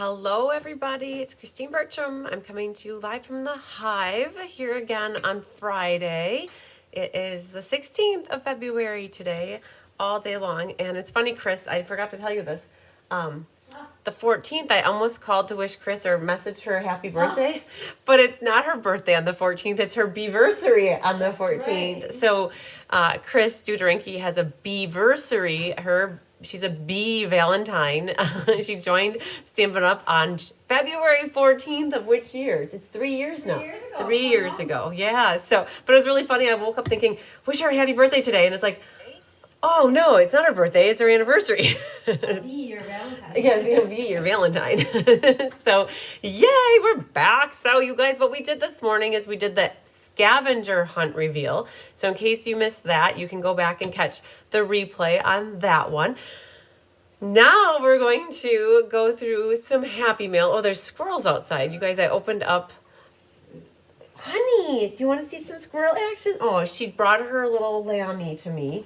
Hello, everybody. It's Christine Bertram. I'm coming to you live from the Hive here again on Friday. It is the 16th of February today, all day long. And it's funny, Chris, I forgot to tell you this. The 14th, I almost called to wish Chris or message her happy birthday, but it's not her birthday on the 14th. It's her beversary on the 14th. Right. So Chris Duderenke has a beversary. She's a bee Valentine. She joined Stampin' Up! On February 14th of which year? It's 3 years now. 3 years ago. 3 years ago, yeah. So, but it was really funny. I woke up thinking, wish her a happy birthday today. And it's like, oh no, it's not her birthday. It's her anniversary. Be your Valentine. Yes, it'll be your Valentine. So, yay, we're back. So, you guys, what we did this morning is we did the scavenger hunt reveal. So in case you missed that, you can go back and catch the replay on that one. Now we're going to go through some Happy Mail. Oh, there's squirrels outside. You guys, I opened up. Honey, do you want to see some squirrel action? Oh, she brought her little lammy to me.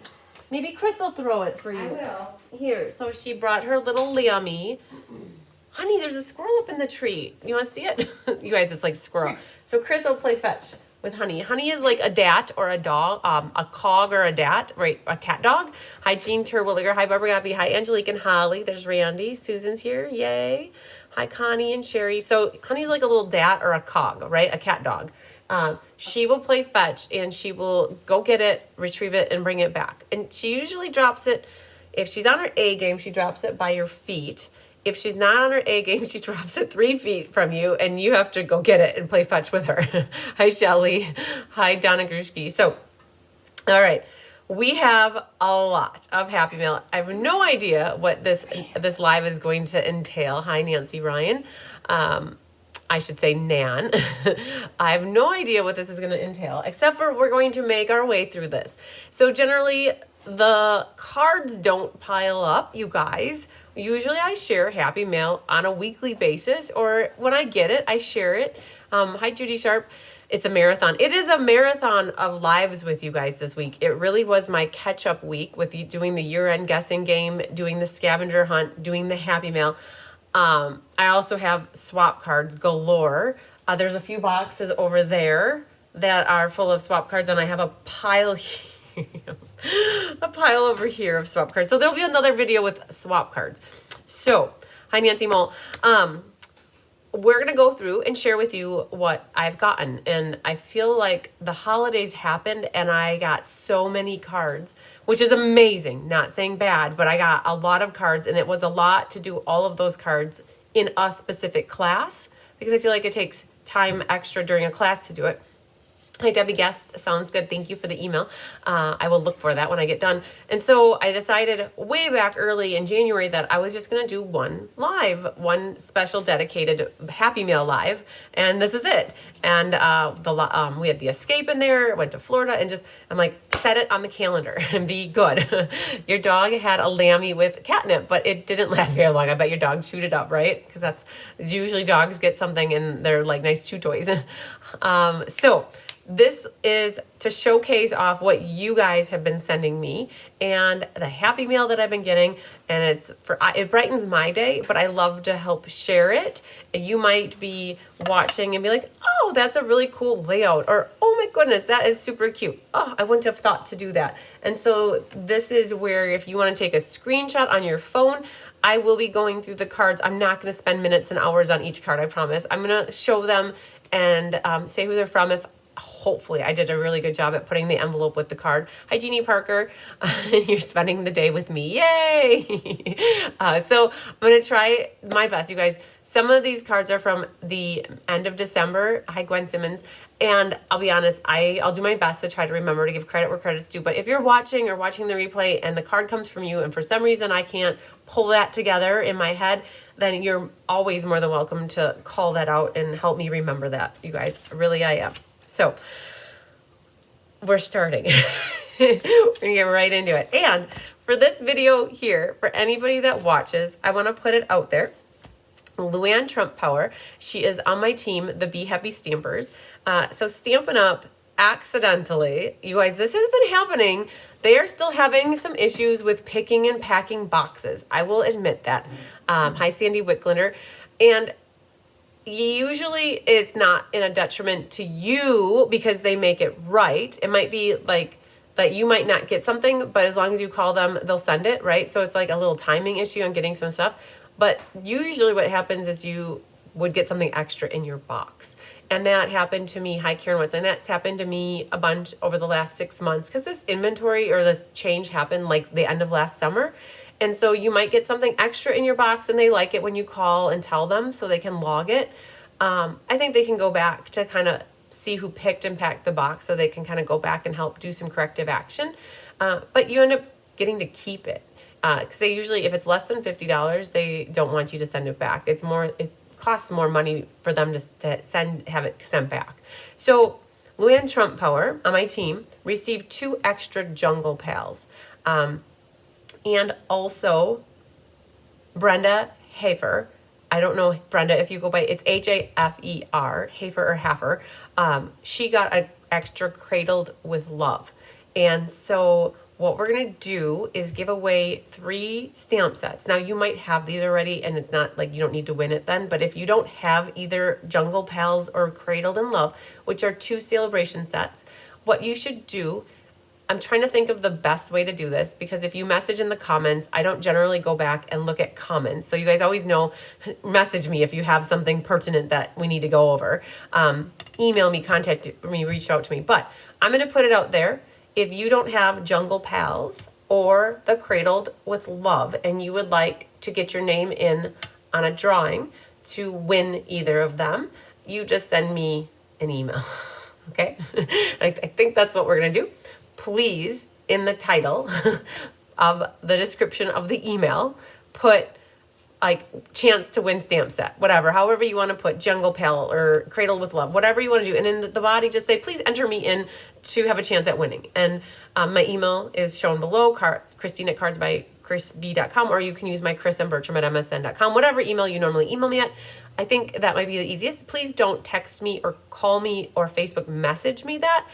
Maybe Chris will throw it for you. I will. Here, so she brought her little lammy. Honey, there's a squirrel up in the tree. You want to see it? You guys, it's like squirrel. So Chris will play fetch with Honey. Honey is like a dat or a dog, a cog or a dat, right? A cat dog. Hi, Jean Terwilliger. Hi, Barbara Gaffey. Hi, Angelique and Holly. There's Randy. Susan's here. Yay. Hi, Connie and Sherry. So Honey's like a little dat or a cog, right? A cat dog. She will play fetch and she will go get it, retrieve it, and bring it back. And she usually drops it, if she's on her A game, she drops it by your feet. If she's not on her A game, she drops it 3 feet from you, and you have to go get it and play fetch with her. Hi, Shelly. Hi, Donna Grushke. So, all right. We have a lot of Happy Mail. I have no idea what this live is going to entail. Hi, Nancy Ryan. I should say Nan. I have no idea what this is going to entail, except for we're going to make our way through this. So generally, the cards don't pile up, you guys. Usually I share Happy Mail on a weekly basis, or when I get it, I share it. Hi, Judy Sharp. It's a marathon. It is a marathon of lives with you guys this week. It really was my catch-up week with doing the year-end guessing game, doing the scavenger hunt, doing the Happy Mail. I also have swap cards galore. There's a few boxes over there that are full of swap cards, and I have a pile here. A pile over here of swap cards. So there'll be another video with swap cards. So, hi Nancy Mole. We're going to go through and share with you what I've gotten. And I feel like the holidays happened and I got so many cards, which is amazing. Not saying bad, but I got a lot of cards, and it was a lot to do all of those cards in a specific class because I feel like it takes time extra during a class to do it. Hi, Debbie Guest. Sounds good. Thank you for the email. I will look for that when I get done. And so I decided way back early in January that I was just going to do one one special dedicated Happy Mail live. And this is it. And we had the escape in there, went to Florida, and I'm like, set it on the calendar and be good. Your dog had a lammy with catnip, but it didn't last very long. I bet your dog chewed it up, right? Because that's usually dogs get something and they're like nice chew toys. So this is to showcase off what you guys have been sending me and the Happy Mail that I've been getting. And it brightens my day, but I love to help share it. You might be watching and be like, oh, that's a really cool layout. Or, oh my goodness, that is super cute. Oh, I wouldn't have thought to do that. And so this is where if you want to take a screenshot on your phone, I will be going through the cards. I'm not going to spend minutes and hours on each card, I promise. I'm going to show them and say who they're from. Hopefully I did a really good job at putting the envelope with the card. Hi, Jeannie Parker. You're spending the day with me. Yay! So I'm going to try my best, you guys. Some of these cards are from the end of December. Hi, Gwen Simmons. And I'll be honest, I'll do my best to try to remember to give credit where credit's due. But if you're watching the replay and the card comes from you and for some reason I can't pull that together in my head, then you're always more than welcome to call that out and help me remember that, you guys. Really, I am. So we're starting. We're gonna get right into it. And for this video here, for anybody that watches, I want to put it out there. Luann Trump Power, she is on my team, the Be Happy Stampers. So Stampin' Up! Accidentally, you guys, this has been happening. They are still having some issues with picking and packing boxes. I will admit that. Hi, Sandy Wicklander. And usually it's not in a detriment to you because they make it right. It might be like that you might not get something, but as long as you call them, they'll send it, right? So it's like a little timing issue on getting some stuff. But usually what happens is you would get something extra in your box. And that happened to me. Hi, Karen Watson. That's happened to me a bunch over the last 6 months because this inventory or this change happened like the end of last summer. And so you might get something extra in your box and they like it when you call and tell them so they can log it. I think they can go back to kind of see who picked and packed the box so they can kind of go back and help do some corrective action. But you end up getting to keep it. Because they usually, if it's less than $50, they don't want you to send it back. It costs more money for them to have it sent back. So Luann Trump Power on my team received 2 extra Jungle Pals. And also Brenda Hafer. I don't know, Brenda, if you go by, it's Hafer, Hafer or Haffer. She got an extra Cradled with Love. And so what we're going to do is give away 3 stamp sets. Now, you might have these already, and it's not like you don't need to win it then. But if you don't have either Jungle Pals or Cradled in Love, which are 2 sale-a-bration sets, what you should do, I'm trying to think of the best way to do this because if you message in the comments, I don't generally go back and look at comments. So you guys always know, message me if you have something pertinent that we need to go over. Email me, contact me, reach out to me. But I'm going to put it out there. If you don't have Jungle Pals or the Cradled with Love and you would like to get your name in on a drawing to win either of them, you just send me an email. Okay? I think that's what we're going to do. Please, in the title of the description of the email, put like chance to win stamp set, whatever, however you want to put Jungle Pal or Cradle with Love, whatever you want to do. And in the body, just say, please enter me in to have a chance at winning. And my email is shown below, Christine at cardsbychrisb.com, or you can use my Chris and Bertram at msn.com, whatever email you normally email me at. I think that might be the easiest. Please don't text me or call me or Facebook message me that.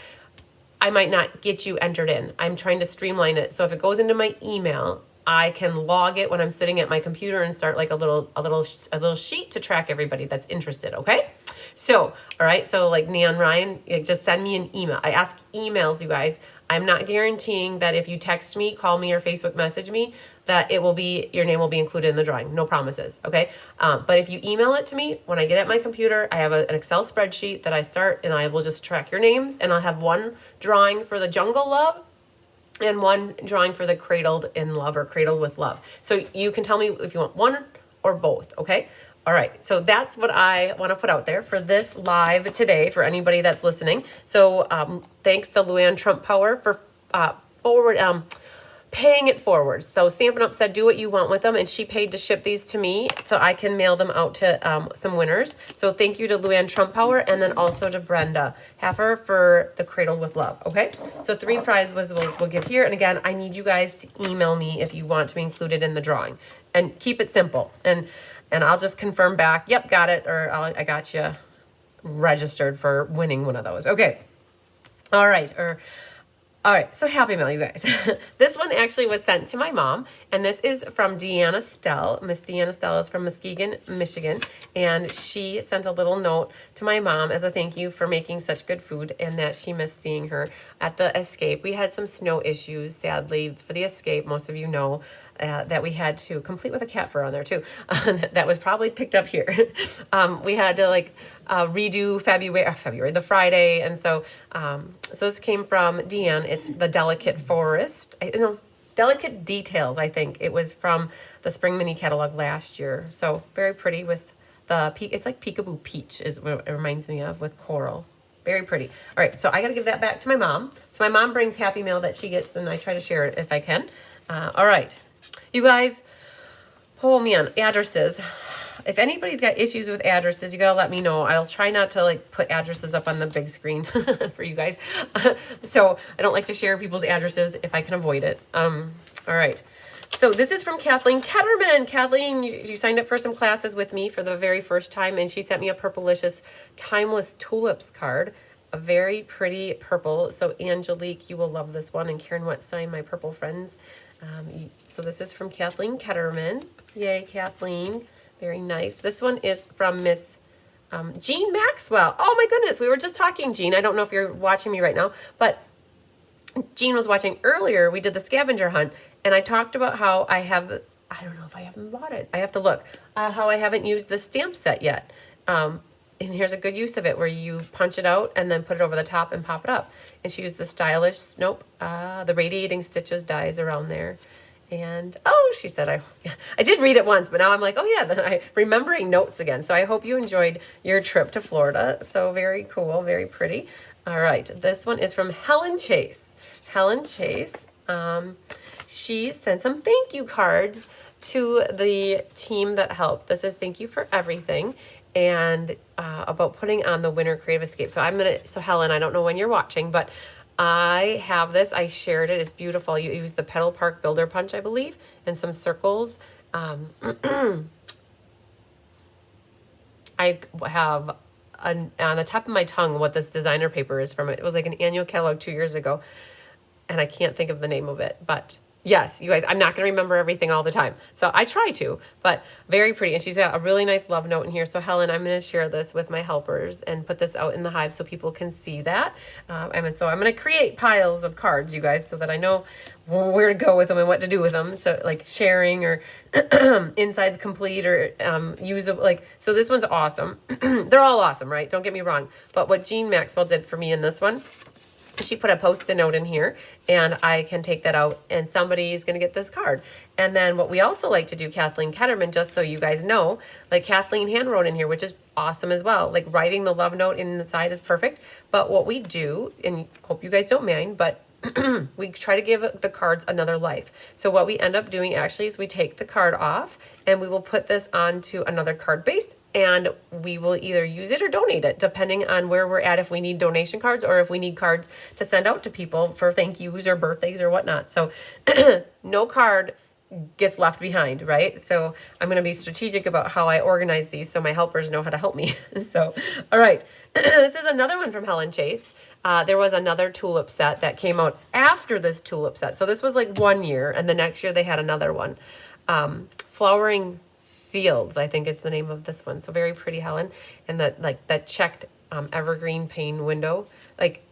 I might not get you entered in. I'm trying to streamline it. So if it goes into my email, I can log it when I'm sitting at my computer and start like a little sheet to track everybody that's interested. Okay. So, all right. So like Neon Ryan, just send me an email. I ask emails, you guys. I'm not guaranteeing that if you text me, call me, or Facebook message me, that it will be, your name will be included in the drawing. No promises, okay? But if you email it to me, when I get at my computer, I have an Excel spreadsheet that I start, and I will just track your names, and I'll have one drawing for the Jungle Love and one drawing for the Cradled in Love or Cradled with Love. So you can tell me if you want one or both, okay? All right, so that's what I want to put out there for this live today for anybody that's listening. So thanks to Luann Trump Power for paying it forward. So Stampin' Up! Said do what you want with them, and she paid to ship these to me so I can mail them out to some winners. So thank you to Luann Trump Power and then also to Brenda Haffer for the Cradle with Love, okay? So 3 prizes we'll give here. And again, I need you guys to email me if you want to be included in the drawing. And keep it simple. And I'll just confirm back, yep, got it, or I got you registered for winning one of those. Okay. All right. All right. So Happy Mail, you guys. This one actually was sent to my mom, and this is from Deanna Stell. Miss Deanna Stell is from Muskegon, Michigan, and she sent a little note to my mom as a thank you for making such good food and that she missed seeing her at the escape. We had some snow issues, sadly, for the escape. Most of you know that we had to complete with a cat fur on there too. That was probably picked up here. We had to redo February, the Friday. And so this came from Deanne. It's the Delicate Forest. Delicate Details, I think. It was from the Spring Mini Catalog last year. So very pretty with the, it's like Peekaboo Peach is what it reminds me of with coral. Very pretty. All right, so I got to give that back to my mom. So my mom brings Happy Mail that she gets, and I try to share it if I can. All right. You guys, oh man, addresses. If anybody's got issues with addresses, you gotta let me know. I'll try not to put addresses up on the big screen for you guys. So I don't like to share people's addresses if I can avoid it. All right. So this is from Kathleen Ketterman. Kathleen, you signed up for some classes with me for the very first time, and she sent me a Purplicious Timeless Tulips card. A very pretty purple. So Angelique, you will love this one. And Karen Watt signed my purple friends. So this is from Kathleen Ketterman. Yay, Kathleen. Very nice. This one is from Miss Jean Maxwell. Oh my goodness, we were just talking, Jean. I don't know if you're watching me right now, but Jean was watching earlier. We did the scavenger hunt, and I talked about how I don't know if I haven't bought it. I have to look. How I haven't used the stamp set yet. And here's a good use of it where you punch it out and then put it over the top and pop it up. And she used the stylish, the radiating stitches dies around there. And, oh, she said, I did read it once, but now I'm like, oh yeah, I'm remembering notes again. So I hope you enjoyed your trip to Florida. So very cool, very pretty. All right, this one is from Helen Chase. Helen Chase, she sent some thank you cards to the team that helped. This is thank you for everything. And about putting on the Winter Creative Escape. So Helen, I don't know when you're watching, but I have this. I shared it. It's beautiful. You use the Pedal Park Builder Punch, I believe, and some circles. I have on the top of my tongue what this designer paper is from. It was like an annual catalog 2 years ago, and I can't think of the name of it, but yes, you guys, I'm not going to remember everything all the time. So I try to, but very pretty. And she's got a really nice love note in here. So Helen, I'm going to share this with my helpers and put this out in the hive so people can see that. So I'm going to create piles of cards, you guys, so that I know where to go with them and what to do with them. So like sharing or insides complete or usable. So this one's awesome. They're all awesome, right? Don't get me wrong. But what Jean Maxwell did for me in this one, she put a Post-it note in here, and I can take that out, and somebody's going to get this card. And then what we also like to do, Kathleen Ketterman, just so you guys know, like Kathleen hand wrote in here, which is awesome as well. Like writing the love note inside is perfect. But what we do, and hope you guys don't mind, but we try to give the cards another life. So what we end up doing actually is we take the card off, and we will put this onto another card base, and we will either use it or donate it, depending on where we're at, if we need donation cards or if we need cards to send out to people for thank yous or birthdays or whatnot. So no card gets left behind, right? So I'm going to be strategic about how I organize these so my helpers know how to help me. So, all right. This is another one from Helen Chase. There was another tulip set that came out after this tulip set. So this was like 1 year, and the next year they had another one. Flowering Fields, I think is the name of this one. So very pretty, Helen. And that checked evergreen pane window, like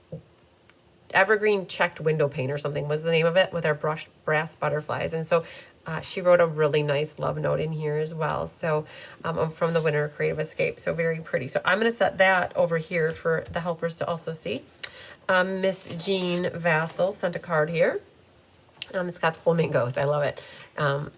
evergreen checked window pane or something was the name of it, with our brushed brass butterflies. And so she wrote a really nice love note in here as well. So from the Winter Creative Escape. So very pretty. So I'm going to set that over here for the helpers to also see. Miss Jean Vassal sent a card here. It's got the flamingos. I love it.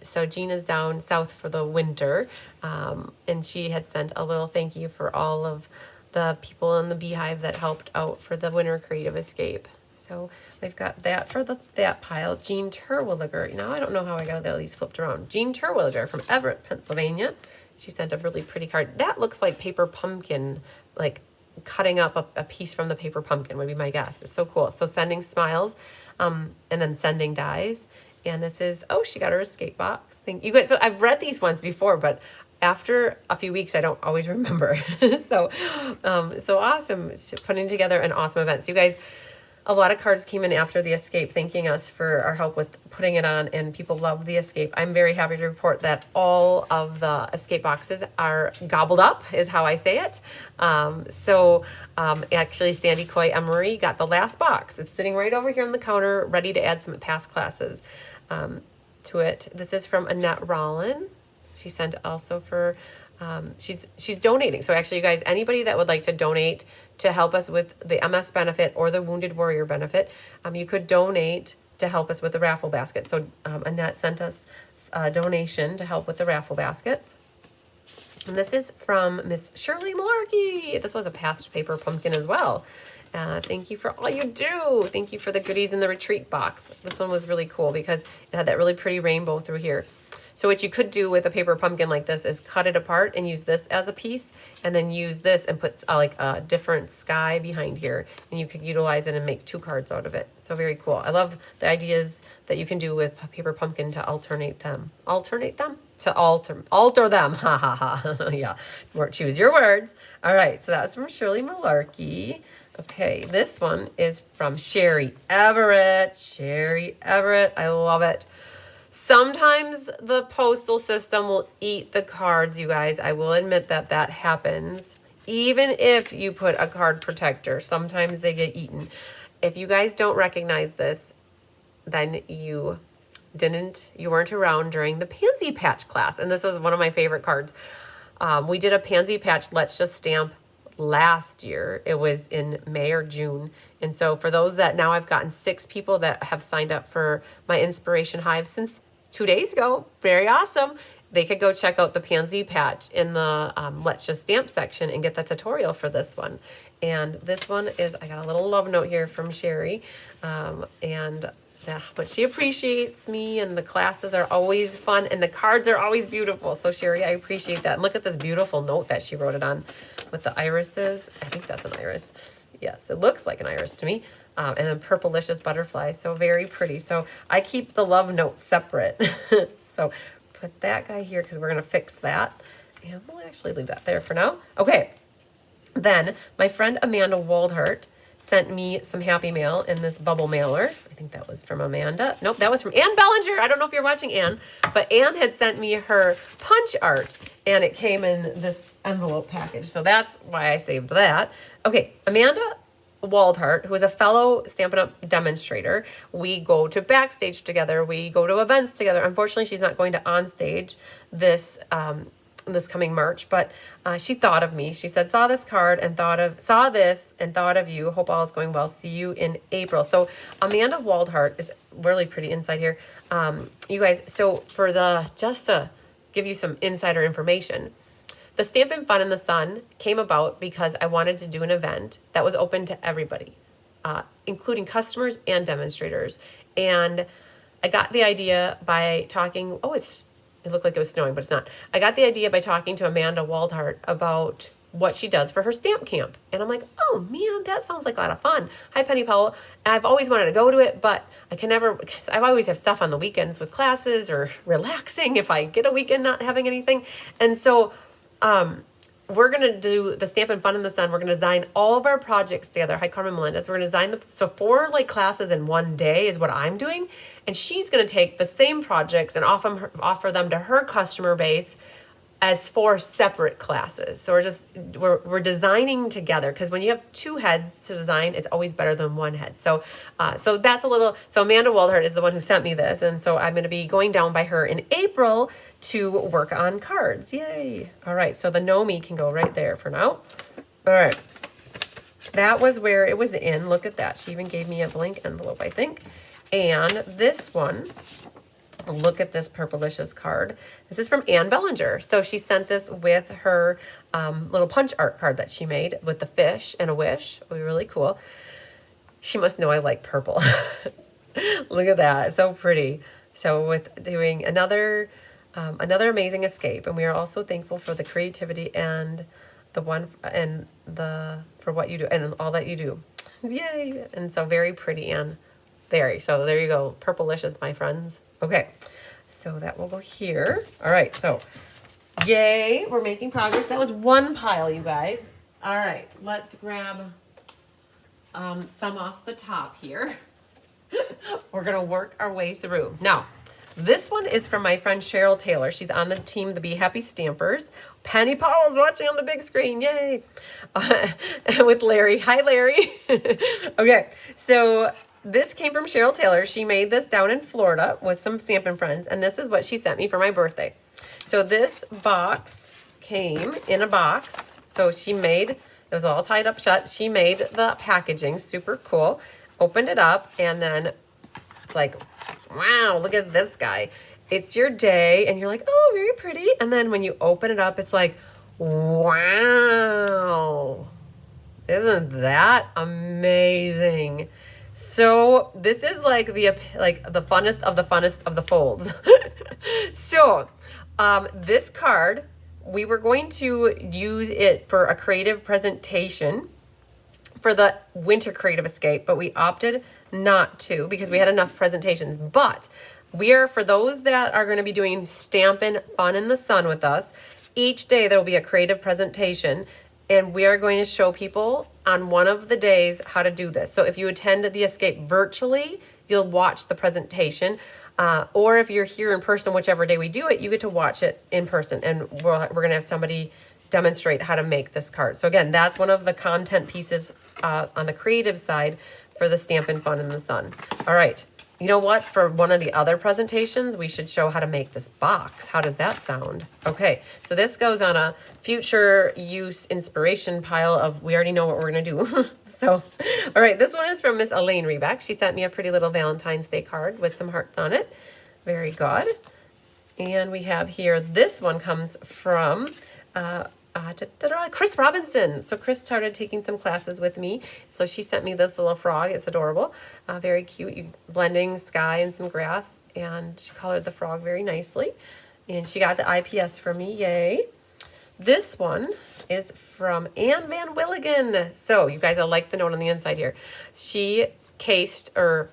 So Jean is down south for the winter, and she had sent a little thank you for all of the people in the beehive that helped out for the Winter Creative Escape. So we've got that for that pile. Jean Terwilliger. Now I don't know how I got all these flipped around. Jean Terwilliger from Everett, Pennsylvania. She sent a really pretty card. That looks like paper pumpkin, like cutting up a piece from the paper pumpkin would be my guess. It's so cool. So sending smiles, and then sending dies. And this is, oh, she got her escape box. Thank you guys. So I've read these ones before, but after a few weeks, I don't always remember. So awesome. It's putting together an awesome event. So you guys, a lot of cards came in after the escape, thanking us for our help with putting it on, and people love the escape. I'm very happy to report that all of the escape boxes are gobbled up, is how I say it. Actually, Sandy Coy Emery got the last box. It's sitting right over here on the counter, ready to add some past classes to it. This is from Annette Rollin. She sent also for, she's donating. So actually, you guys, anybody that would like to donate to help us with the MS benefit or the Wounded Warrior benefit, you could donate to help us with the raffle basket. So Annette sent us a donation to help with the raffle baskets. And this is from Miss Shirley Malarkey. This was a past paper pumpkin as well. Thank you for all you do. Thank you for the goodies in the retreat box. This one was really cool because it had that really pretty rainbow through here. So what you could do with a paper pumpkin like this is cut it apart and use this as a piece, and then use this and put like a different sky behind here, and you could utilize it and make 2 cards out of it. So very cool. I love the ideas that you can do with paper pumpkin to alternate them. Alternate them? To alter them. Ha ha ha. Yeah. Choose your words. All right. So that's from Shirley Malarkey. Okay. This one is from Sherry Everett. Sherry Everett. I love it. Sometimes the postal system will eat the cards, you guys. I will admit that that happens. Even if you put a card protector, sometimes they get eaten. If you guys don't recognize this, then you weren't around during the Pansy Patch class. And this is one of my favorite cards. We did a Pansy Patch Let's Just Stamp last year. It was in May or June. And so for those that now, I've gotten 6 people that have signed up for my Inspiration Hive since 2 days ago. Very awesome. They could go check out the Pansy Patch in the Let's Just Stamp section and get the tutorial for this one. And this one is, I got a little love note here from Sherry. And how much she appreciates me, and the classes are always fun, and the cards are always beautiful. So Sherry, I appreciate that. And look at this beautiful note that she wrote it on with the irises. I think that's an iris. Yes, it looks like an iris to me. And a purplicious butterfly. So very pretty. So I keep the love note separate. So put that guy here because we're going to fix that. And we'll actually leave that there for now. Okay. Then my friend Amanda Waldhart sent me some happy mail in this bubble mailer. I think that was from Amanda. Nope, that was from Ann Bellinger. I don't know if you're watching Ann, but Ann had sent me her punch art, and it came in this envelope package. So that's why I saved that. Okay, Amanda Waldhart, who is a fellow Stampin' Up! Demonstrator. We go to backstage together. We go to events together. Unfortunately, she's not going to onstage this coming March, but she thought of me. She said, saw this and thought of you. Hope all is going well. See you in April. So Amanda Waldhart is really pretty inside here. You guys, so just to give you some insider information, the Stampin' Fun in the Sun came about because I wanted to do an event that was open to everybody, including customers and demonstrators. And I got the idea by talking, it looked like it was snowing, but it's not. I got the idea by talking to Amanda Waldhart about what she does for her stamp camp. And I'm like, oh man, that sounds like a lot of fun. Hi, Penny Powell. I've always wanted to go to it, but I can never, because I always have stuff on the weekends with classes or relaxing if I get a weekend not having anything. And so we're going to do the Stampin' Fun in the Sun. We're going to design all of our projects together. Hi, Carmen Melendez. We're going to design so 4 classes in one day is what I'm doing. And she's going to take the same projects and offer them to her customer base as 4 separate classes. So we're designing together, because when you have 2 heads to design, it's always better than 1 head. So that's so Amanda Waldhart is the one who sent me this. And so I'm going to be going down by her in April to work on cards. Yay. All right. So the Know Me can go right there for now. All right. That was where it was in. Look at that. She even gave me a blank envelope, I think. And this one, look at this purplicious card. This is from Ann Bellinger. So she sent this with her little punch art card that she made with the fish and a wish. It was really cool. She must know I like purple. Look at that. So pretty. So with doing another amazing escape. And we are also thankful for the creativity and for what you do and all that you do. Yay. And so very pretty, Ann. So there you go. Purplicious, my friends. Okay. So that will go here. All right. So yay. We're making progress. That was one pile, you guys. All right. Let's grab some off the top here. We're going to work our way through. Now, this one is from my friend Cheryl Taylor. She's on the team, the Be Happy Stampers. Penny Powell's watching on the big screen. Yay. With Larry. Hi, Larry. Okay. So this came from Cheryl Taylor. She made this down in Florida with some Stampin' Friends, and this is what she sent me for my birthday. So this box came in a box. So she made, it was all tied up shut. She made the packaging super cool, opened it up, and then it's like, wow, look at this guy. It's your day, and you're like, oh, very pretty. And then when you open it up, it's like, wow, isn't that amazing? So this is like the funnest of the funnest of the folds. So this card, we were going to use it for a creative presentation for the Winter Creative Escape, but we opted not to because we had enough presentations. But for those that are going to be doing Stampin' Fun in the Sun with us, each day there will be a creative presentation, and we are going to show people on one of the days how to do this. So if you attend the escape virtually, you'll watch the presentation. Or if you're here in person, whichever day we do it, you get to watch it in person. And we're going to have somebody demonstrate how to make this card. So again, that's one of the content pieces on the creative side for the Stampin' Fun in the Sun. All right. You know what? For one of the other presentations, we should show how to make this box. How does that sound? Okay, so this goes on a future use inspiration pile of, we already know what we're gonna do. So, all right, this one is from Miss Elaine Rebeck. She sent me a pretty little Valentine's Day card with some hearts on it. Very good. And we have here, this one comes from Chris Robinson. So Chris started taking some classes with me. So she sent me this little frog. It's adorable. Very cute. Blending sky and some grass. And she colored the frog very nicely. And she got the IPS for me. Yay. This one is from Anne Van Willigen. So you guys will like the note on the inside here. She cased or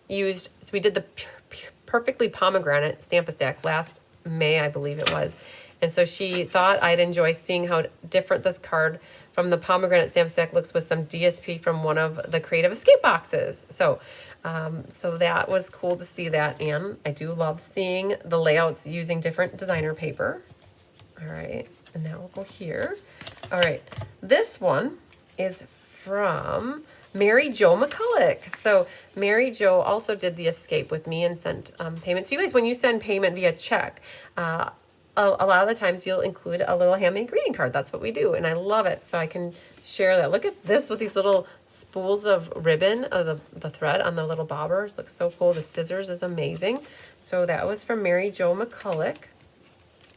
used, so we did the Perfectly Pomegranate Stamp-A-Stack last May, I believe it was. And so she thought I'd enjoy seeing how different this card from the Pomegranate Stamp-A-Stack looks with some DSP from one of the Creative Escape boxes. So so that was cool to see that, and I do love seeing the layouts using different designer paper. All right, and that will go here. All right, this one is from Mary Jo McCulloch. So Mary Jo also did the Escape with me and sent payment. So you guys, when you send payment via check, a lot of the times you'll include a little handmade greeting card. That's what we do, and I love it. So I can share that. Look at this with these little spools of ribbon of the thread on the little bobbers. Looks so cool. The scissors is amazing. So that was from Mary Jo McCulloch.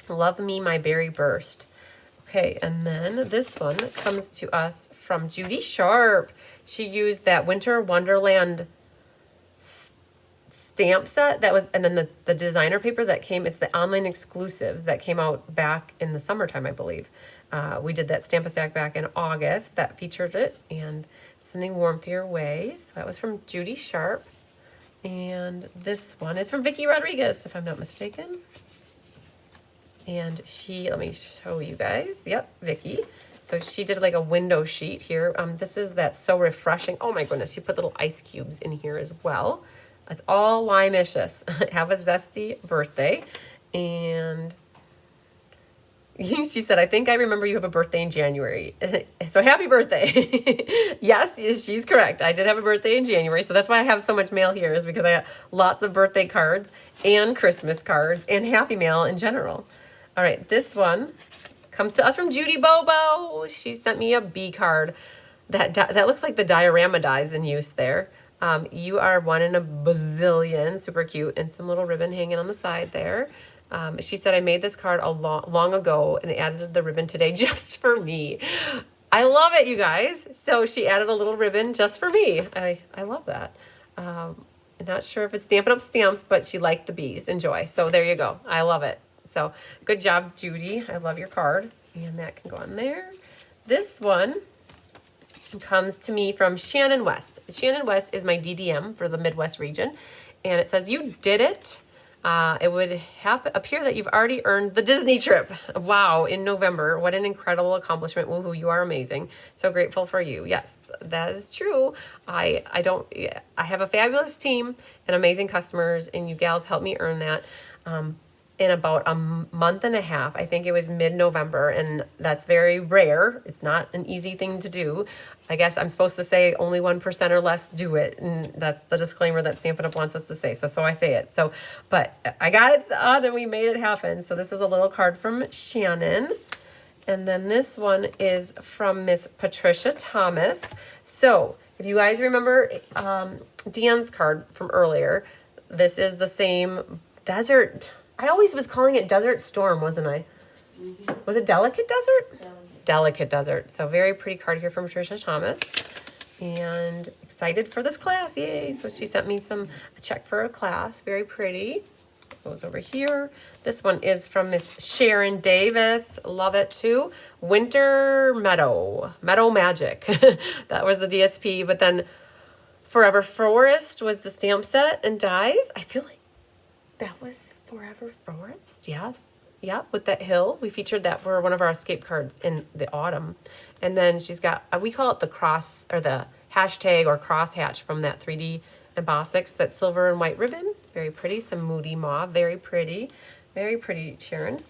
Love me my berry burst. Okay, and then this one comes to us from Judy Sharp. She used that Winter Wonderland stamp set that was, and then the designer paper that came, it's the online exclusives that came out back in the summertime, I believe. We did that Stamp-A-Stack back in August that featured it, and sending warmth your way. So that was from Judy Sharp. And this one is from Vicki Rodriguez, if I'm not mistaken. And she, let me show you guys. Yep, Vicki. So she did like a window sheet here. This is that So Refreshing. Oh my goodness, she put little ice cubes in here as well. It's all lime-icious. Have a zesty birthday. And she said, I think I remember you have a birthday in January. So happy birthday. Yes, she's correct. I did have a birthday in January. So that's why I have so much mail here, is because I got lots of birthday cards and Christmas cards and happy mail in general. All right, this one comes to us from Judy Bobo. She sent me a bee card. That looks like the diorama dies in use there. You are one in a bazillion. Super cute. And some little ribbon hanging on the side there. She said, I made this card long ago and added the ribbon today just for me. I love it, you guys. So she added a little ribbon just for me. I love that. I'm not sure if it's Stampin' Up! Stamps, but she liked the bees. Enjoy. So there you go. I love it. So good job, Judy. I love your card. And that can go on there. This one comes to me from Shannon West. Shannon West is my DDM for the Midwest region. And it says, you did it. It would appear that you've already earned the Disney trip. Wow, in November. What an incredible accomplishment. Woohoo, you are amazing. So grateful for you. Yes, that is true. I have a fabulous team and amazing customers, and you gals helped me earn that. In about a month and a half. I think it was mid-November, and that's very rare. It's not an easy thing to do. I guess I'm supposed to say only 1% or less do it, and that's the disclaimer that Stampin' Up! Wants us to say. So I say it. So, but I got it done, and we made it happen. So this is a little card from Shannon. And then this one is from Miss Patricia Thomas. So if you guys remember Deanne's card from earlier, this is the same desert. I always was calling it Desert Storm, wasn't I? Mm-hmm. Was it Delicate Desert? Delicate Desert. So very pretty card here from Patricia Thomas. And excited for this class. Yay. So she sent me a check for a class. Very pretty. Goes over here. This one is from Miss Sharon Davis. Love it too. Winter Meadow. Meadow Magic. That was the DSP. But then Forever Forest was the stamp set and dies. I feel like that was Forever Forest, yes. Yeah, with that hill. We featured that for one of our escape cards in the autumn. And then she's got, we call it the cross, or the hashtag or crosshatch from that 3D Embossix, that silver and white ribbon. Very pretty. Some moody mauve. Very pretty. Very pretty, Sharon.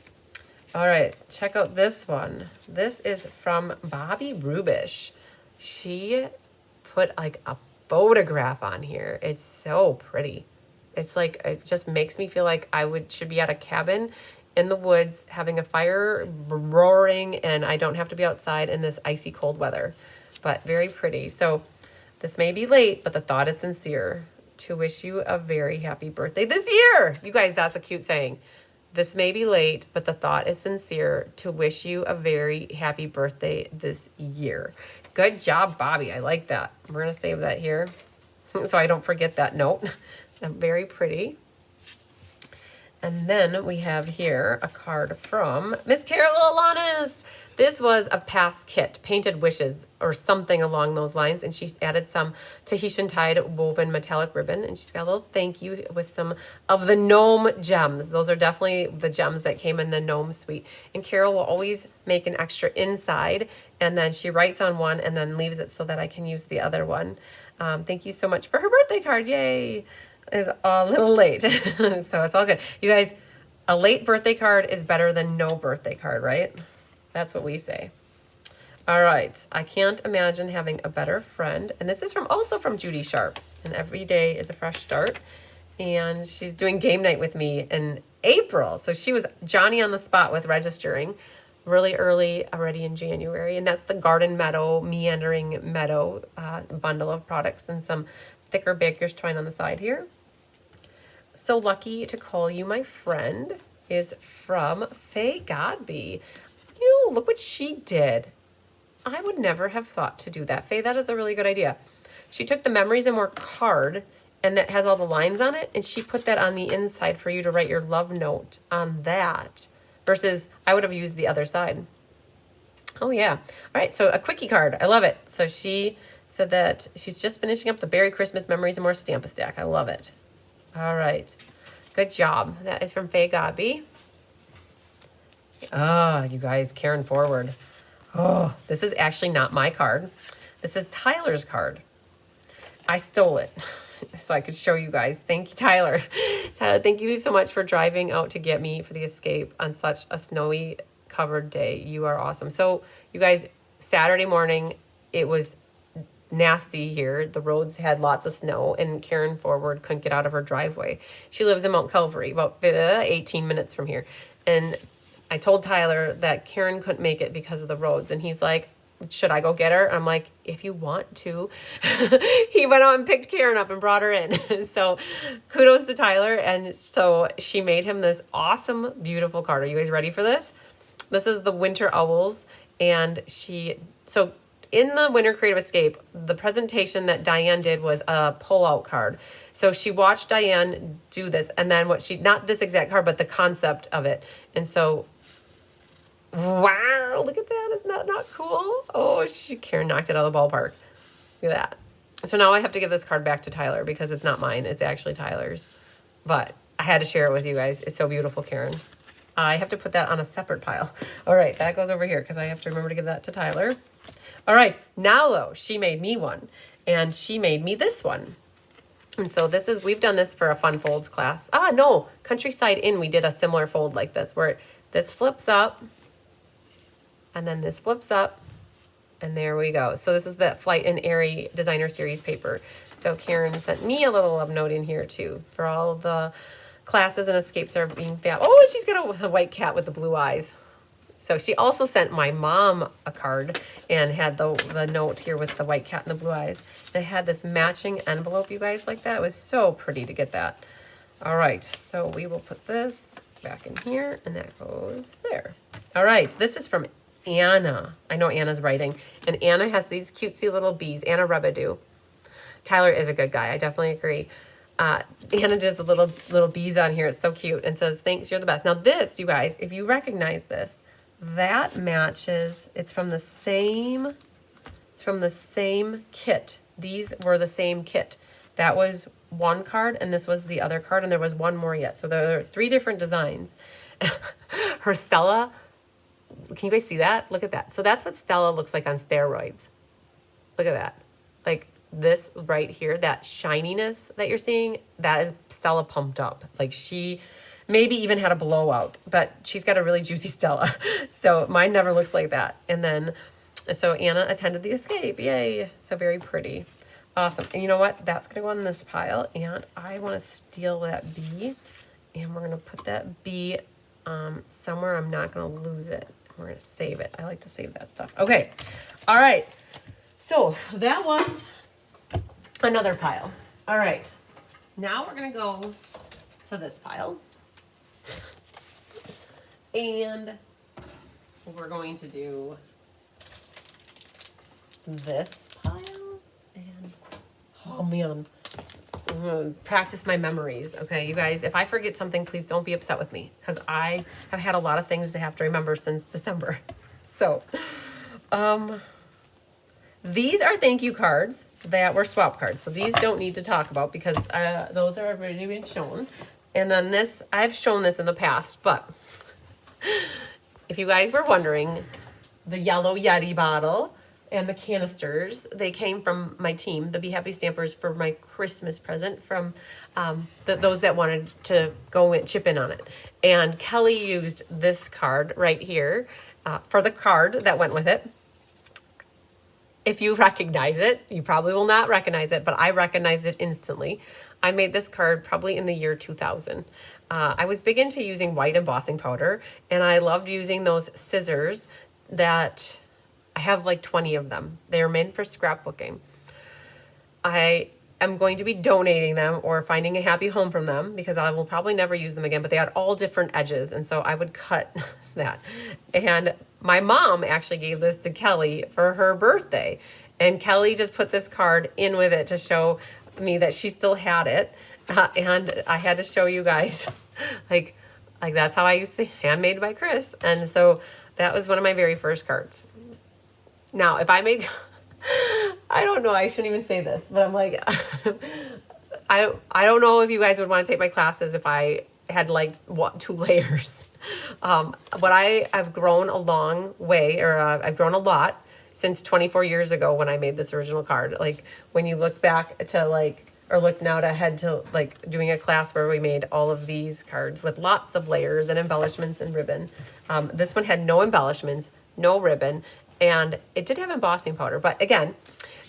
All right, check out this one. This is from Bobby Rubish. She put like a photograph on here. It's so pretty. It's like, it just makes me feel like should be at a cabin in the woods having a fire roaring, and I don't have to be outside in this icy cold weather. But very pretty. So this may be late, but the thought is sincere to wish you a very happy birthday this year. You guys, that's a cute saying. This may be late, but the thought is sincere to wish you a very happy birthday this year. Good job, Bobby. I like that. We're going to save that here so I don't forget that note. Very pretty. And then we have here a card from Miss Carol Alanis. This was a past kit, Painted Wishes, or something along those lines. And she's added some Tahitian Tide woven metallic ribbon. And she's got a little thank you with some of the gnome gems. Those are definitely the gems that came in the gnome suite. And Carol will always make an extra inside. And then she writes on one and then leaves it so that I can use the other one. Thank you so much for her birthday card. Yay. It's a little late. So it's all good. You guys, a late birthday card is better than no birthday card, right? That's what we say. All right. I can't imagine having a better friend. And this is also from Judy Sharp. And every day is a fresh start. And she's doing game night with me in April. So she was Johnny on the spot with registering really early already in January. And that's the Garden Meadow, Meandering Meadow bundle of products and some thicker baker's twine on the side here. So lucky to call you my friend is from Faye Godby. You know, look what she did. I would never have thought to do that. Faye, that is a really good idea. She took the Memories and More card, and that has all the lines on it, and she put that on the inside for you to write your love note on that, versus I would have used the other side. Oh, yeah. All right, so a quickie card. I love it. So she said that she's just finishing up the Berry Christmas Memories and More Stamp-a-Stack. I love it. All right. Good job. That is from Faye Godby. Ah, you guys, Karen Forward. Oh, this is actually not my card. This is Tyler's card. I stole it so I could show you guys. Thank you, Tyler. Tyler, thank you so much for driving out to get me for the escape on such a snowy covered day. You are awesome. So you guys, Saturday morning, it was nasty here. The roads had lots of snow, and Karen Forward couldn't get out of her driveway. She lives in Mount Calvary, about 18 minutes from here. And I told Tyler that Karen couldn't make it because of the roads. And he's like, should I go get her? I'm like, if you want to. He went out and picked Karen up and brought her in. So kudos to Tyler. And so she made him this awesome, beautiful card. Are you guys ready for this? This is the Winter Owls. And so in the Winter Creative Escape, the presentation that Diane did was a pull-out card. So she watched Diane do this, and then not this exact card, but the concept of it. And so, wow, look at that. Isn't that not cool? Oh, Karen knocked it out of the ballpark. Look at that. So now I have to give this card back to Tyler because it's not mine. It's actually Tyler's. But I had to share it with you guys. It's so beautiful, Karen. I have to put that on a separate pile. All right, that goes over here because I have to remember to give that to Tyler. All right, now though, she made me one, and she made me this one. And so we've done this for a Fun Folds class. No, Countryside Inn, we did a similar fold like this, where this flips up, and then this flips up, and there we go. So this is the Flight and Airy Designer Series paper. So Karen sent me a little love note in here too, for all of the classes and escapes are being fab. Oh, she's got a white cat with the blue eyes. So she also sent my mom a card and had the note here with the white cat and the blue eyes. They had this matching envelope, you guys, like that. It was so pretty to get that. All right, so we will put this back in here, and that goes there. All right, this is from Anna. I know Anna's writing, and Anna has these cutesy little bees. Anna Rebadu. Tyler is a good guy. I definitely agree. Anna does the little bees on here. It's so cute, and says, thanks, you're the best. Now this, you guys, if you recognize this, that matches. It's from the same kit. These were the same kit. That was one card, and this was the other card, and there was one more yet. So there are 3 different designs. Her Stella, can you guys see that? Look at that. So that's what Stella looks like on steroids. Look at that. Like, this right here, that shininess that you're seeing, that is Stella pumped up. Like she maybe even had a blowout, but she's got a really juicy Stella. So mine never looks like that. And then, so Anna attended the escape. Yay. So very pretty. Awesome. And you know what? That's going to go on this pile. And I want to steal that bee. And we're going to put that bee somewhere I'm not going to lose it. We're going to save it. I like to save that stuff. Okay. All right. So that was another pile. All right. Now we're going to go to this pile. And we're going to do this pile. And oh man, I'm gonna practice my memories. Okay, you guys, if I forget something, please don't be upset with me because I have had a lot of things to have to remember since December. So, these are thank you cards that were swap cards. So these don't need to talk about because those are already been shown. And then this, I've shown this in the past, but if you guys were wondering, the yellow Yeti bottle and the canisters, they came from my team, the Be Happy Stampers, for my Christmas present from those that wanted to go and chip in on it. And Kelly used this card right here for the card that went with it. If you recognize it, you probably will not recognize it, but I recognized it instantly. I made this card probably in the year 2000. I was big into using white embossing powder, and I loved using those scissors that I have like 20 of them. They're meant for scrapbooking. I am going to be donating them or finding a happy home from them because I will probably never use them again, but they had all different edges, and so I would cut that. And my mom actually gave this to Kelly for her birthday, and Kelly just put this card in with it to show me that she still had it. And I had to show you guys, like that's how I used to handmade by Chris. And so that was one of my very first cards. Now, if I made, I don't know, I shouldn't even say this, but I'm like, I don't know if you guys would want to take my classes if I had like 2 layers. But I've grown a long way, or I've grown a lot since 24 years ago when I made this original card. Like when you look back to like, or look now ahead to like doing a class where we made all of these cards with lots of layers and embellishments and ribbon. This one had no embellishments, no ribbon, and it did have embossing powder. But again,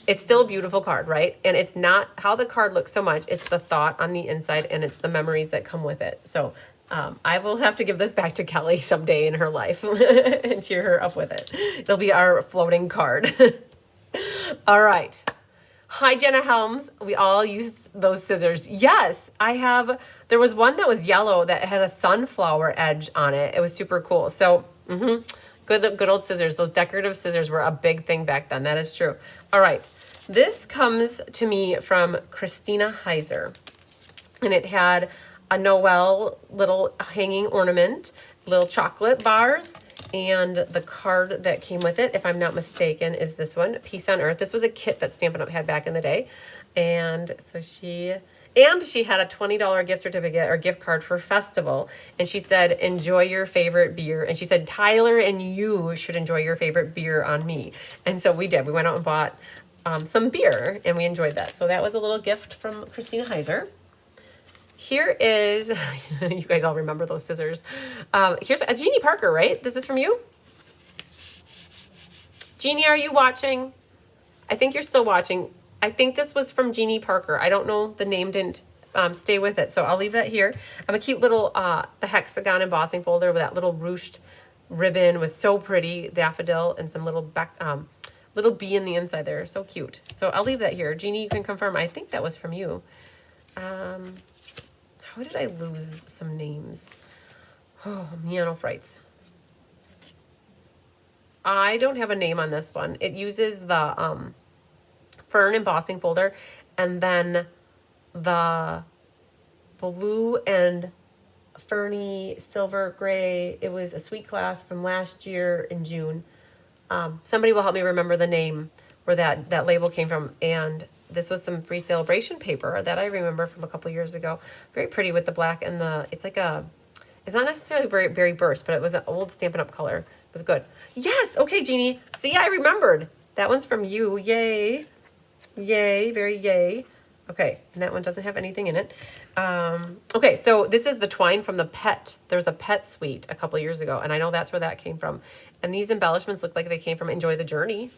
it's still a beautiful card, right? And it's not how the card looks so much, it's the thought on the inside and it's the memories that come with it. So I will have to give this back to Kelly someday in her life and cheer her up with it. It'll be our floating card. All right. Hi, Jenna Helms. We all use those scissors. Yes, I have. There was one that was yellow that had a sunflower edge on it. It was super cool. So, good old scissors. Those decorative scissors were a big thing back then. That is true. All right. This comes to me from Christina Heiser. And it had a Noel little hanging ornament, little chocolate bars, and the card that came with it, if I'm not mistaken, is this one, Peace on Earth. This was a kit that Stampin' Up! Had back in the day. And so she had a $20 gift certificate or gift card for festival. And she said, enjoy your favorite beer. And she said, Tyler and you should enjoy your favorite beer on me. And so we did. We went out and bought some beer, and we enjoyed that. So that was a little gift from Christina Heiser. Here is, you guys all remember those scissors. Here's a Jeannie Parker, right? This is from you? Jeannie, are you watching? I think you're still watching. I think this was from Jeannie Parker. I don't know, the name didn't stay with it, so I'll leave that here. I have a cute little, the hexagon embossing folder with that little ruched ribbon was so pretty, daffodil, and some little little bee in the inside there. So cute. So I'll leave that here. Jeannie, you can confirm. I think that was from you. How did I lose some names? Oh, Miano Frights. I don't have a name on this one. It uses the fern embossing folder and then the blue and ferny silver gray. It was a sweet class from last year in June. Somebody will help me remember the name where that label came from. And this was some free sale-a-bration paper that I remember from a couple years ago. Very pretty with the black and it's like it's not necessarily very burst, but it was an old Stampin' Up! Color. It was good. Yes, okay, Jeannie. See, I remembered. That one's from you. Yay. Yay, very yay. Okay, and that one doesn't have anything in it. Okay, so this is the twine from the pet. There's a pet suite a couple years ago, and I know that's where that came from. And these embellishments look like they came from Enjoy the Journey.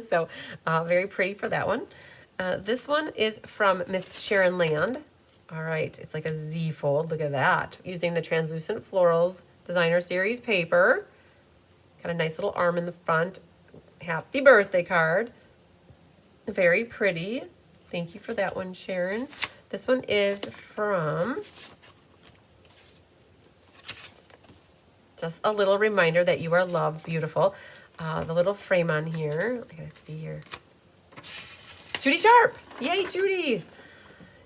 So very pretty for that one. This one is from Miss Sharon Land. All right, it's like a Z fold. Look at that. Using the translucent florals designer series paper. Got a nice little arm in the front. Happy birthday card. Very pretty. Thank you for that one, Sharon. This one is from, just a little reminder that you are loved, beautiful. The little frame on here. I gotta see here. Judy Sharp. Yay, Judy.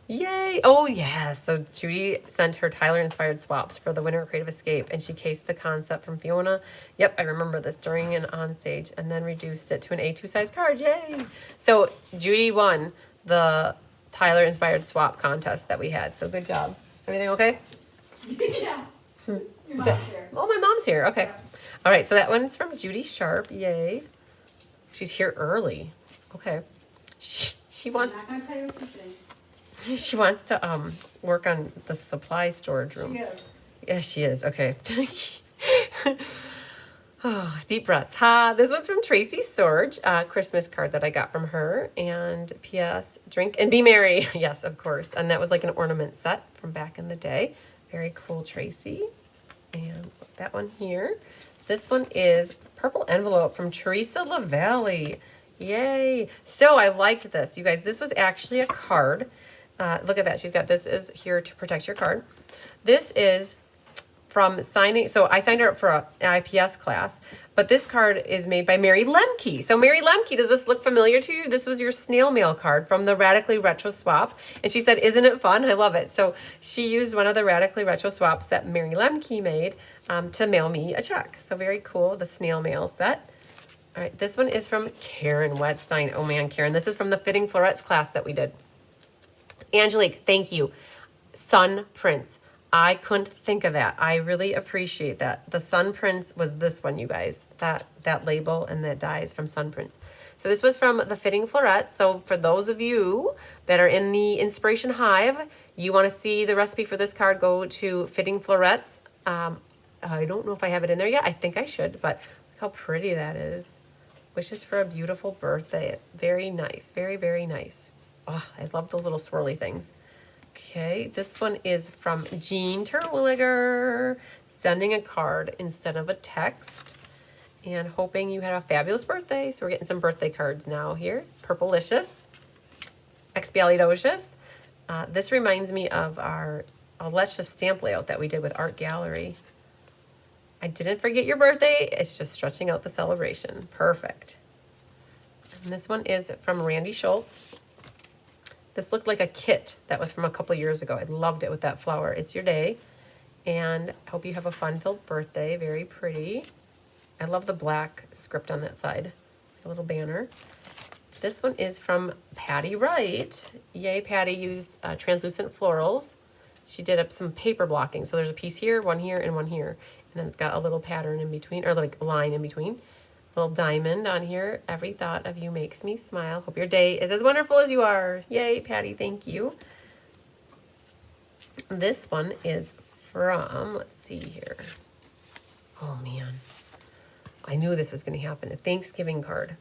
Yay. Oh, yeah. So Judy sent her Tyler-inspired swaps for the Winter Creative Escape, and she cased the concept from Fiona. Yep, I remember this during and on stage, and then reduced it to an A2 size card. Yay. So Judy won the Tyler-inspired swap contest that we had. So good job. Everything okay? Yeah. Your mom's here. Oh, my mom's here. Okay. All right, so that one's from Judy Sharp. Yay. She's here early. Okay. She wants... I'm not gonna tell you what she's saying. She wants to work on the supply storage room. She is. Yeah, she is. Okay. Oh, deep breaths. This one's from Tracy Sorge, Christmas card that I got from her. And P.S. Drink and be merry. Yes, of course. And that was like an ornament set from back in the day. Very cool, Tracy. And that one here. This one is purple envelope from Teresa LaValle. Yay. So I liked this. You guys, this was actually a card. Look at that. She's got, this is here to protect your card. This is from signing. So I signed her up for an IPS class, but this card is made by Mary Lemke. So Mary Lemke, does this look familiar to you? This was your snail mail card from the Radically Retro Swap. And she said, isn't it fun? I love it. So she used one of the Radically Retro Swaps that Mary Lemke made to mail me a check. So very cool, the snail mail set. All right, this one is from Karen Wetstein. Oh man, Karen, this is from the Fitting Florets class that we did. Angelique, thank you. Sun Prince. I couldn't think of that. I really appreciate that. The Sun Prince was this one, you guys. That label and that die is from Sun Prince. So this was from the Fitting Florets. So for those of you that are in the Inspiration Hive, you want to see the recipe for this card, go to Fitting Florets. I don't know if I have it in there yet. I think I should, but look how pretty that is. Wishes for a beautiful birthday. Very nice. Very, very nice. Oh, I love those little swirly things. Okay, this one is from Jean Terwilliger. Sending a card instead of a text. And hoping you had a fabulous birthday. So we're getting some birthday cards now here. Purplicious. Expialidocious. This reminds me of our Let's Just stamp layout that we did with Art Gallery. I didn't forget your birthday. It's just stretching out the celebration. Perfect. And this one is from Randy Schultz. This looked like a kit that was from a couple years ago. I loved it with that flower. It's your day. And I hope you have a fun-filled birthday. Very pretty. I love the black script on that side. A little banner. This one is from Patty Wright. Yay, Patty used translucent florals. She did up some paper blocking. So there's a piece here, one here, and one here. And then it's got a little pattern in between, or like a line in between. Little diamond on here. Every thought of you makes me smile. Hope your day is as wonderful as you are. Yay, Patty, thank you. This one is from, let's see here. Oh man, I knew this was going to happen. A Thanksgiving card.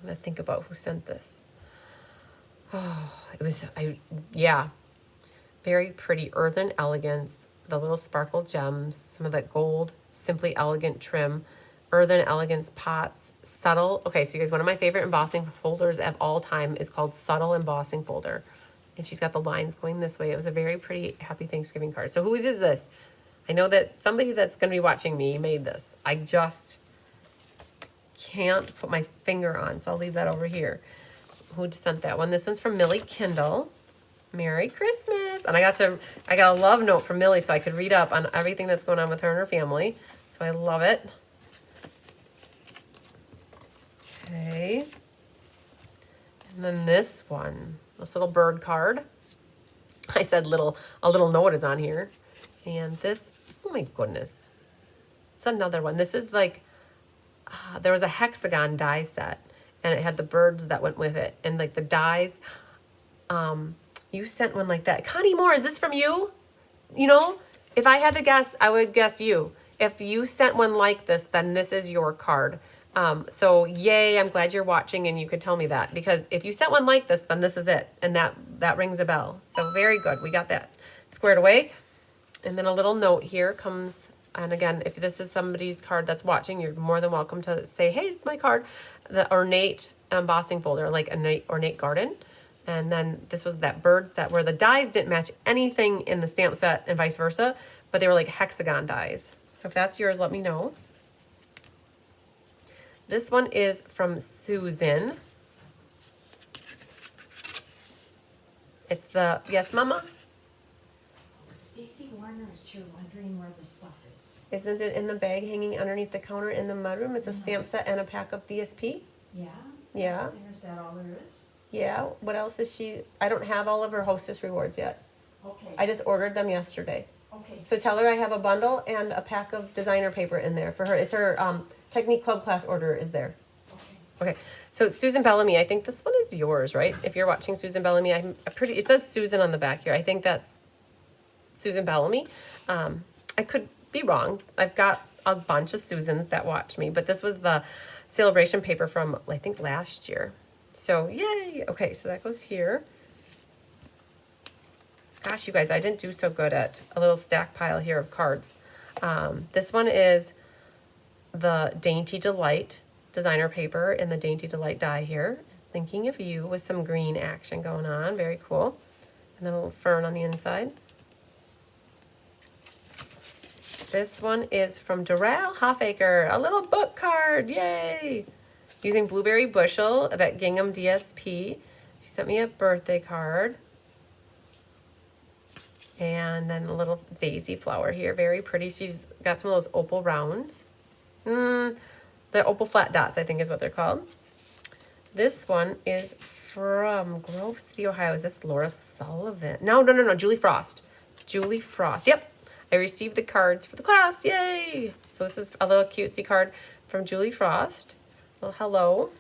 I'm going to think about who sent this. Oh, it was, yeah. Very pretty earthen elegance. The little sparkle gems, some of that gold, simply elegant trim. Earthen Elegance pots, subtle. Okay, so you guys, one of my favorite embossing folders of all time is called Subtle Embossing Folder. And she's got the lines going this way. It was a very pretty Happy Thanksgiving card. So whose is this? I know that somebody that's going to be watching me made this. I just can't put my finger on, so I'll leave that over here. Who sent that one? This one's from Millie Kindle. Merry Christmas. And I got a love note from Millie so I could read up on everything that's going on with her and her family. So I love it. Okay, and then this one, this little bird card. I said a little note is on here. And this, oh my goodness, it's another one. This is like, there was a hexagon die set, and it had the birds that went with it and like the dies. You sent one like that. Connie Moore, is this from you? You know, if I had to guess, I would guess you. If you sent one like this, then this is your card. So yay, I'm glad you're watching and you could tell me that, because if you sent one like this, then this is it. And that rings a bell. So very good. We got that squared away. And then a little note here comes, and again, if this is somebody's card that's watching, you're more than welcome to say, hey, it's my card. The ornate embossing folder, like an ornate garden. And then this was that bird set where the dies didn't match anything in the stamp set and vice versa, but they were like hexagon dies. So if that's yours, let me know. This one is from Susan. It's the, yes, Mama? Stacy Warner is here wondering where the stuff is. Isn't it in the bag hanging underneath the counter in the mudroom? It's a stamp set and a pack of DSP. Yeah? Yeah. Is that all there is? Yeah. What else is she? I don't have all of her Hostess rewards yet. Okay. I just ordered them yesterday. Okay. So tell her I have a bundle and a pack of designer paper in there for her. It's her Technique Club class order is there. Okay. Okay. So Susan Bellamy, I think this one is yours, right? If you're watching Susan Bellamy, I'm pretty. It says Susan on the back here. I think that's Susan Bellamy. I could be wrong. I've got a bunch of Susans that watch me, but this was the sale-a-bration paper from, I think, last year. So yay. Okay, so that goes here. Gosh, you guys, I didn't do so good at a little stack pile here of cards. This one is the Dainty Delight designer paper in the Dainty Delight die here. It's thinking of you with some green action going on. Very cool. And then a little fern on the inside. This one is from Doral Hoffaker, a little book card. Yay! Using Blueberry Bushel, that Gingham DSP. She sent me a birthday card. And then a little daisy flower here, very pretty. She's got some of those opal rounds. The opal flat dots, I think is what they're called. This one is from Grove City, Ohio. Is this Laura Sullivan? No, Julie Frost. Julie Frost, yep. I received the cards for the class, yay! So this is a little cutesy card from Julie Frost. Well, hello.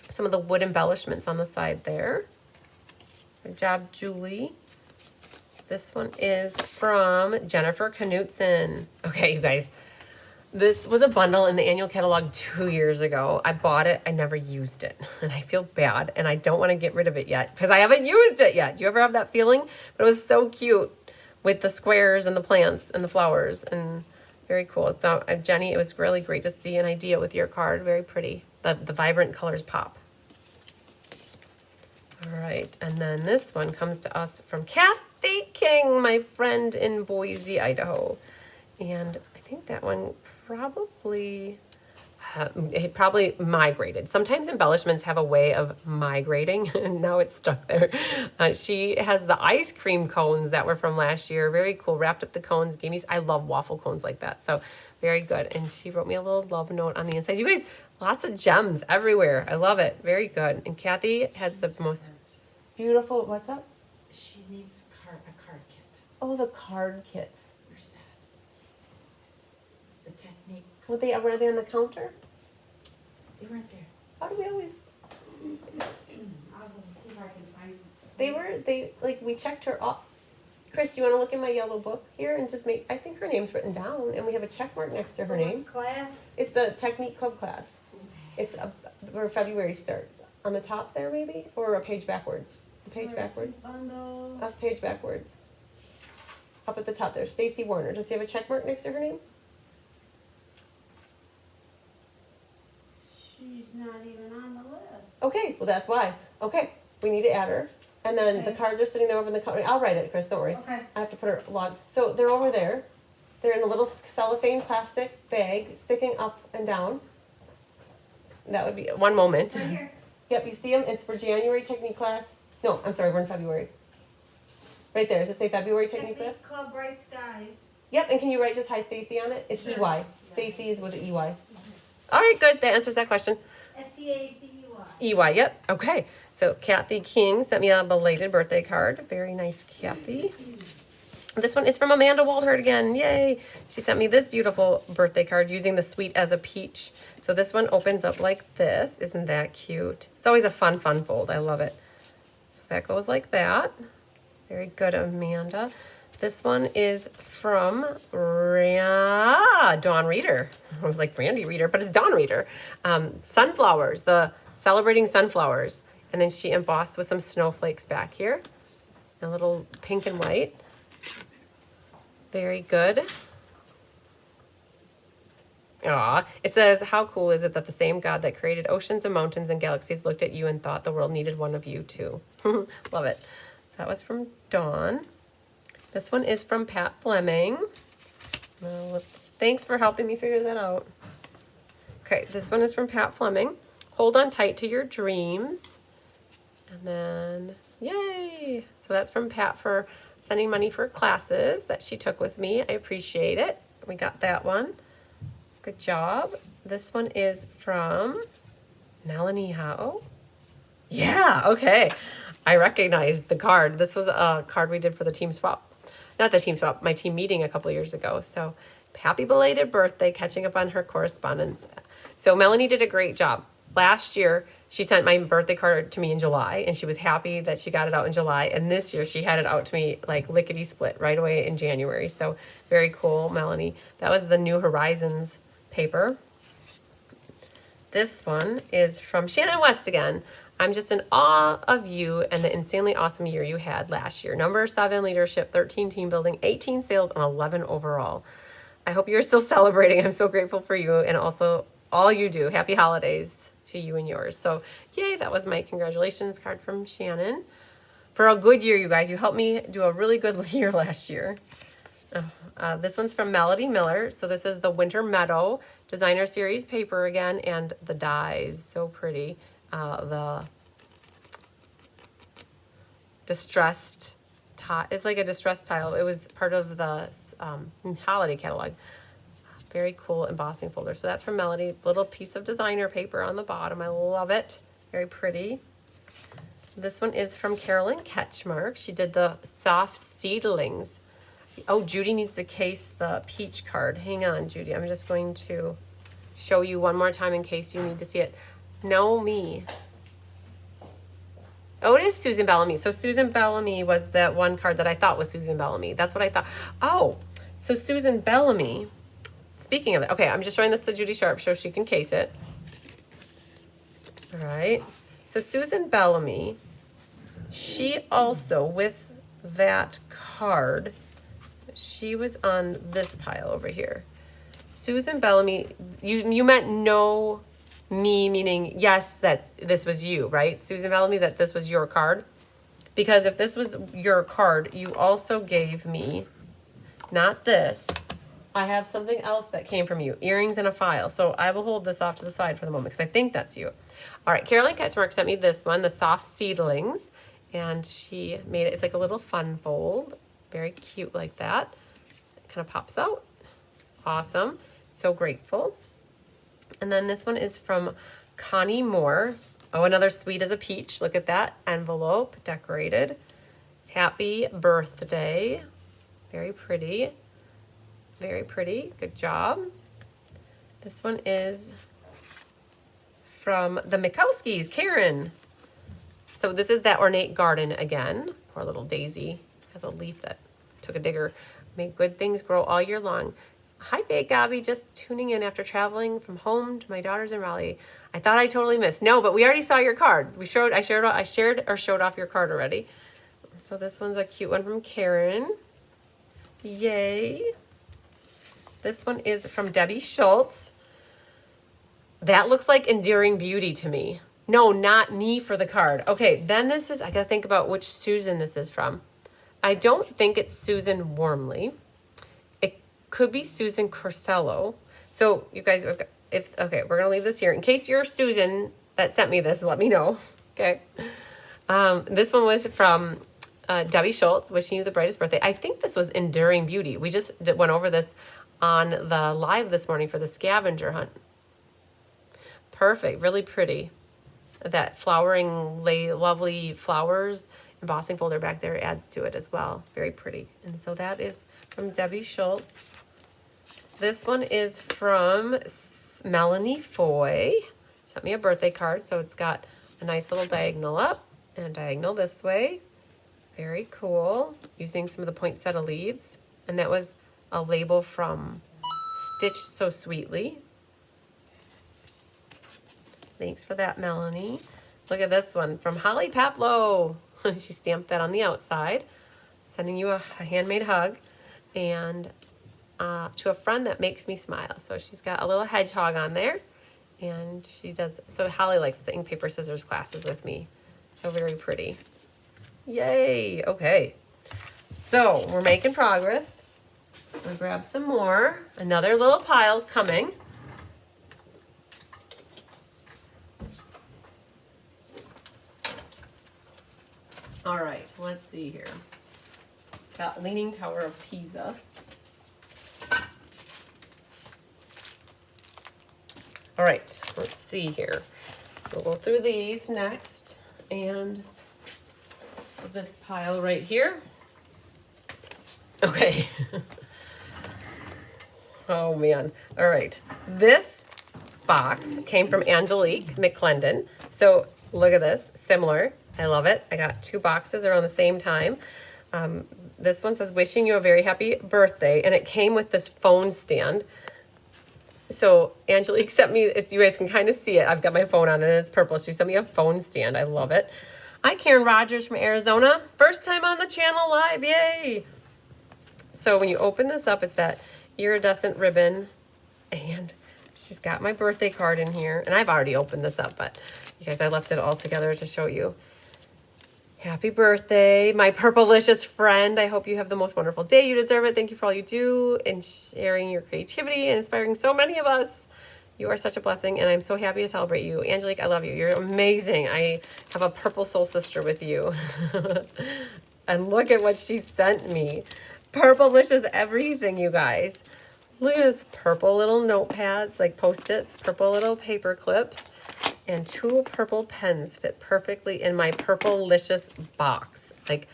Some of the wood embellishments on the side there. Good job, Julie. This one is from Jennifer Knutson. Okay, you guys. This was a bundle in the annual catalog 2 years ago. I bought it. I never used it. And I feel bad. And I don't want to get rid of it yet because I haven't used it yet. Do you ever have that feeling? But it was so cute with the squares and the plants and the flowers. And very cool. So, Jenny, it was really great to see an idea with your card. Very pretty. The vibrant colors pop. All right. And then this one comes to us from Kathy King, my friend in Boise, Idaho. And I think that one probably, it probably migrated. Sometimes embellishments have a way of migrating, and now it's stuck there. She has the ice cream cones that were from last year. Very cool. Wrapped up the cones, gave me, I love waffle cones like that. So very good. And she wrote me a little love note on the inside. You guys, lots of gems everywhere. I love it. Very good. And Kathy has the most beautiful, what's up? She needs a card kit. Oh, the card kits. You're sad. The Technique. Were they on the counter? They weren't there. How do we always? I'll go see if I can find. We checked her off. Chris, do you want to look in my yellow book here and just make, I think her name's written down and we have a check mark next to her name. Class. It's the Technique Club class. It's where February starts. On the top there maybe? Or a page backwards? A page backwards? Bundle. That's page backwards. Up at the top there. Stacy Warner. Does she have a check mark next to her name? She's not even on the list. Okay, well that's why. Okay, we need to add her. And then the Okay. cards are sitting there over in the counter. I'll write it, Chris, don't worry. Okay. I have to put her log. So they're over there. They're in a little cellophane plastic bag sticking up and down. That would be one moment. Right here. Yep, you see them? It's for January Technique class. No, I'm sorry, we're in February. Right there. Does it say February Technique class? Technique Club Bright Skies. Yep, and can you write just Hi Stacy on it? It's Sure. EY. Stacy is with an EY. All right, good. That answers that question. STACUI. EY, yep. Okay. So Kathy King sent me a belated birthday card. Very nice, Kathy. This one is from Amanda Waldhurt again. Yay! She sent me this beautiful birthday card using the Sweet as a Peach. So this one opens up like this. Isn't that cute? It's always a fun fold. I love it. So that goes like that. Very good, Amanda. This one is from Dawn Reader. I was like Brandy Reader, but it's Dawn Reader. Sunflowers, the Celebrating Sunflowers. And then she embossed with some snowflakes back here. A little pink and white. Very good. Aw, it says, how cool is it that the same God that created oceans and mountains and galaxies looked at you and thought the world needed one of you too. Love it. So that was from Dawn. This one is from Pat Fleming. Thanks for helping me figure that out. Okay, this one is from Pat Fleming. Hold on tight to your dreams. And then, yay! So that's from Pat for sending money for classes that she took with me. I appreciate it. We got that one. Good job. This one is from Melanie Howe. Yeah, okay. I recognized the card. This was a card we did for the team swap. Not the team swap, my team meeting a couple years ago. So happy belated birthday, catching up on her correspondence. So Melanie did a great job. Last year, she sent my birthday card to me in July, and she was happy that she got it out in July. And this year, she had it out to me like lickety split right away in January. So very cool, Melanie. That was the New Horizons paper. This one is from Shannon West again. I'm just in awe of you and the insanely awesome year you had last year. Number 7 leadership, 13 team building, 18 sales, and 11 overall. I hope you're still celebrating. I'm so grateful for you and also all you do. Happy holidays to you and yours. So yay, that was my congratulations card from Shannon. For a good year, you guys. You helped me do a really good year last year. This one's from Melody Miller. So this is the Winter Meadow Designer Series paper again, and the dies. So pretty. The distressed tile. It's like a distressed tile. It was part of the holiday catalog. Very cool embossing folder. So that's from Melody. Little piece of designer paper on the bottom. I love it. Very pretty. This one is from Carolyn Ketchmark. She did the soft seedlings. Oh, Judy needs to case the peach card. Hang on, Judy. I'm just going to show you one more time in case you need to see it. Know me. Oh, it is Susan Bellamy. So Susan Bellamy was that one card that I thought was Susan Bellamy. That's what I thought. Oh, so Susan Bellamy. Speaking of it, okay, I'm just showing this to Judy Sharp so she can case it. All right. So Susan Bellamy, she also, with that card, she was on this pile over here. Susan Bellamy, you meant know me, meaning yes, that this was you, right? Susan Bellamy, that this was your card. Because if this was your card, you also gave me, not this, I have something else that came from you, earrings in a file. So I will hold this off to the side for the moment because I think that's you. All right, Carolyn Ketchmark sent me this one, the soft seedlings, and she made it, it's like a little fun fold, very cute like that. It kind of pops out. Awesome, so grateful. And then this one is from Connie Moore. Oh, another sweet as a peach. Look at that envelope, decorated. Happy birthday. Very pretty. Very pretty. Good job. This one is from the Mikowskis, Karen. So this is that ornate garden again. Poor little Daisy has a leaf that took a digger. Make good things grow all year long. Hi, Big Gabby. Just tuning in after traveling from home to my daughter's in Raleigh. I thought I totally missed. No, but we already saw your card. I shared or showed off your card already. So this one's a cute one from Karen. Yay. This one is from Debbie Schultz. That looks like Enduring Beauty to me. No, not me for the card. Okay, then this is, I gotta think about which Susan this is from. I don't think it's Susan Warmley. It could be Susan Corsello. So you guys, okay, we're gonna leave this here. In case you're Susan that sent me this, let me know, okay? This one was from Debbie Schultz, wishing you the brightest birthday. I think this was Enduring Beauty. We just went over this on the live this morning for the scavenger hunt. Perfect, really pretty. That flowering, lovely flowers embossing folder back there adds to it as well. Very pretty. And so that is from Debbie Schultz. This one is from Melanie Foy. Sent me a birthday card, so it's got a nice little diagonal up and a diagonal this way. Very cool. Using some of the poinsettia leaves. And that was a label from Stitch So Sweetly. Thanks for that, Melanie. Look at this one from Holly Paplow. She stamped that on the outside. Sending you a handmade hug. And to a friend that makes me smile. So she's got a little hedgehog on there. And she does, so Holly likes the ink, paper, scissors classes with me. So very pretty. Yay, okay. So we're making progress. I'll grab some more. Another little pile's coming. All right, let's see here. Got Leaning Tower of Pisa. All right, let's see here. We'll go through these next, and this pile right here. Okay. Oh man. All right. This box came from Angelique McClendon. So look at this, similar. I love it. I got 2 boxes around the same time. This one says, wishing you a very happy birthday. And it came with this phone stand. So Angelique sent me, you guys can kind of see it. I've got my phone on it and it's purple. She sent me a phone stand. I love it. Hi, Karen Rogers from Arizona. First time on the channel live. Yay. So when you open this up, it's that iridescent ribbon. And she's got my birthday card in here. And I've already opened this up, but you guys, I left it all together to show you. Happy birthday, my purplelicious friend. I hope you have the most wonderful day. You deserve it. Thank you for all you do and sharing your creativity and inspiring so many of us. You are such a blessing, and I'm so happy to celebrate you. Angelique, I love you. You're amazing. I have a purple soul sister with you. And look at what she sent me. Purplelicious everything, you guys. Look at this purple little notepads, like Post-its, purple little paper clips. And 2 purple pens fit perfectly in my purplelicious box. Like,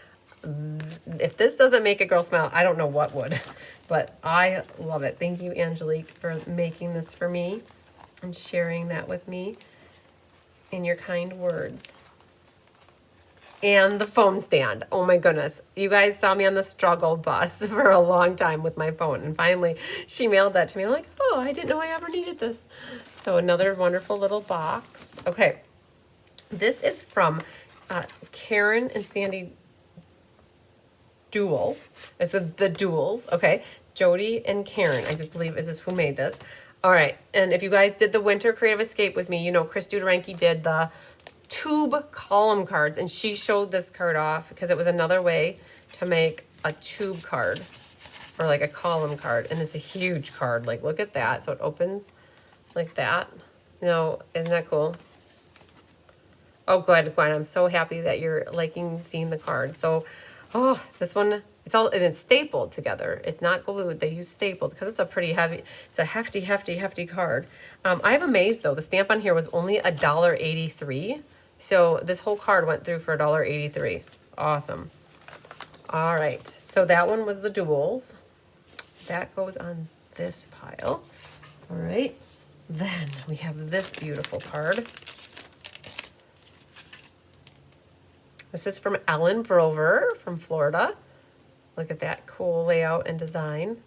if this doesn't make a girl smile, I don't know what would. But I love it. Thank you, Angelique, for making this for me and sharing that with me in your kind words. And the phone stand. Oh my goodness. You guys saw me on the struggle bus for a long time with my phone. And finally, she mailed that to me. I'm like, oh, I didn't know I ever needed this. So another wonderful little box. Okay. This is from Karen and Sandy Duel. It's the Duels. Okay. Jody and Karen, I believe, is this who made this. All right. And if you guys did the Winter Creative Escape with me, you know Chris Duderanke did the tube column cards, and she showed this card off because it was another way to make a tube card or like a column card. And it's a huge card. Like, look at that. So it opens like that. No, isn't that cool? Oh, good, Gwen. I'm so happy that you're liking seeing the card. So, oh, this one, it's stapled together. It's not glued. They use stapled because it's a pretty heavy, it's a hefty card. I'm amazed though. The stamp on here was only $1.83. So this whole card went through for $1.83. Awesome. All right. So that one was the Duels. That goes on this pile. All right. Then we have this beautiful card. This is from Ellen Brover from Florida. Look at that cool layout and design.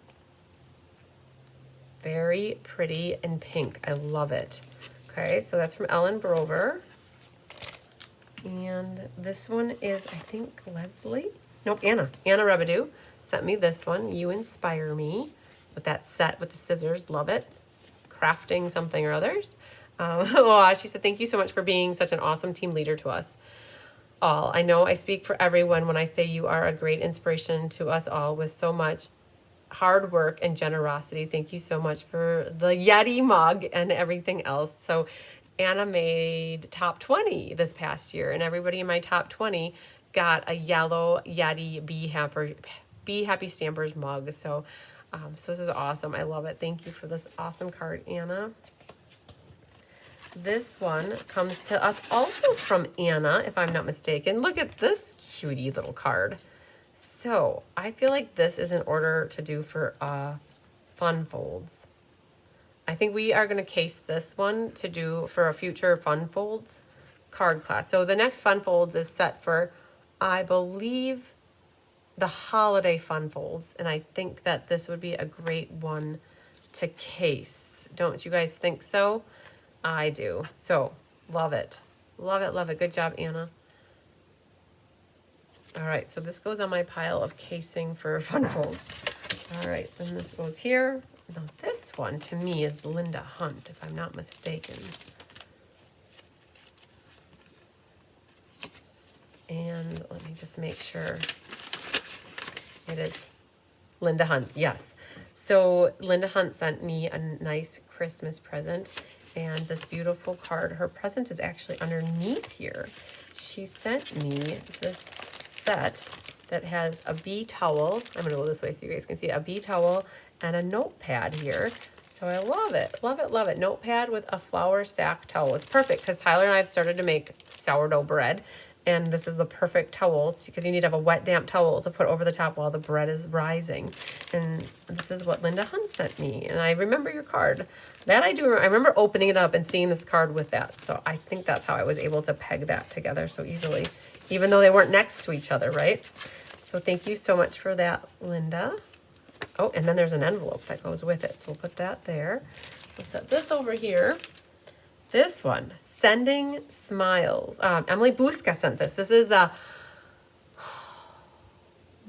Very pretty and pink. I love it. Okay, so that's from Ellen Brover. And this one is, I think, Leslie? Nope, Anna. Anna Rebedu sent me this one. You Inspire Me. With that set with the scissors. Love it. Crafting something or others. She said, thank you so much for being such an awesome team leader to us all. I know I speak for everyone when I say you are a great inspiration to us all with so much hard work and generosity. Thank you so much for the Yeti mug and everything else. So Anna made top 20 this past year, and everybody in my top 20 got a yellow Yeti Be Happy Stampers mug. So, so this is awesome. I love it. Thank you for this awesome card, Anna. This one comes to us also from Anna, if I'm not mistaken. Look at this cutie little card. So I feel like this is in order to do for Fun Folds. I think we are going to case this one to do for a future Fun Folds card class. So the next Fun Folds is set for, I believe, the holiday Fun Folds. And I think that this would be a great one to case. Don't you guys think so? I do. So, love it. Love it, love it. Good job, Anna. All right, so this goes on my pile of casing for Fun Folds. All right, then this goes here. Now this one, to me, is Linda Hunt, if I'm not mistaken. And let me just make sure. It is Linda Hunt, yes. So Linda Hunt sent me a nice Christmas present. And this beautiful card, her present is actually underneath here. She sent me this set that has a bee towel. I'm gonna go this way so you guys can see it. A bee towel and a notepad here. So I love it, love it, love it. Notepad with a flour sack towel. It's perfect because Tyler and I have started to make sourdough bread. And this is the perfect towel because you need to have a wet, damp towel to put over the top while the bread is rising. And this is what Linda Hunt sent me. And I remember your card. That I do. I remember opening it up and seeing this card with that. So I think that's how I was able to peg that together so easily, even though they weren't next to each other, right? So thank you so much for that, Linda. Oh, and then there's an envelope that goes with it. So we'll put that there. We'll set this over here. This one, Sending Smiles. Emily Buska sent this. This is the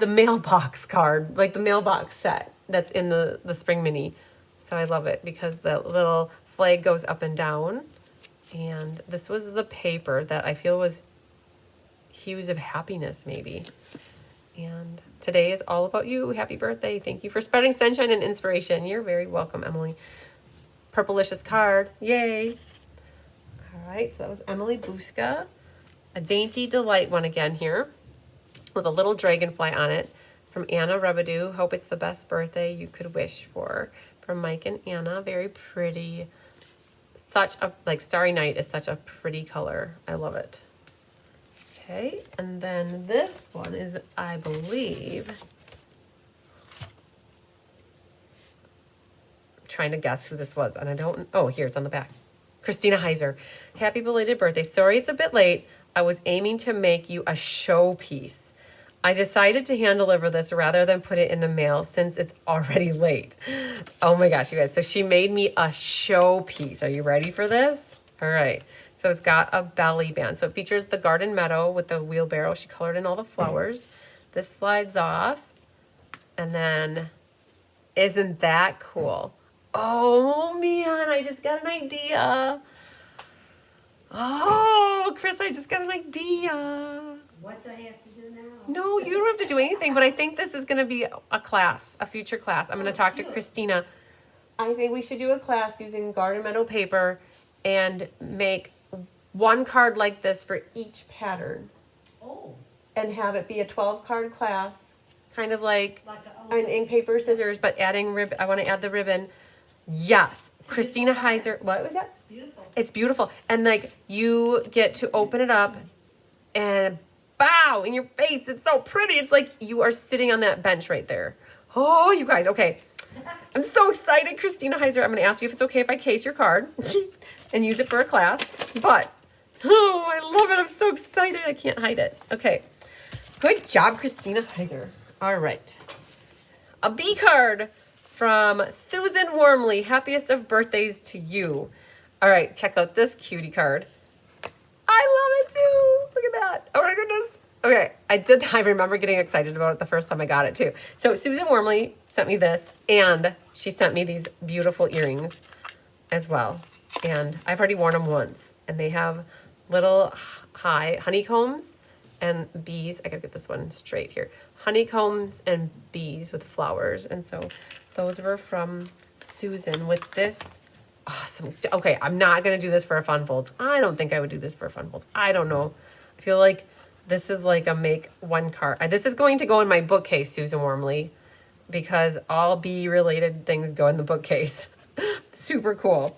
mailbox card, like the mailbox set that's in the Spring Mini. So I love it because the little flag goes up and down. And this was the paper that I feel was hues of happiness, maybe. And today is all about you. Happy birthday. Thank you for spreading sunshine and inspiration. You're very welcome, Emily. Purplicious card. Yay. All right, so that was Emily Buska. A Dainty Delight one again here with a little dragonfly on it from Anna Rebedu. Hope it's the best birthday you could wish for. From Mike and Anna. Very pretty. Such a, like, Starry Night is such a pretty color. I love it. Okay, and then this one is, I believe, I'm trying to guess who this was, and I don't, oh, here, it's on the back. Christina Heiser. Happy belated birthday. Sorry it's a bit late. I was aiming to make you a showpiece. I decided to hand deliver this rather than put it in the mail since it's already late. Oh my gosh, you guys. So she made me a showpiece. Are you ready for this? All right. So it's got a belly band. So it features the garden meadow with the wheelbarrow. She colored in all the flowers. This slides off. And then, isn't that cool? Oh man, I just got an idea. Oh, Chris, I just got an idea. What do I have to do now? No, you don't have to do anything, but I think this is going to be a class, a future class. I'm going to talk to Christina. I think we should do a class using garden meadow paper and make one card like this for each pattern. Oh. And have it be a 12-card class, kind of like a an ink, paper, scissors, but adding ribbon. I want to add the ribbon. Yes. Christina Heiser. What was that? Beautiful. It's beautiful. And like you get to open it up and bow in your face. It's so pretty. It's like you are sitting on that bench right there. Oh, you guys. Okay. I'm so excited, Christina Heiser. I'm going to ask you if it's okay if I case your card and use it for a class. But, oh, I love it. I'm so excited. I can't hide it. Okay. Good job, Christina Heiser. All right. A B card from Susan Warmly. Happiest of birthdays to you. All right. Check out this cutie card. I love it too. Look at that. Oh my goodness. Okay. I remember getting excited about it the first time I got it too. So Susan Warmly sent me this, and she sent me these beautiful earrings as well. And I've already worn them once, and they have little honeycombs and bees. I gotta get this one straight here. Honeycombs and bees with flowers. And so those were from Susan with this. Awesome. Okay, I'm not going to do this for a fun fold. I don't think I would do this for a fun fold. I don't know. I feel like this is like a make one card. This is going to go in my bookcase, Susan Warmly, because all bee related things go in the bookcase. Super cool.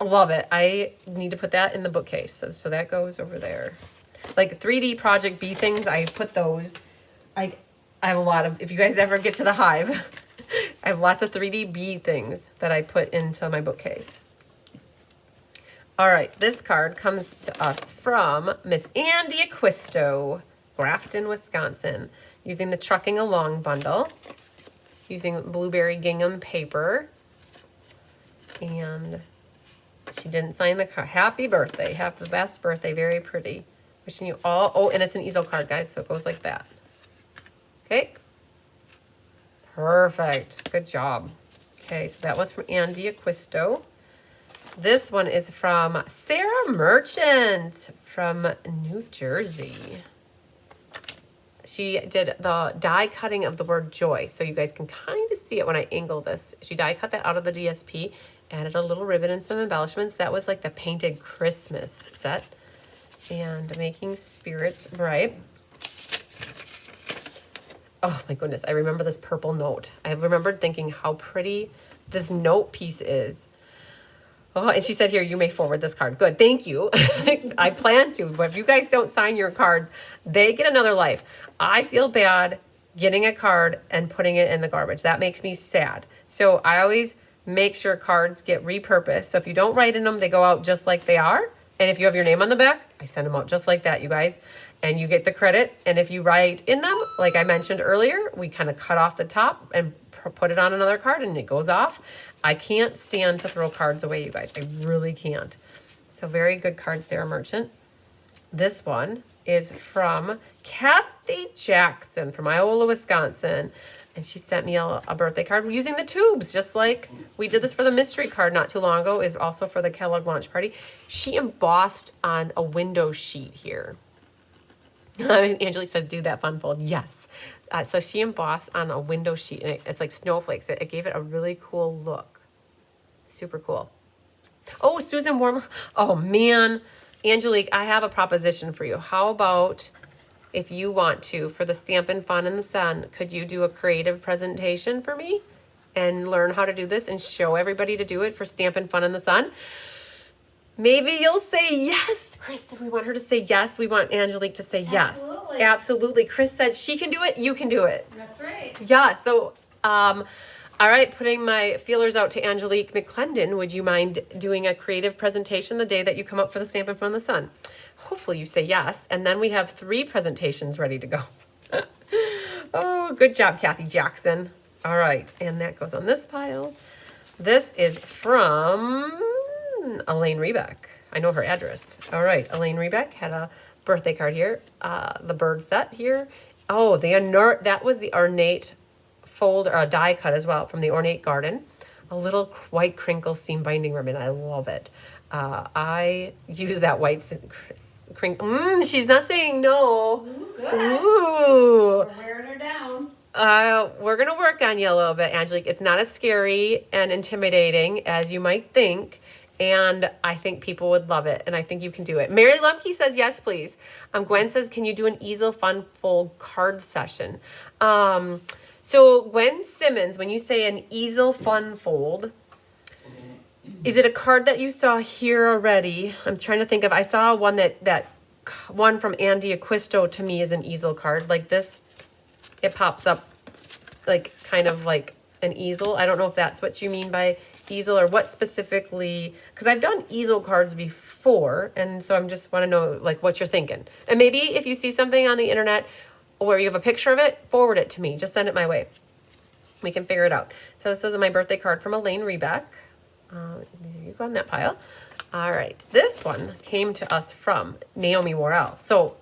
Love it. I need to put that in the bookcase. So that goes over there. Like 3D Project B things, I put those. I have a lot of, if you guys ever get to the Hive, I have lots of 3D B things that I put into my bookcase. All right, this card comes to us from Miss Andy Acquisto, Grafton, Wisconsin, using the Trucking Along bundle, using blueberry gingham paper, and she didn't sign the card. Happy birthday. Have the best birthday. Very pretty. Wishing you all, oh, and it's an easel card, guys, so it goes like that. Okay. Perfect. Good job. Okay, so that was from Andy Acquisto. This one is from Sarah Merchant from New Jersey. She did the die cutting of the word joy. So you guys can kind of see it when I angle this. She die cut that out of the DSP, added a little ribbon and some embellishments. That was like the painted Christmas set. And making spirits bright. Oh my goodness, I remember this purple note. I remembered thinking how pretty this note piece is. Oh, and she said here, you may forward this card. Good, thank you. I plan to, but if you guys don't sign your cards, they get another life. I feel bad getting a card and putting it in the garbage. That makes me sad. So I always make sure cards get repurposed. So if you don't write in them, they go out just like they are. And if you have your name on the back, I send them out just like that, you guys. And you get the credit. And if you write in them, like I mentioned earlier, we kind of cut off the top and put it on another card and it goes off. I can't stand to throw cards away, you guys. I really can't. So very good card, Sarah Merchant. This one is from Kathy Jackson from Iola, Wisconsin. And she sent me a birthday card using the tubes, just like we did this for the mystery card not too long ago, is also for the Kellogg launch party. She embossed on a window sheet here. Angelique says, do that fun fold. Yes. So she embossed on a window sheet, and it's like snowflakes. It gave it a really cool look. Super cool. Oh, Susan Warm. Oh, man. Angelique, I have a proposition for you. How about if you want to, for the Stampin' Fun in the Sun, could you do a creative presentation for me and learn how to do this and show everybody to do it for Stampin' Fun in the Sun? Maybe you'll say yes. Kristen, we want her to say yes. We want Angelique to say yes. Absolutely. Absolutely. Chris said she can do it. You can do it. That's right. Yeah. So, all right, putting my feelers out to Angelique McClendon. Would you mind doing a creative presentation the day that you come up for the Stampin' Fun in the Sun? Hopefully you say yes. And then we have 3 presentations ready to go. Oh, good job, Kathy Jackson. All right. And that goes on this pile. This is from Elaine Rebeck. I know her address. All right. Elaine Rebeck had a birthday card here. The bird set here. Oh, that was the ornate fold or a die cut as well from the Ornate Garden. A little white crinkle seam binding ribbon. I love it. I use that white crinkle. She's not saying no. Ooh, good. Ooh. We're wearing her down. We're going to work on you a little bit, Angelique. It's not as scary and intimidating as you might think. And I think people would love it. And I think you can do it. Mary Lumpke says, yes, please. Gwen says, can you do an easel fun fold card session? So Gwen Simmons, when you say an easel fun fold, is it a card that you saw here already? I'm trying to think of, I saw one that one from Andy Acquisto to me is an easel card. Like this, it pops up like kind of like an easel. I don't know if that's what you mean by easel or what specifically, because I've done easel cards before. And so I'm just want to know like what you're thinking. And maybe if you see something on the internet where you have a picture of it, forward it to me. Just send it my way. We can figure it out. So this was my birthday card from Elaine Rebeck. There you go on that pile. All right. This one came to us from Naomi Worrell. So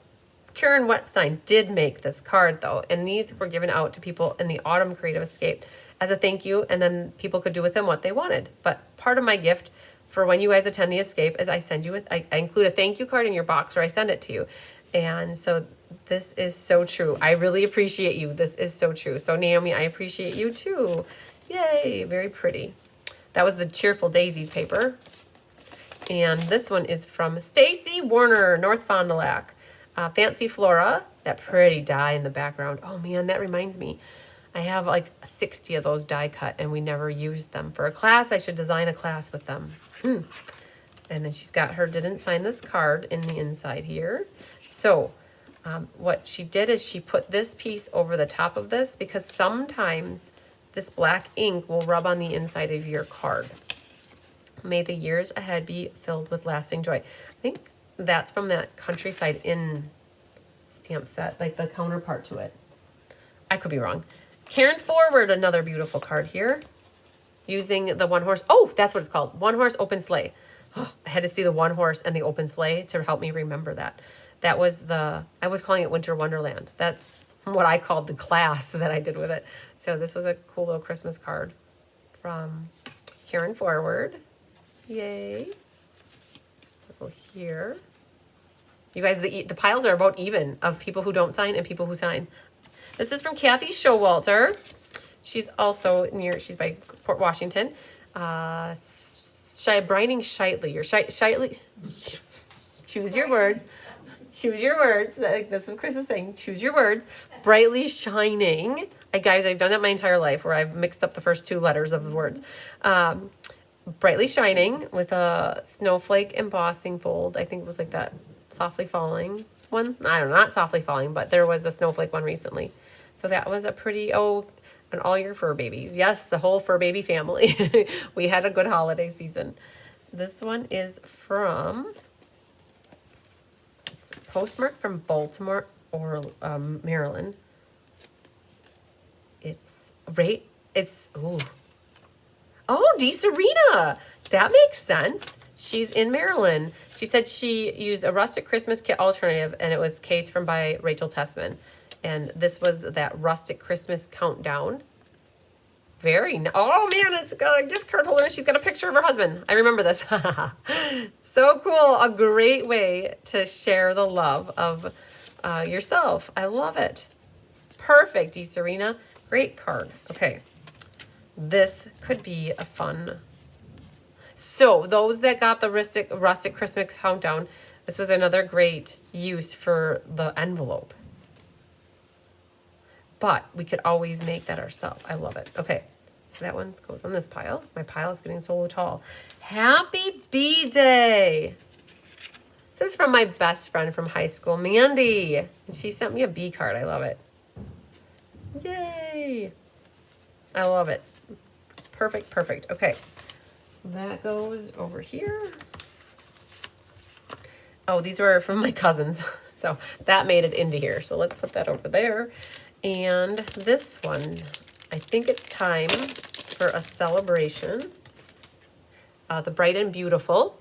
Karen Wetstein did make this card though. And these were given out to people in the Autumn Creative Escape as a thank you. And then people could do with them what they wanted. But part of my gift for when you guys attend the escape is I send you, I include a thank you card in your box or I send it to you. And so this is so true. I really appreciate you. This is so true. So Naomi, I appreciate you too. Yay. Very pretty. That was the Cheerful Daisies paper. And this one is from Stacy Warner, North Fond du Lac. Fancy Flora, that pretty die in the background. Oh man, that reminds me. I have like 60 of those die cut and we never used them. For a class, I should design a class with them. And then she's got her didn't sign this card in the inside here. So what she did is she put this piece over the top of this because sometimes this black ink will rub on the inside of your card. May the years ahead be filled with lasting joy. I think that's from that Countryside Inn stamp set, like the counterpart to it. I could be wrong. Karen Forward, another beautiful card here. Using the one horse. Oh, that's what it's called. One horse open sleigh. Oh, I had to see the one horse and the open sleigh to help me remember that. That was I was calling it Winter Wonderland. That's what I called the class that I did with it. So this was a cool little Christmas card from Karen Forward. Yay. Go here. You guys, the piles are about even of people who don't sign and people who sign. This is from Kathy Showalter. She's also she's by Port Washington. Brining Shitely, or Shitely. Choose your words. Choose your words. That's what Chris is saying. Choose your words. Brightly shining. Guys, I've done that my entire life where I've mixed up the first two letters of the words. Brightly shining with a snowflake embossing fold. I think it was like that softly falling one. I don't know, not softly falling, but there was a snowflake one recently. So that was a pretty, and all your fur babies. Yes, the whole fur baby family. We had a good holiday season. This one is from, it's postmarked from Baltimore or Maryland. Dee Serena. That makes sense. She's in Maryland. She said she used a rustic Christmas kit alternative, and it was case from by Rachel Tessman. And this was that rustic Christmas countdown. Oh man, it's got a gift card holder and she's got a picture of her husband. I remember this. So cool. A great way to share the love of yourself. I love it. Perfect, Dee Serena. Great card. Okay. This could be a fun. So those that got the rustic Christmas countdown, this was another great use for the envelope. But we could always make that ourselves. I love it. Okay, so that one goes on this pile. My pile is getting so tall. Happy B-Day. This is from my best friend from high school, Mandy. And she sent me a B card. I love it. Yay. I love it. Perfect, perfect. Okay, that goes over here. Oh, these were from my cousins. So that made it into here. So let's put that over there. And this one, I think it's time for a celebration. The Bright and Beautiful.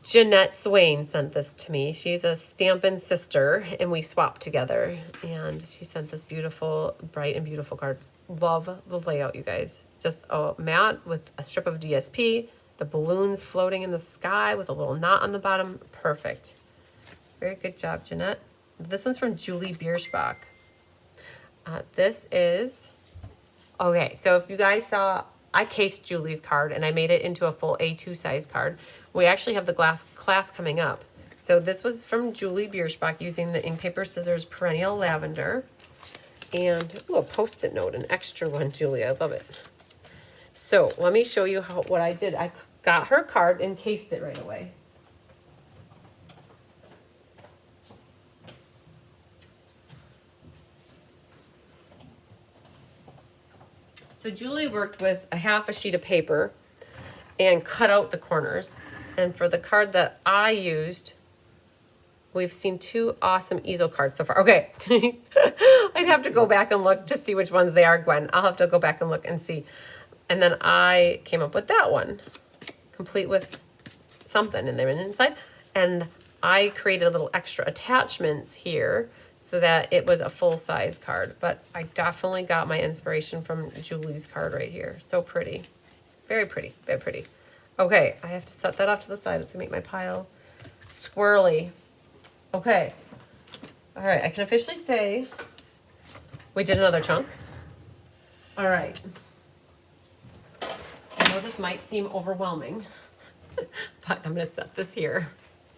Jeanette Swain sent this to me. She's a Stampin' sister, and we swapped together. And she sent this beautiful Bright and Beautiful card. Love the layout, you guys. Just a mat with a strip of DSP, the balloons floating in the sky with a little knot on the bottom. Perfect. Very good job, Jeanette. This one's from Julie Bierschbach. This is, okay, so if you guys saw, I cased Julie's card and I made it into a full A2 size card. We actually have the class coming up. So this was from Julie Bierschbach using the Ink Paper Scissors Perennial Lavender. And, a Post-it note, an extra one, Julie, I love it. So let me show you what I did. I got her card and cased it right away. So Julie worked with a half a sheet of paper and cut out the corners. And for the card that I used, we've seen two awesome easel cards so far. Okay, I'd have to go back and look to see which ones they are, Gwen. I'll have to go back and look and see. And then I came up with that one, complete with something in there inside. And I created a little extra attachments here so that it was a full-size card. But I definitely got my inspiration from Julie's card right here. So pretty. Very pretty. Very pretty. Okay, I have to set that off to the side. It's going to make my pile squirrely. Okay. All right, I can officially say we did another chunk. All right. I know this might seem overwhelming, but I'm going to set this here.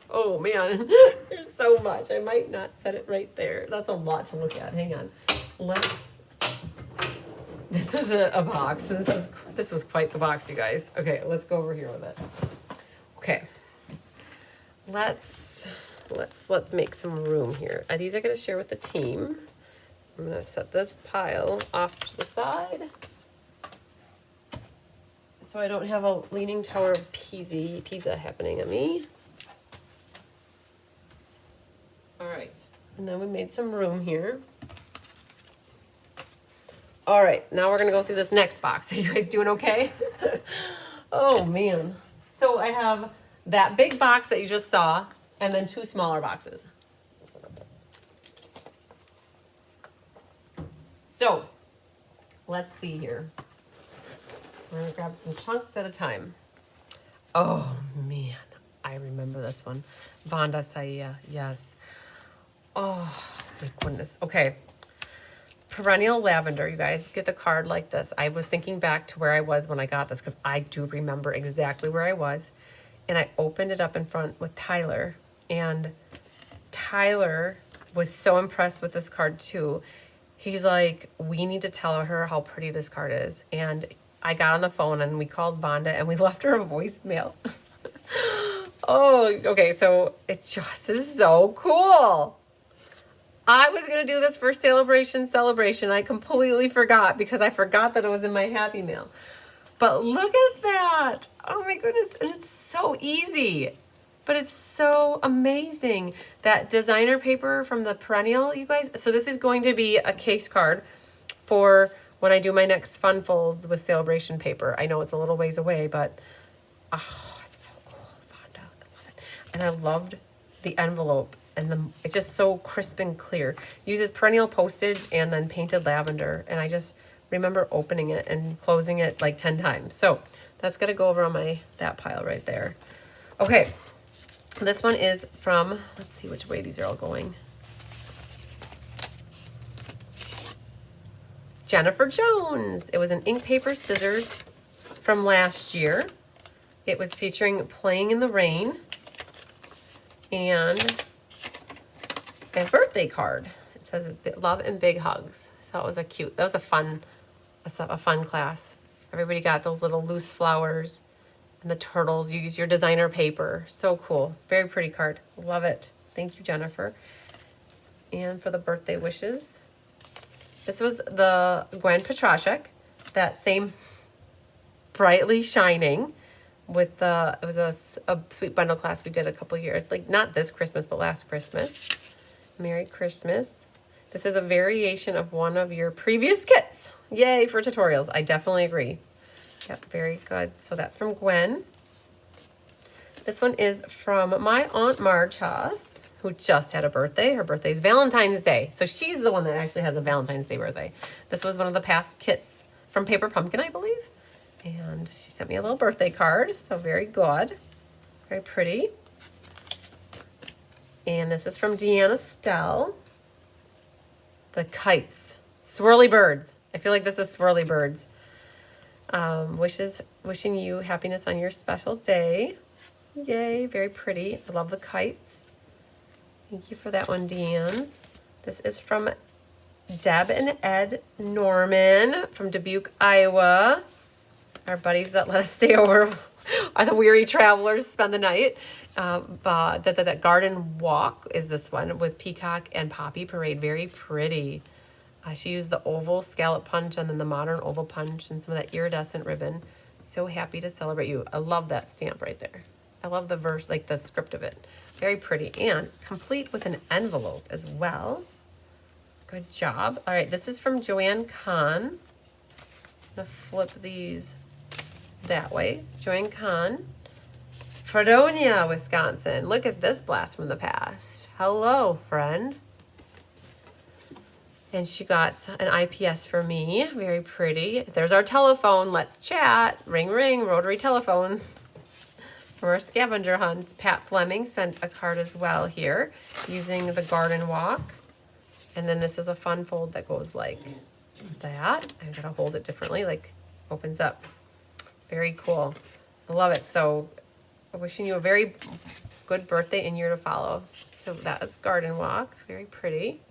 Oh, man, there's so much. I might not set it right there. That's a lot to look at. Hang on. This was a box. This was quite the box, you guys. Okay, let's go over here with it. Okay. Let's make some room here. These are gonna share with the team. I'm gonna set this pile off to the side so I don't have a leaning tower of Pisa happening on me. All right, and then we made some room here. All right, now we're gonna go through this next box. Are you guys doing okay? Oh man. So I have that big box that you just saw, and then 2 smaller boxes. So, let's see here. We're gonna grab some chunks at a time. Oh man, I remember this one. Vanda Saia, yes. Oh my goodness. Okay. Perennial lavender, you guys get the card like this. I was thinking back to where I was when I got this because I do remember exactly where I was. And I opened it up in front with Tyler. And Tyler was so impressed with this card too. He's like, we need to tell her how pretty this card is. And I got on the phone and we called Vonda and we left her a voicemail. Oh, okay, so it just is so cool. I was going to do this for sale-a-bration celebration. I completely forgot because I forgot that it was in my Happy Mail. But look at that. Oh my goodness. And it's so easy. But it's so amazing. That designer paper from the Perennial, you guys. So this is going to be a case card for when I do my next fun folds with sale-a-bration paper. I know it's a little ways away, but oh, it's so cool. Vonda, I love it. And I loved the envelope. And it's just so crisp and clear. Uses Perennial postage and then painted lavender. And I just remember opening it and closing it like 10 times. So that's gonna go over on that pile right there. Okay, this one is from, let's see which way these are all going. Jennifer Jones. It was an ink paper scissors from last year. It was featuring Playing in the Rain and a birthday card. It says love and big hugs. So it was that was a fun class. Everybody got those little loose flowers and the turtles. You use your designer paper. So cool. Very pretty card. Love it. Thank you, Jennifer. And for the birthday wishes, this was the Gwen Petrashek, that same brightly shining with it was a sweet bundle class we did a couple years, like not this Christmas, but last Christmas. Merry Christmas. This is a variation of one of your previous kits. Yay for tutorials. I definitely agree. Yep, very good. So that's from Gwen. This one is from my Aunt Marge Haas, who just had a birthday. Her birthday is Valentine's Day. So she's the one that actually has a Valentine's Day birthday. This was one of the past kits from Paper Pumpkin, I believe. And she sent me a little birthday card. So very good. Very pretty. And this is from Deanna Stell. The kites. Swirly birds. I feel like this is swirly birds. Wishing you happiness on your special day. Yay, very pretty. I love the kites. Thank you for that one, Deanne. This is from Deb and Ed Norman from Dubuque, Iowa. Our buddies that let us stay over are the weary travelers, spend the night. That garden walk is this one with Peacock and Poppy Parade. Very pretty. She used the oval scallop punch and then the modern oval punch and some of that iridescent ribbon. So happy to celebrate you. I love that stamp right there. I love the verse, like the script of it. Very pretty and complete with an envelope as well. Good job. All right, this is from Joanne Kahn. I'm gonna flip these that way. Joanne Kahn. Fredonia, Wisconsin. Look at this blast from the past. Hello, friend. And she got an IPS for me. Very pretty. There's our telephone. Let's chat. Ring, ring. Rotary telephone. For our scavenger hunt, Pat Fleming sent a card as well here using the garden walk. And then this is a fun fold that goes like that. I'm going to hold it differently, like opens up. Very cool. I love it. So wishing you a very good birthday and year to follow. So that is garden walk. Very pretty.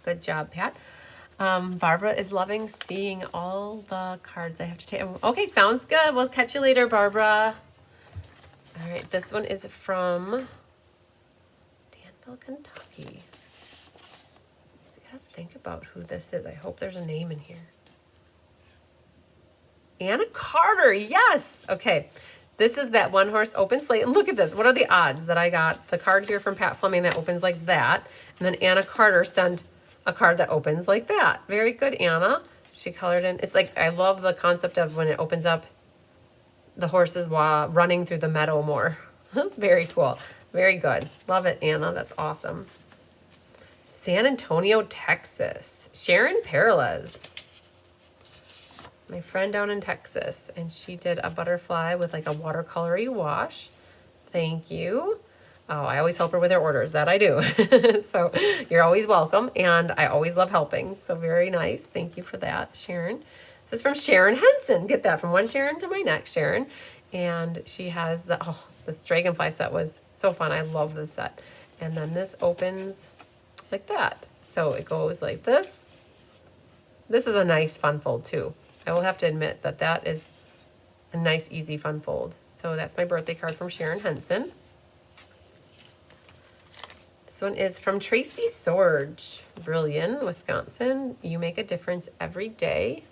Good job, Pat. Barbara is loving seeing all the cards I have to take. Okay, sounds good. We'll catch you later, Barbara. All right, this one is from Danville, Kentucky. I gotta think about who this is. I hope there's a name in here. Anna Carter, yes. Okay, this is that one horse open slate. And look at this. What are the odds that I got the card here from Pat Fleming that opens like that, and then Anna Carter sent a card that opens like that. Very good, Anna. She colored in. It's like, I love the concept of when it opens up, the horses while running through the meadow more. Very cool. Very good. Love it, Anna. That's awesome. San Antonio, Texas. Sharon Peralez. My friend down in Texas. And she did a butterfly with like a watercolory wash. Thank you. Oh, I always help her with her orders. That I do. So you're always welcome. And I always love helping. So very nice. Thank you for that, Sharon. This is from Sharon Henson. Get that, from one Sharon to my next Sharon. And she has this dragonfly set was so fun. I love this set. And then this opens like that. So it goes like this. This is a nice fun fold too. I will have to admit that that is a nice, easy, fun fold. So that's my birthday card from Sharon Henson. This one is from Tracy Sorge, Brilliant, Wisconsin. You make a difference every day.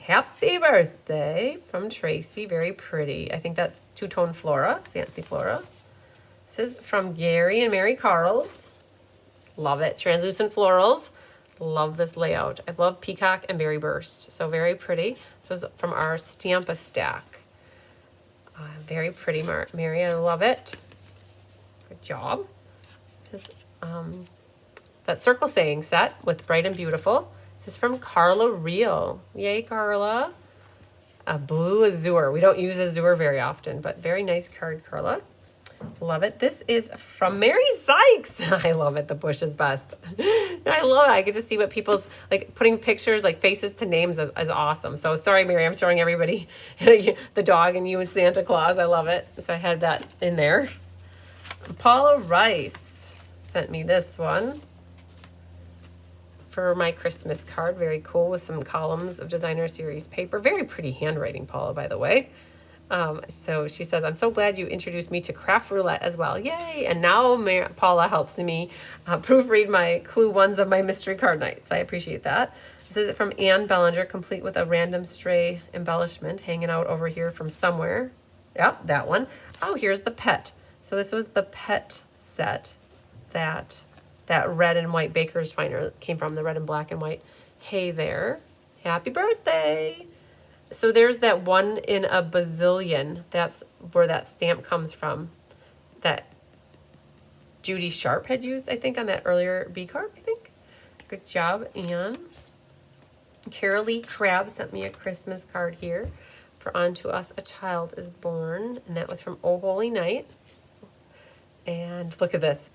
Happy birthday from Tracy. Very pretty. I think that's two-tone Flora, fancy Flora. This is from Gary and Mary Carls. Love it. Translucent florals. Love this layout. I love peacock and berry burst. So very pretty. This was from our Stampa stack. Very pretty, Mary. I love it. Good job. This is that circle saying set with Bright and Beautiful. This is from Carla Real. Yay, Carla. A blue azure. We don't use azure very often, but very nice card, Carla. Love it. This is from Mary Sykes. I love it. The bush is best. I love it. I get to see what people's, like, putting pictures, like faces to names is awesome. So sorry, Mary, I'm showing everybody the dog and you and Santa Claus. I love it. So I had that in there. Paula Rice sent me this one for my Christmas card. Very cool, with some columns of designer series paper. Very pretty handwriting, Paula, by the way. So she says, I'm so glad you introduced me to craft roulette as well. Yay. And now Paula helps me proofread my clue ones of my mystery card nights. I appreciate that. This is from Anne Bellinger, complete with a random stray embellishment hanging out over here from somewhere. Yep, that one. Oh, here's the pet. So this was the pet set that red and white baker's twiner came from, the red and black and white. Hey there. Happy birthday. So there's that one in a bazillion. That's where that stamp comes from. That Judy Sharp had used, I think, on that earlier B card, I think. Good job, Anne. Carol Lee Crabb sent me a Christmas card here for Unto Us a Child is Born. And that was from Oh Holy Night. And look at this.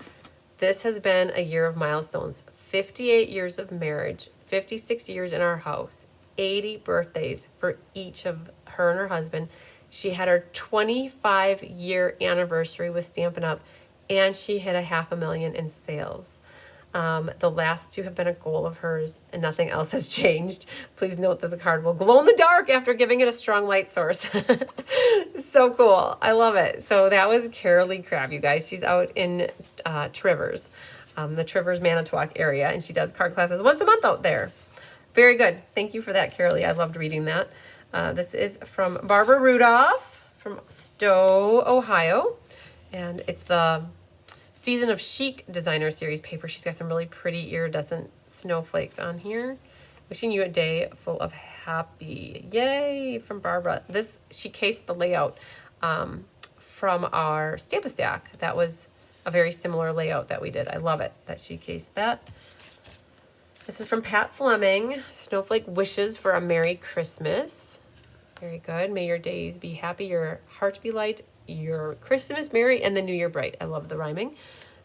This has been a year of milestones. 58 years of marriage. 56 years in our house. 80 birthdays for each of her and her husband. She had her 25-year anniversary with Stampin' Up, and she hit $500,000 in sales. The last two have been a goal of hers, and nothing else has changed. Please note that the card will glow in the dark after giving it a strong light source. So cool. I love it. So that was Carol Lee Crabb, you guys. She's out in Trivers, the Trivers, Manitowoc area, and she does card classes once a month out there. Very good. Thank you for that, Carolee. I loved reading that. This is from Barbara Rudolph from Stowe, Ohio. And it's the Season of Chic Designer Series paper. She's got some really pretty iridescent snowflakes on here. Wishing you a day full of happy. Yay, from Barbara. She cased the layout from our Stampa stack. That was a very similar layout that we did. I love it that she cased that. This is from Pat Fleming. Snowflake wishes for a Merry Christmas. Very good. May your days be happy, your heart be light, your Christmas merry, and the New Year bright. I love the rhyming.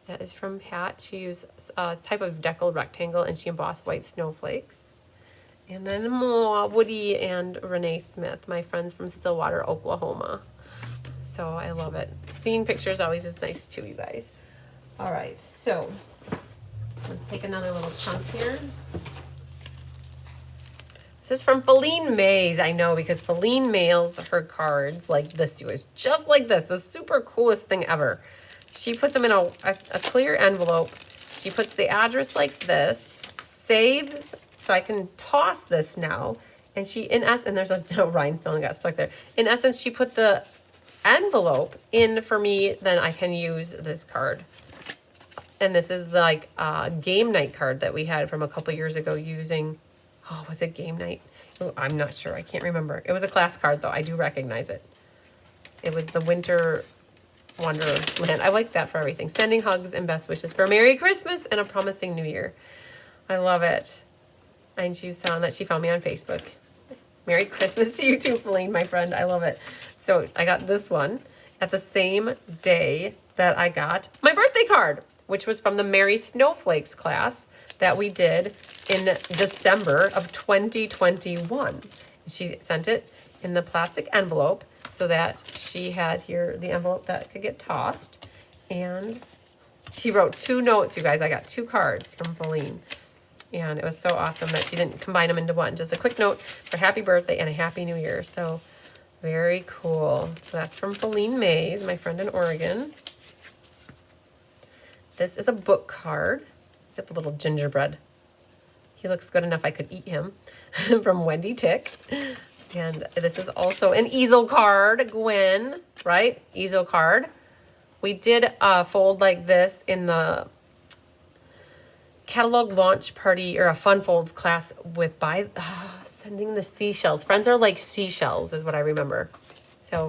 That is from Pat. She used a type of deckled rectangle, and she embossed white snowflakes. And then more Woody and Renee Smith, my friends from Stillwater, Oklahoma. So I love it. Seeing pictures always is nice too, you guys. All right, so let's take another little chunk here. This is from Feline Mays. I know, because Feline mails her cards like this to us, just like this. The super coolest thing ever. She puts them in a clear envelope. She puts the address like this, saves, so I can toss this now. And she, in essence, and there's a rhinestone got stuck there. In essence, she put the envelope in for me, then I can use this card. And this is like a game night card that we had from a couple years ago using, oh, was it game night? Oh, I'm not sure, I can't remember. It was a class card though, I do recognize it. It was the Winter Wonderland. I like that for everything. Sending hugs and best wishes for a Merry Christmas and a promising New Year. I love it. And she saw that she found me on Facebook. Merry Christmas to you too, Feline, my friend. I love it. So I got this one at the same day that I got my birthday card, which was from the Merry Snowflakes class that we did in December of 2021. She sent it in the plastic envelope so that she had here the envelope that could get tossed. And she wrote 2 notes, you guys. I got 2 cards from Feline. And it was so awesome that she didn't combine them into one. Just a quick note for happy birthday and a happy new year. So very cool. So that's from Feline Mays, my friend in Oregon. This is a book card. Get the little gingerbread. He looks good enough I could eat him. From Wendy Tick. And this is also an easel card, Gwen, right? Easel card. We did a fold like this in the catalog launch party, or a fun folds class with sending the seashells. Friends are like seashells is what I remember. So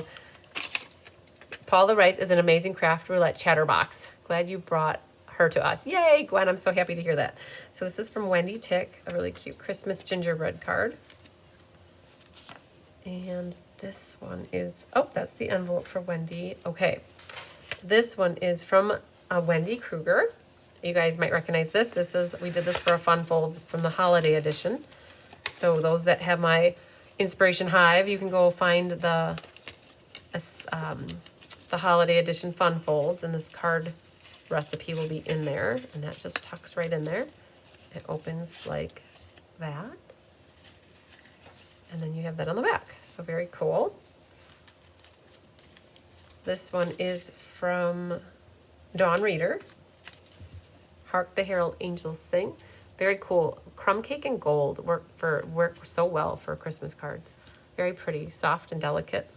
Paula Rice is an amazing craft roulette chatterbox. Glad you brought her to us. Yay, Gwen, I'm so happy to hear that. So this is from Wendy Tick, a really cute Christmas gingerbread card. And this one is, oh, that's the envelope for Wendy. Okay, this one is from Wendy Kruger. You guys might recognize this. We did this for a fun fold from the holiday edition. So those that have my Inspiration Hive, you can go find the holiday edition fun folds, and this card recipe will be in there, and that just tucks right in there. It opens like that, and then you have that on the back. So very cool. This one is from Dawn Reader. Hark the Herald Angels Sing. Very cool. Crumb cake and gold work so well for Christmas cards. Very pretty, soft and delicate.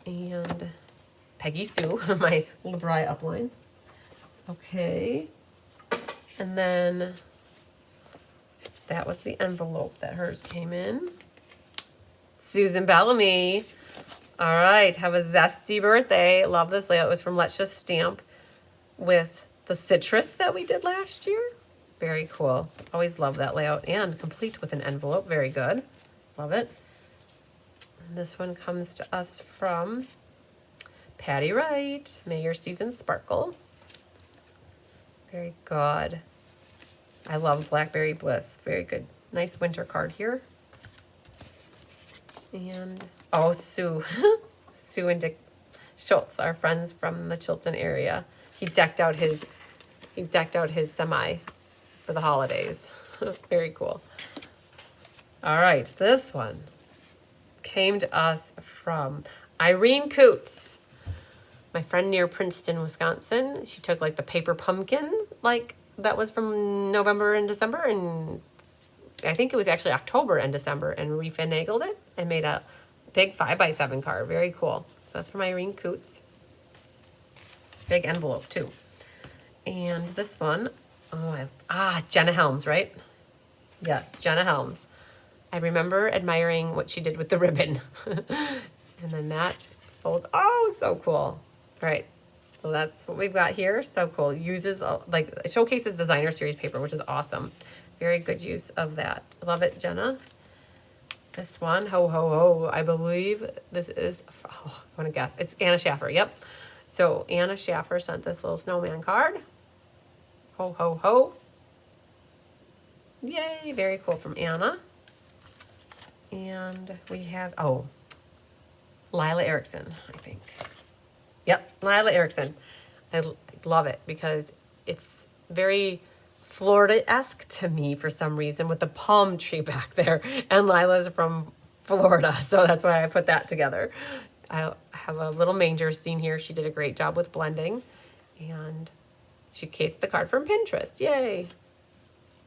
And Peggy Sue, my Libri upline. Okay. And then that was the envelope that hers came in. Susan Bellamy. All right, have a zesty birthday. Love this layout. It was from Let's Just Stamp with the citrus that we did last year. Very cool. Always love that layout, and complete with an envelope. Very good. Love it. And this one comes to us from Patty Wright. May your season sparkle. Very good. I love Blackberry Bliss. Very good. Nice winter card here. And, oh, Sue. Sue and Dick Schultz, our friends from the Chilton area. He decked out his semi for the holidays. Very cool. All right, this one came to us from Irene Coots, my friend near Princeton, Wisconsin. She took like the paper pumpkin, like that was from November and December, and I think it was actually October and December, and refinagled it and made a big 5x7 card. Very cool. So that's from Irene Coots. Big envelope too. And this one, Jenna Helms, right? Yes, Jenna Helms. I remember admiring what she did with the ribbon. And then that folds, oh, so cool. All right, so that's what we've got here. So cool. Uses, like, showcases designer series paper, which is awesome. Very good use of that. Love it, Jenna. This one, ho, ho, ho, I believe this is, oh, I want to guess. It's Anna Schaffer, yep. So Anna Schaffer sent this little snowman card. Ho, ho, ho. Yay, very cool from Anna. And we have, oh, Lila Erickson, I think. Yep, Lila Erickson. I love it because it's very Florida-esque to me for some reason with the palm tree back there. And Lila's from Florida, so that's why I put that together. I have a little manger scene here. She did a great job with blending. And she cased the card from Pinterest. Yay!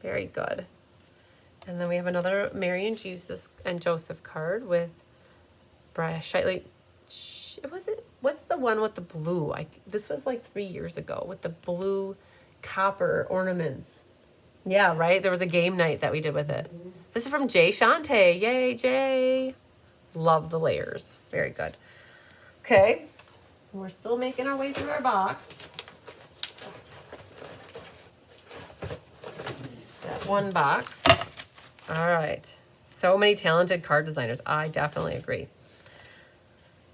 Very good. And then we have another Mary and Jesus and Joseph card with Brian Shitley. Was it? What's the one with the blue? This was like 3 years ago with the blue copper ornaments. Yeah, right? There was a game night that we did with it. This is from Jay Shante. Yay, Jay. Love the layers. Very good. Okay. We're still making our way through our box. That one box. All right. So many talented card designers. I definitely agree.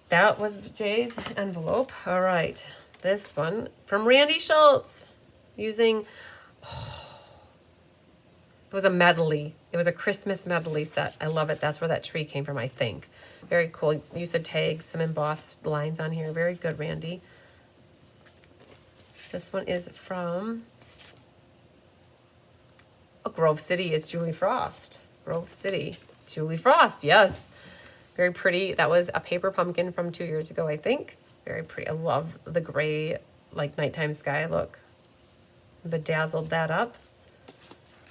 That was Jay's envelope. All right. This one from Randy Schultz using, it was a medley. It was a Christmas medley set. I love it. That's where that tree came from, I think. Very cool. Use of tags, some embossed lines on here. Very good, Randy. This one is from Grove City. It's Julie Frost. Grove City. Julie Frost, yes. Very pretty. That was a paper pumpkin from 2 years ago, I think. Very pretty. I love the gray, like nighttime sky look. Bedazzled that up.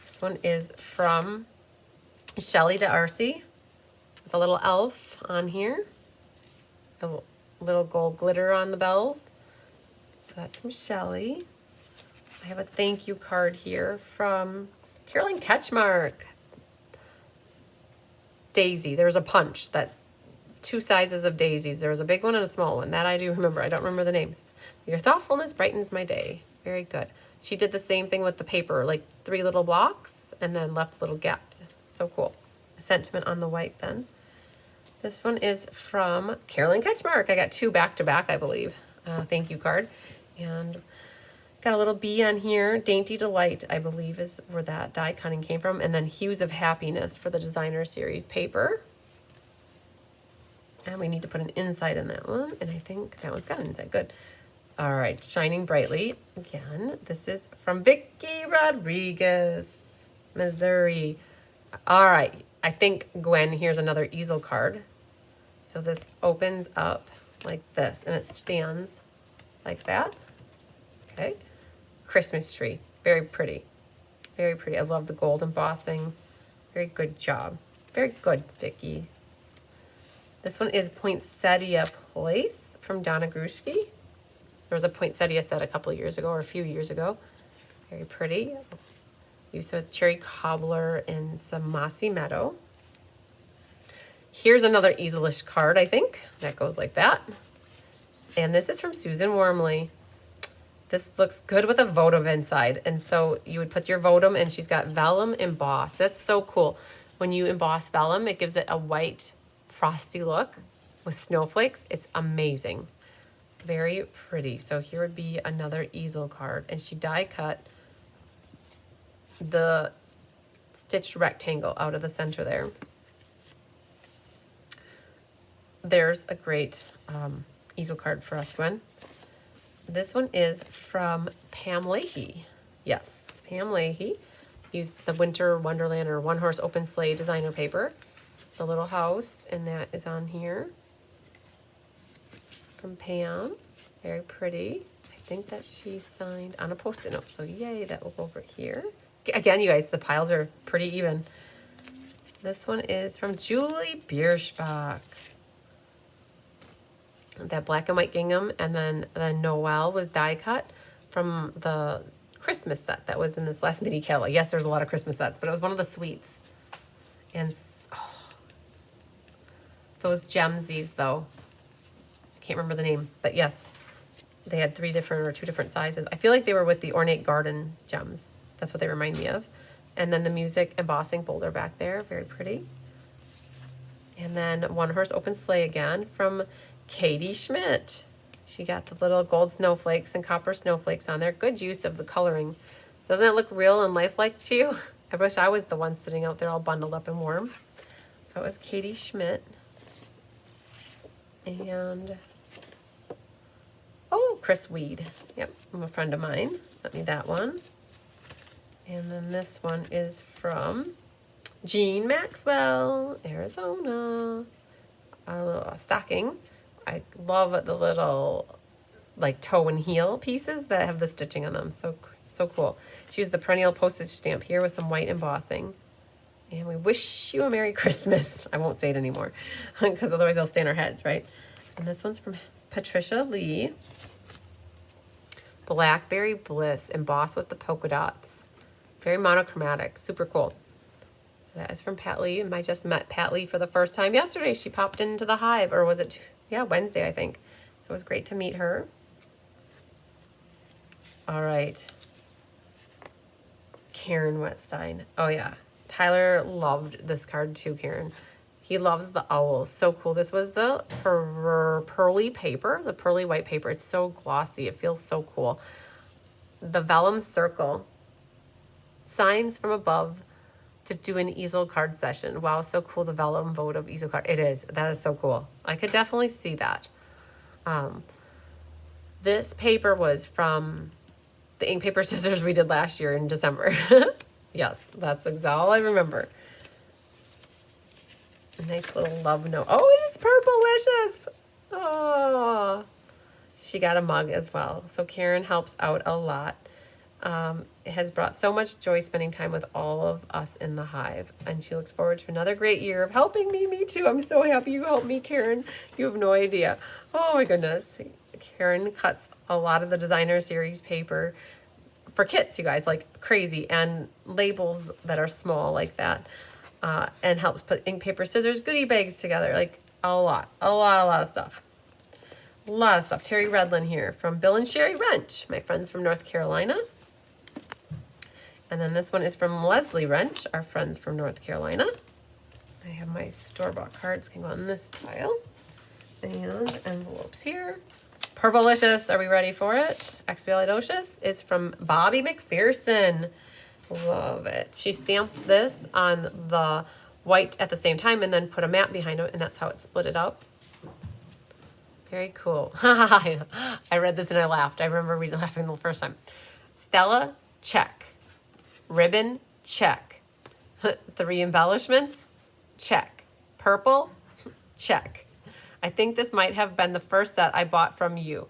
This one is from Shelly D'Arcy with a little elf on here. A little gold glitter on the bells. So that's from Shelly. I have a thank you card here from Carolyn Ketchmark. Daisy. There was a punch, that 2 sizes of daisies. There was a big one and a small one. That I do remember. I don't remember the names. Your thoughtfulness brightens my day. Very good. She did the same thing with the paper, like 3 little blocks and then left little gaps. So cool. A sentiment on the white then. This one is from Carolyn Ketchmark. I got 2 back to back, I believe. Thank you card. And got a little bee on here. Dainty Delight, I believe, is where that die cutting came from. And then Hues of Happiness for the Designer Series paper. And we need to put an inside in that one. And I think that one's got an inside. Good. All right. Shining Brightly. Again, this is from Vicky Rodriguez, Missouri. All right. I think, Gwen, here's another easel card. So this opens up like this. And it stands like that. Okay. Christmas tree. Very pretty. Very pretty. I love the gold embossing. Very good job. Very good, Vicky. This one is Poinsettia Place from Donna Grushke. There was a poinsettia set a couple of years ago or a few years ago. Very pretty. Use of cherry cobbler and some mossy meadow. Here's another easelish card, I think. That goes like that. And this is from Susan Wormley. This looks good with a votive inside. And so you would put your votum, and she's got vellum embossed. That's so cool. When you emboss vellum, it gives it a white, frosty look with snowflakes. It's amazing. Very pretty. So here would be another easel card. And she die cut the stitched rectangle out of the center there. There's a great easel card for us, Gwen. This one is from Pam Leahy. Yes, Pam Leahy. Used the Winter Wonderland or One Horse Open Sleigh designer paper. The little house, and that is on here. From Pam. Very pretty. I think that she signed on a Post-it note. So yay, that will go over here. Again, you guys, the piles are pretty even. This one is from Julie Bierschbach. That black and white gingham, and then the Noel was die cut from the Christmas set that was in this last mini catalog. Yes, there's a lot of Christmas sets, but it was one of the suites. And those gemsies, though, can't remember the name, but yes, they had 2 different sizes. I feel like they were with the Ornate Garden gems. That's what they remind me of. And then the music embossing folder back there, very pretty. And then One Horse Open Sleigh again from Katie Schmidt. She got the little gold snowflakes and copper snowflakes on there. Good use of the coloring. Doesn't that look real and lifelike to you? I wish I was the one sitting out there all bundled up and warm. So it was Katie Schmidt. And, oh, Chris Weed. Yep, I'm a friend of mine. Sent me that one. And then this one is from Jean Maxwell, Arizona. A little stocking. I love the little like toe and heel pieces that have the stitching on them. So cool. She used the perennial postage stamp here with some white embossing. And we wish you a Merry Christmas. I won't say it anymore because otherwise it'll stay in our heads, right? And this one's from Patricia Lee. Blackberry Bliss embossed with the polka dots. Very monochromatic, super cool. So that is from Pat Lee. And I just met Pat Lee for the first time yesterday. She popped into the Hive, or was it, yeah, Wednesday, I think. So it was great to meet her. All right. Karen Wetstein. Oh yeah. Tyler loved this card too, Karen. He loves the owls. So cool. This was the pearly paper, the pearly white paper. It's so glossy. It feels so cool. The vellum circle. Signs from above to do an easel card session. Wow, so cool. The vellum votive easel card. It is. That is so cool. I could definitely see that. This paper was from the ink, paper, scissors we did last year in December. Yes, that's all I remember. A nice little love note. Oh, and it's purplelicious. Oh, she got a mug as well. So Karen helps out a lot. It has brought so much joy spending time with all of us in the Hive. And she looks forward to another great year of helping me. Me too. I'm so happy you helped me, Karen. You have no idea. Oh my goodness. Karen cuts a lot of the designer series paper for kits, you guys, like crazy, and labels that are small like that, and helps put ink, paper, scissors, goodie bags together, like a lot of stuff. A lot of stuff. Terry Redlin here from Bill and Sherry Wrench, my friends from North Carolina. And then this one is from Leslie Wrench, our friends from North Carolina. I have my store-bought cards can go on this pile. And envelopes here. Purplelicious, are we ready for it? Expialidocious is from Bobby McPherson. Love it. She stamped this on the white at the same time and then put a mat behind it, and that's how it split it up. Very cool. I read this and I laughed. I remember laughing the first time. Stella, check. Ribbon, check. 3 embellishments, check. Purple, check. I think this might have been the first set I bought from you.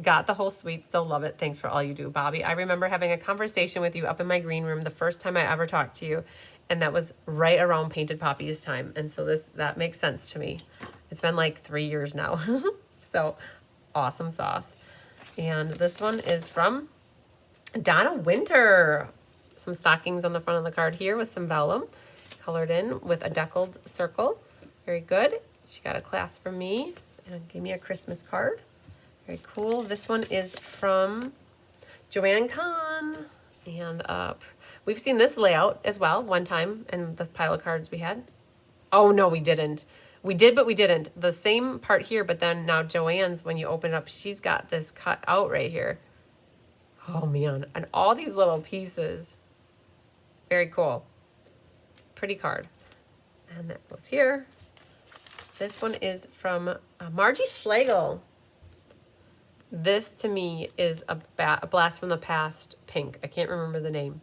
Got the whole suite, still love it. Thanks for all you do, Bobby. I remember having a conversation with you up in my green room the first time I ever talked to you, and that was right around Painted Poppies time. And so that makes sense to me. It's been like 3 years now. So awesome sauce. And this one is from Donna Winter. Some stockings on the front of the card here with some vellum colored in with a deckled circle. Very good. She got a class from me and gave me a Christmas card. Very cool. This one is from Joanne Kahn. And we've seen this layout as well one time in the pile of cards we had. Oh, no, we didn't. We did, but we didn't. The same part here, but then now Joanne's, when you open it up, she's got this cut out right here. Oh, man. And all these little pieces. Very cool. Pretty card. And that goes here. This one is from Margie Schlegel. This, to me, is a Blast from the Past pink. I can't remember the name.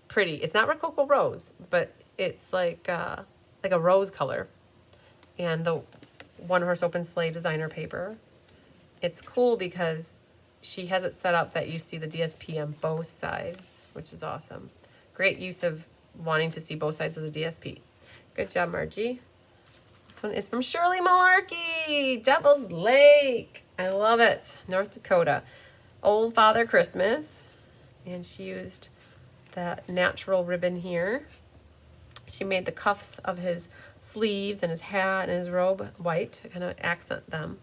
Pretty. It's not Rococo Rose, but it's like a rose color. And the One Horse Open Sleigh designer paper. It's cool because she has it set up that you see the DSP on both sides, which is awesome. Great use of wanting to see both sides of the DSP. Good job, Margie. This one is from Shirley Malarkey, Devil's Lake. I love it. North Dakota. Old Father Christmas. And she used that natural ribbon here. She made the cuffs of his sleeves and his hat and his robe white to kind of accent them.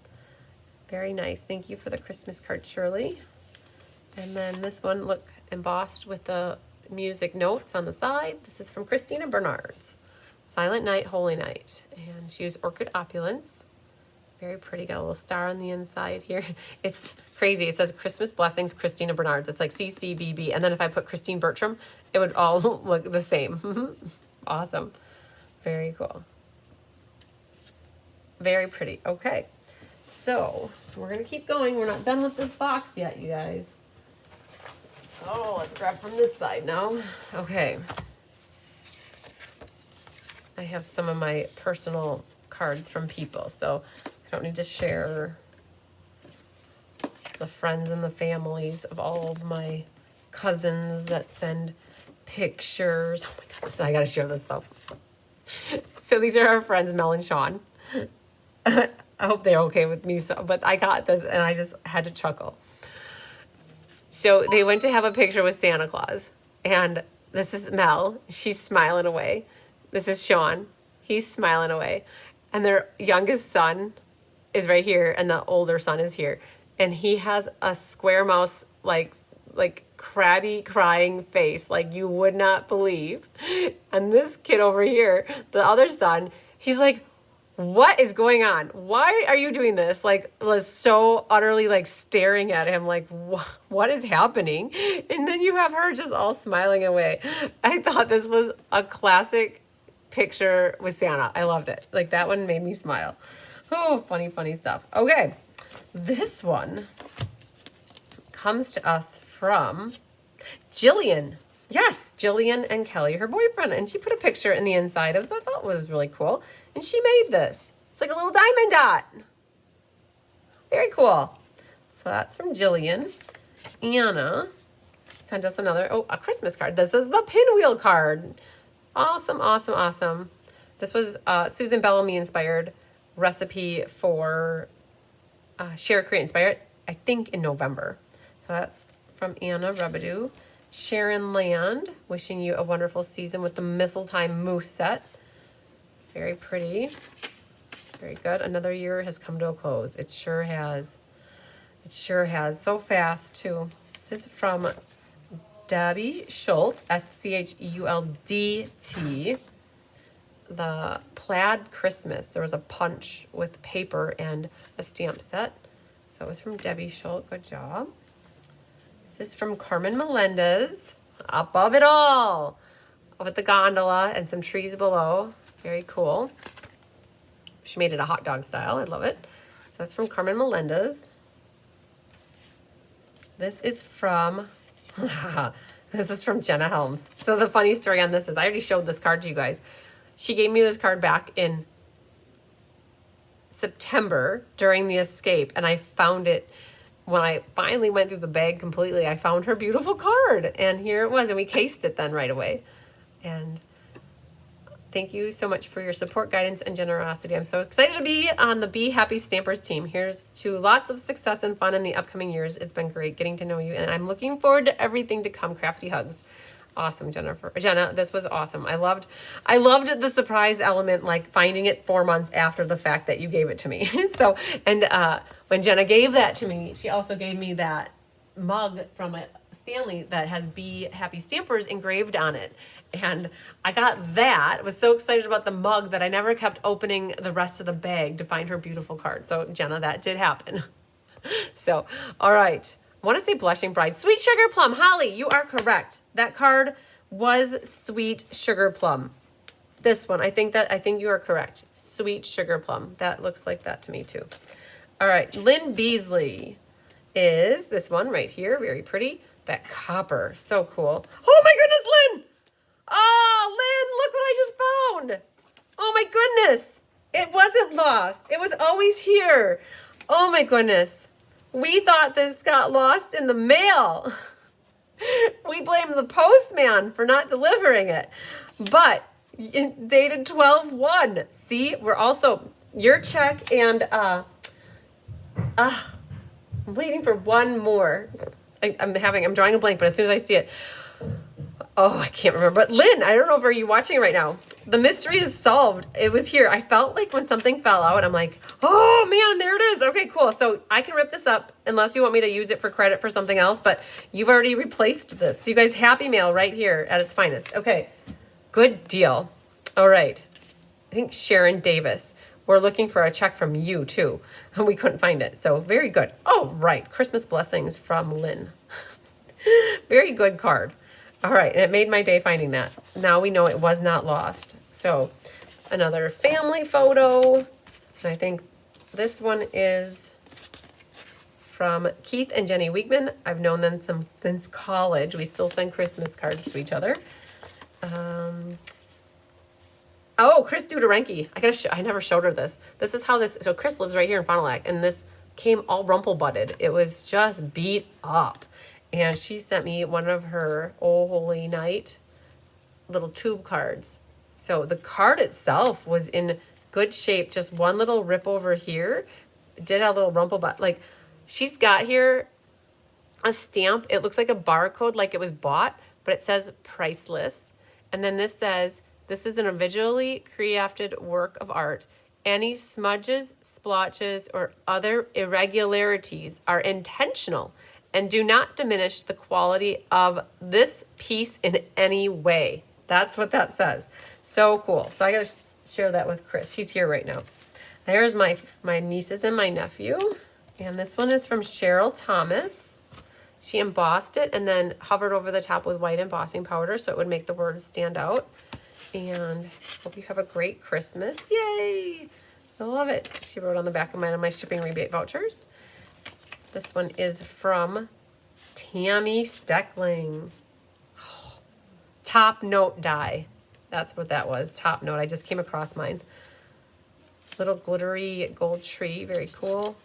Very nice. Thank you for the Christmas card, Shirley. And then this one, look, embossed with the music notes on the side. This is from Christina Bernard's. Silent Night, Holy Night. And she used Orchid Opulence. Very pretty. Got a little star on the inside here. It's crazy. It says Christmas Blessings, Christina Bernard's. It's like CCBB. And then if I put Christine Bertram, it would all look the same. Awesome. Very cool. Very pretty. Okay. So we're going to keep going. We're not done with this box yet, you guys. Oh, let's grab from this side now. Okay. I have some of my personal cards from people, so I don't need to share the friends and the families of all of my cousins that send pictures. Oh my goodness, I gotta share this though. So these are our friends, Mel and Sean. I hope they're okay with me, but I got this and I just had to chuckle. So they went to have a picture with Santa Claus, and this is Mel. She's smiling away. This is Sean. He's smiling away. And their youngest son is right here, and the older son is here. And he has a square mouth, like crabby crying face, like you would not believe. And this kid over here, the other son, he's like, what is going on? Why are you doing this? Like, was so utterly like staring at him, like, what is happening? And then you have her just all smiling away. I thought this was a classic picture with Santa. I loved it. Like, that one made me smile. Oh, funny, funny stuff. Okay, this one comes to us from Jillian. Yes, Jillian and Kelly, her boyfriend. And she put a picture in the inside of, I thought was really cool. And she made this. It's like a little diamond dot. Very cool. So that's from Jillian. Anna sent us another, a Christmas card. This is the pinwheel card. Awesome, awesome, awesome. This was Susan Bellamy inspired recipe for Share, Create, Inspire, I think in November. So that's from Anna Rebadou. Sharon Land, wishing you a wonderful season with the Mistletoe Moose set. Very pretty. Very good. Another year has come to a close. It sure has. It sure has. So fast, too. This is from Debbie Schultz, SCHULDT. The Plaid Christmas. There was a punch with paper and a stamp set. So it was from Debbie Schultz. Good job. This is from Carmen Melendez. Above it all. With the gondola and some trees below. Very cool. She made it a hot dog style. I love it. So that's from Carmen Melendez. This is from Jenna Helms. So the funny story on this is I already showed this card to you guys. She gave me this card back in September during the escape, and I found it when I finally went through the bag completely. I found her beautiful card, and here it was, and we cased it then right away. And thank you so much for your support, guidance, and generosity. I'm so excited to be on the Be Happy Stampers team. Here's to lots of success and fun in the upcoming years. It's been great getting to know you, and I'm looking forward to everything to come. Crafty hugs. Awesome, Jenna, this was awesome. I loved the surprise element, like finding it 4 months after the fact that you gave it to me. So, and when Jenna gave that to me, she also gave me that mug from Stanley that has Be Happy Stampers engraved on it. And I got that. Was so excited about the mug that I never kept opening the rest of the bag to find her beautiful card. So, Jenna, that did happen. So, all right. I want to say Blushing Bride. Sweet Sugar Plum. Holly, you are correct. That card was Sweet Sugar Plum. This one, I think you are correct. Sweet Sugar Plum. That looks like that to me too. All right. Lynn Beasley is this one right here. Very pretty. That copper. So cool. Oh my goodness, Lynn. Oh, Lynn, look what I just found. Oh my goodness. It wasn't lost. It was always here. Oh my goodness. We thought this got lost in the mail. We blame the postman for not delivering it. But it dated 12/1. See, we're also your check and I'm waiting for one more. I'm drawing a blank, but as soon as I see it, oh, I can't remember. But Lynn, I don't know if are you watching right now. The mystery is solved. It was here. I felt like when something fell out, I'm like, oh man, there it is. Okay, cool. So I can rip this up unless you want me to use it for credit for something else, but you've already replaced this. So you guys, Happy Mail right here at its finest. Okay, good deal. All right. I think Sharon Davis. We're looking for a check from you too. And we couldn't find it. So very good. Oh, right. Christmas blessings from Lynn. Very good card. All right, and it made my day finding that. Now we know it was not lost. So another family photo. And I think this one is from Keith and Jenny Wiegman. I've known them since college. We still send Christmas cards to each other. Oh, Chris Dudarenki. I never showed her this. This is how this. So Chris lives right here in Fond du Lac, and this came all rumple butted. It was just beat up, and she sent me one of her Oh Holy Night little tube cards. So the card itself was in good shape. Just one little rip over here. It did have a little rumple butt. Like, she's got here a stamp. It looks like a barcode, like it was bought, but it says priceless. And then this says, this is an individually crafted work of art. Any smudges, splotches, or other irregularities are intentional and do not diminish the quality of this piece in any way. That's what that says. So cool. So I got to share that with Chris. She's here right now. There's my nieces and my nephew. And this one is from Cheryl Thomas. She embossed it and then hovered over the top with white embossing powder so it would make the words stand out. And hope you have a great Christmas. Yay! I love it. She wrote on the back of mine on my shipping rebate vouchers. This one is from Tammy Steckling. Oh, Top Note die. That's what that was. Top Note. I just came across mine. Little glittery gold tree. Very cool.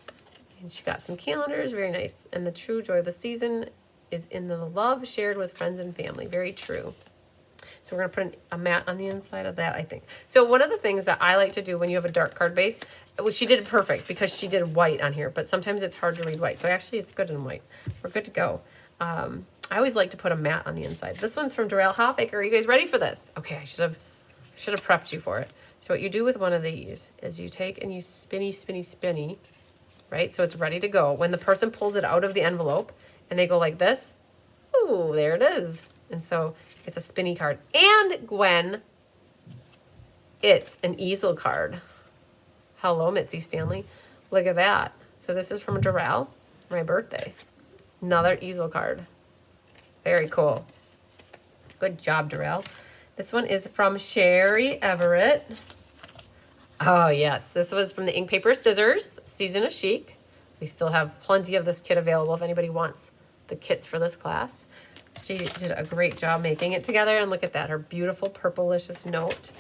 And she got some calendars. Very nice. And the true joy of the season is in the love shared with friends and family. Very true. So we're going to put a mat on the inside of that, I think. So one of the things that I like to do when you have a dark card base, well, she did it perfect because she did white on here, but sometimes it's hard to read white. So actually it's good in white. We're good to go. I always like to put a mat on the inside. This one's from Darrell Hoffaker. Are you guys ready for this? Okay, I should have prepped you for it. So what you do with one of these is you take and you spinny, right? So it's ready to go. When the person pulls it out of the envelope and they go like this, ooh, there it is. And so it's a spinny card. And Gwen, it's an easel card. Hello, Mitzi Stanley. Look at that. So this is from Darrell, my birthday. Another easel card. Very cool. Good job, Darrell. This one is from Sherry Everett. Oh, yes. This was from the Ink Paper Scissors, Season of Chic. We still have plenty of this kit available if anybody wants the kits for this class. She did a great job making it together. And look at that. Her beautiful purplicious note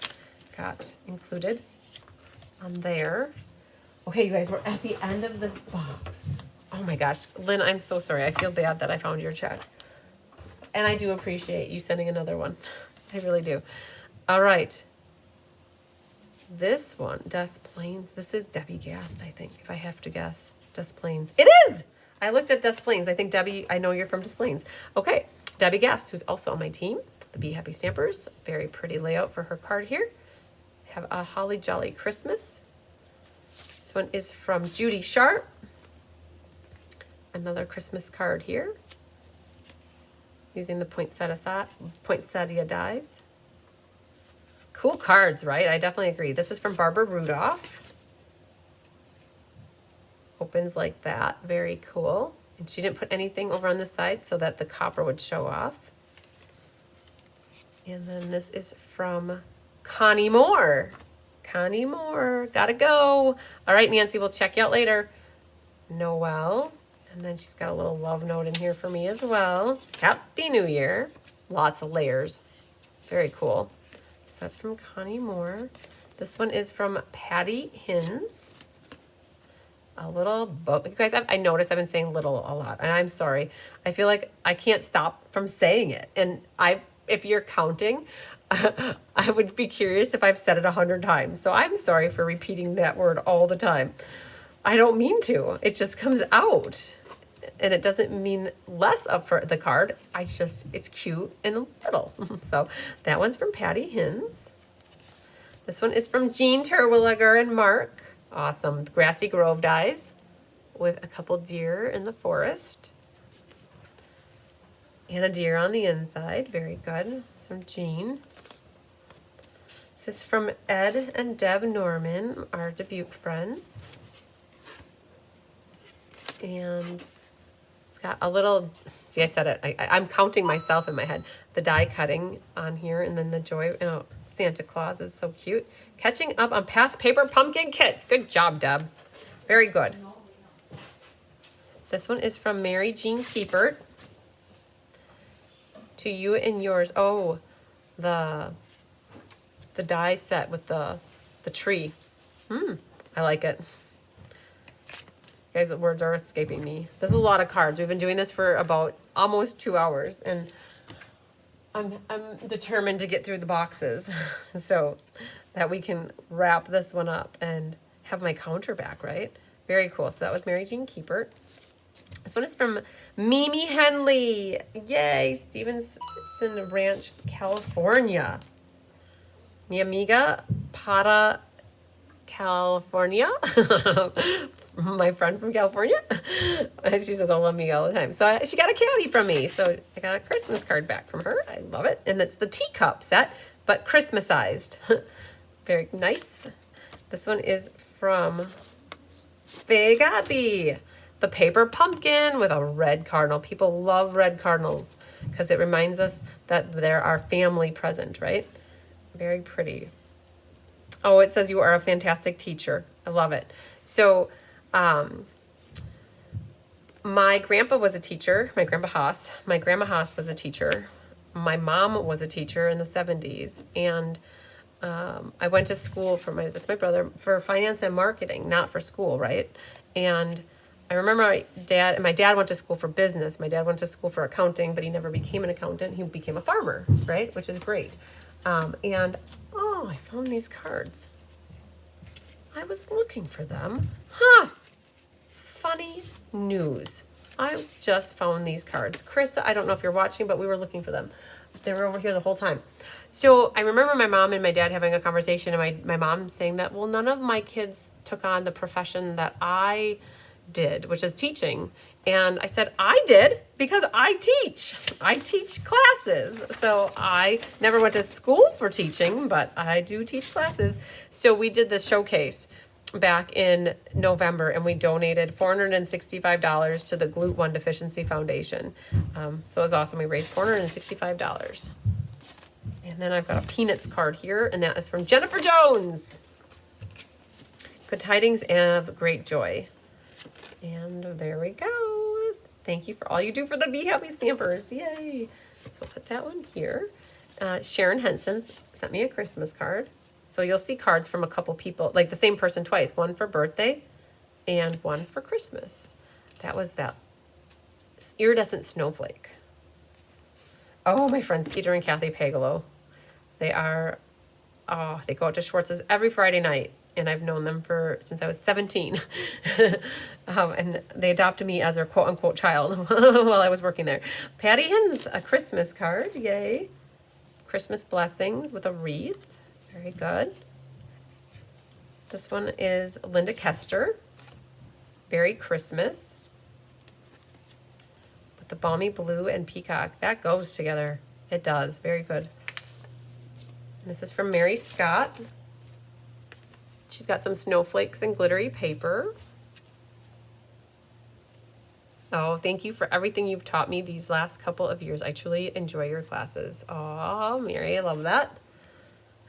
got included on there. Okay, you guys, we're at the end of this box. Oh my gosh. Lynn, I'm so sorry. I feel bad that I found your check. And I do appreciate you sending another one. I really do. All right. This one, Des Plaines. This is Debbie Gast, I think, if I have to guess. Des Plaines. It is! I looked at Des Plaines. I think, Debbie, I know you're from Des Plaines. Okay. Debbie Gast, who's also on my team, the Be Happy Stampers. Very pretty layout for her card here. Have a Holly Jolly Christmas. This one is from Judy Sharp. Another Christmas card here. Using the poinsettia dies. Cool cards, right? I definitely agree. This is from Barbara Rudolph. Opens like that. Very cool. And she didn't put anything over on this side so that the copper would show off. And then this is from Connie Moore. Connie Moore, gotta go. All right, Nancy, we'll check you out later. Noelle. And then she's got a little love note in here for me as well. Happy New Year. Lots of layers. Very cool. So that's from Connie Moore. This one is from Patty Hins. A little book. You guys, I noticed I've been saying little a lot, and I'm sorry. I feel like I can't stop from saying it. And if you're counting, I would be curious if I've said it 100 times. So I'm sorry for repeating that word all the time. I don't mean to. It just comes out. And it doesn't mean less of for the card. It's cute and little. So that one's from Patty Hins. This one is from Jean Terwilliger and Mark. Awesome. Grassy Grove dies with a couple deer in the forest. And a deer on the inside. Very good. From Jean. This is from Ed and Deb Norman, our Dubuque friends. And it's got a little, see, I said it. I'm counting myself in my head. The die cutting on here, and then the joy, Santa Claus is so cute. Catching up on past paper pumpkin kits. Good job, Deb. Very good. This one is from Mary Jean Keepert. To you and yours. Oh, the die set with the tree. I like it. Guys, the words are escaping me. There's a lot of cards. We've been doing this for about almost 2 hours, and I'm determined to get through the boxes so that we can wrap this one up and have my counter back, right? Very cool. So that was Mary Jean Keepert. This one is from Mimi Henley. Yay, Stevenson Ranch, California. Mi amiga para California. My friend from California. She says, I love me all the time. So she got a caddy from me. So I got a Christmas card back from her. I love it. And it's the teacup set, but Christmasized. Very nice. This one is from Big Abby. The paper pumpkin with a red cardinal. People love red cardinals because it reminds us that they're our family present, right? Very pretty. Oh, it says you are a fantastic teacher. I love it. So, my grandpa was a teacher, my grandpa Haas. My grandma Haas was a teacher. My mom was a teacher in the 70s. And I went to school that's my brother, for finance and marketing, not for school, right? And I remember my dad went to school for business. My dad went to school for accounting, but he never became an accountant. He became a farmer, right? Which is great. And, I found these cards. I was looking for them. Funny news. I just found these cards. Chris, I don't know if you're watching, but we were looking for them. They were over here the whole time. So I remember my mom and my dad having a conversation, and my mom saying that, well, none of my kids took on the profession that I did, which is teaching. And I said, I did, because I teach. I teach classes. So I never went to school for teaching, but I do teach classes. So we did this showcase back in November, and we donated $465 to the Glute-1 Deficiency Foundation. So it was awesome. We raised $465. And then I've got a Peanuts card here, and that is from Jennifer Jones. Good tidings and great joy. And there we go. Thank you for all you do for the Be Happy Stampers. Yay. So we'll put that one here. Sharon Henson sent me a Christmas card. So you'll see cards from a couple people, like the same person twice. One for birthday and one for Christmas. That was that iridescent snowflake. Oh, my friends Peter and Kathy Pagelo. They go out to Schwartz's every Friday night. And I've known them since I was 17. And they adopted me as their quote-unquote child while I was working there. Patty Hins, a Christmas card. Yay. Christmas blessings with a wreath. Very good. This one is Linda Kester. Very Christmas. With the balmy blue and peacock. That goes together. It does. Very good. And this is from Mary Scott. She's got some snowflakes and glittery paper. Oh, thank you for everything you've taught me these last couple of years. I truly enjoy your classes. Oh, Mary, I love that.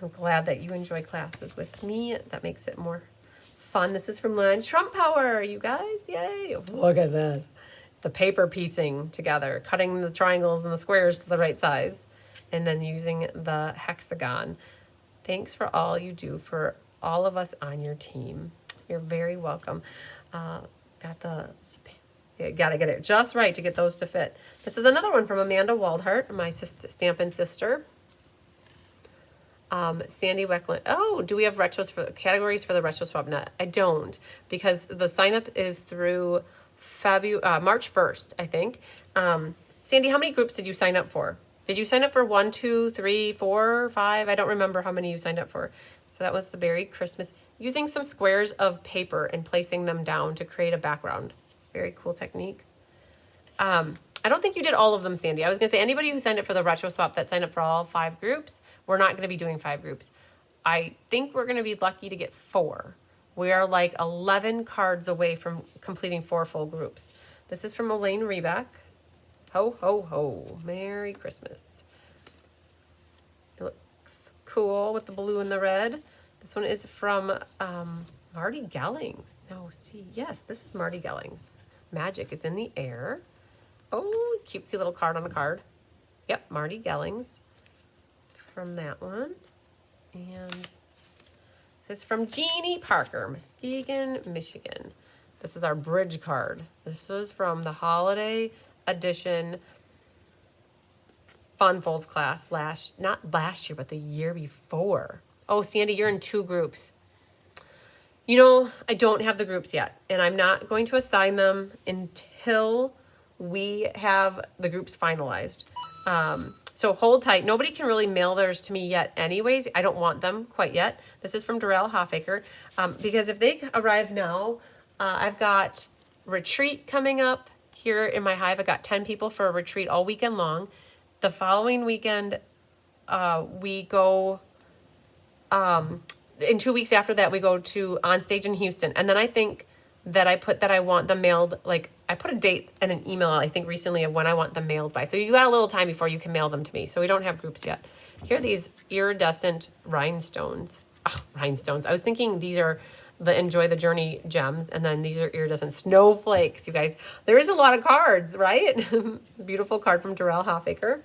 I'm glad that you enjoy classes with me. That makes it more fun. This is from Lynn Trump Power, you guys. Yay. Look at this. The paper piecing together, cutting the triangles and the squares to the right size, and then using the hexagon. Thanks for all you do for all of us on your team. You're very welcome. Gotta get it just right to get those to fit. This is another one from Amanda Waldhart, my Stampin' sister. Sandy Weckland. Oh, do we have categories for the Retro Swap Net? I don't, because the sign up is through March 1st, I think. Sandy, how many groups did you sign up for? Did you sign up for 1, 2, 3, 4, 5? I don't remember how many you signed up for. So that was the Berry Christmas. Using some squares of paper and placing them down to create a background. Very cool technique. I don't think you did all of them, Sandy. I was going to say, anybody who signed up for the Retro Swap that signed up for all 5 groups, we're not going to be doing 5 groups. I think we're going to be lucky to get 4. We are like 11 cards away from completing 4 full groups. This is from Elaine Reback. Ho, ho, ho. Merry Christmas. It looks cool with the blue and the red. This one is from Marty Gellings. No, see, yes, this is Marty Gellings. Magic is in the air. Oh, cutesy little card on a card. Yep, Marty Gellings from that one. And this is from Jeannie Parker, Muskegon, Michigan. This is our bridge card. This was from the holiday edition Fun Folds class not last year, but the year before. Oh, Sandy, you're in 2 groups. You know, I don't have the groups yet, and I'm not going to assign them until we have the groups finalized. So hold tight. Nobody can really mail theirs to me yet anyways. I don't want them quite yet. This is from Darrell Hoffaker. Because if they arrive now, I've got retreat coming up here in my hive. I got 10 people for a retreat all weekend long. The following weekend, we go, in 2 weeks after that, we go to On Stage in Houston. And then I think that I want them mailed, like I put a date and an email, I think recently, of when I want them mailed by. So you got a little time before you can mail them to me. So we don't have groups yet. Here are these iridescent rhinestones. Oh, rhinestones. I was thinking these are the Enjoy the Journey gems, and then these are iridescent snowflakes, you guys. There is a lot of cards, right? Beautiful card from Darrell Hoffaker.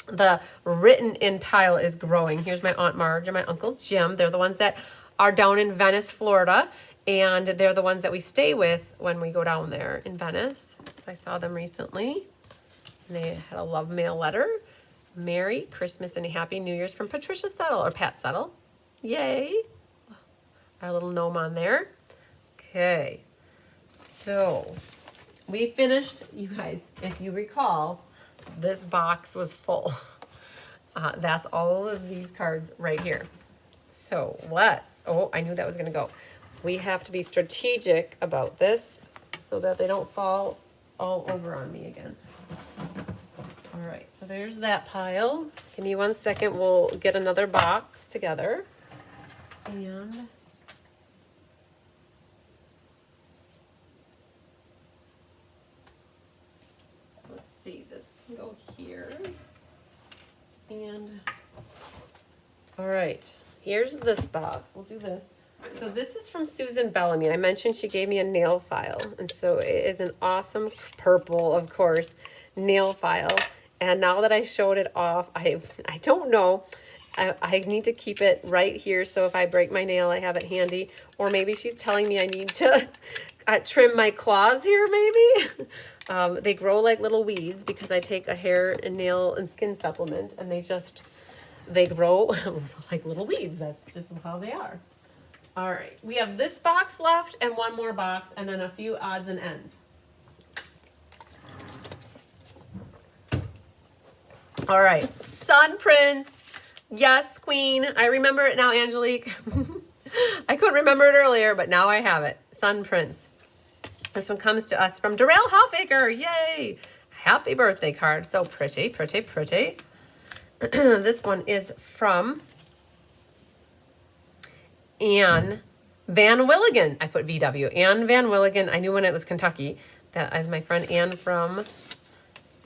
The written in pile is growing. Here's my Aunt Marge and my Uncle Jim. They're the ones that are down in Venice, Florida. And they're the ones that we stay with when we go down there in Venice. So I saw them recently. And they had a love mail letter. Merry Christmas and a Happy New Year's from Patricia Settle, or Pat Settle. Yay. Our little gnome on there. Okay. So we finished, you guys, if you recall, this box was full. That's all of these cards right here. So oh, I knew that was going to go. We have to be strategic about this so that they don't fall all over on me again. All right, so there's that pile. Give me 1 second. We'll get another box together. And let's see, this can go here. And all right, here's this box. We'll do this. So this is from Susan Bellamy. I mentioned she gave me a nail file. And so it is an awesome purple, of course, nail file. And now that I showed it off, I don't know. I need to keep it right here. So if I break my nail, I have it handy. Or maybe she's telling me I need to trim my claws here, maybe. They grow like little weeds because I take a hair and nail and skin supplement. And they grow like little weeds. That's just how they are. All right, we have this box left and one more box and then a few odds and ends. All right, Sun Prince. Yes, Queen. I remember it now, Angelique. I couldn't remember it earlier, but now I have it. Sun Prince. This one comes to us from Darrell Hoffaker. Yay! Happy birthday card. So pretty, pretty, pretty. This one is from Anne Van Willigan. I put VW. Anne Van Willigan. I knew when it was Kentucky. That is my friend Anne from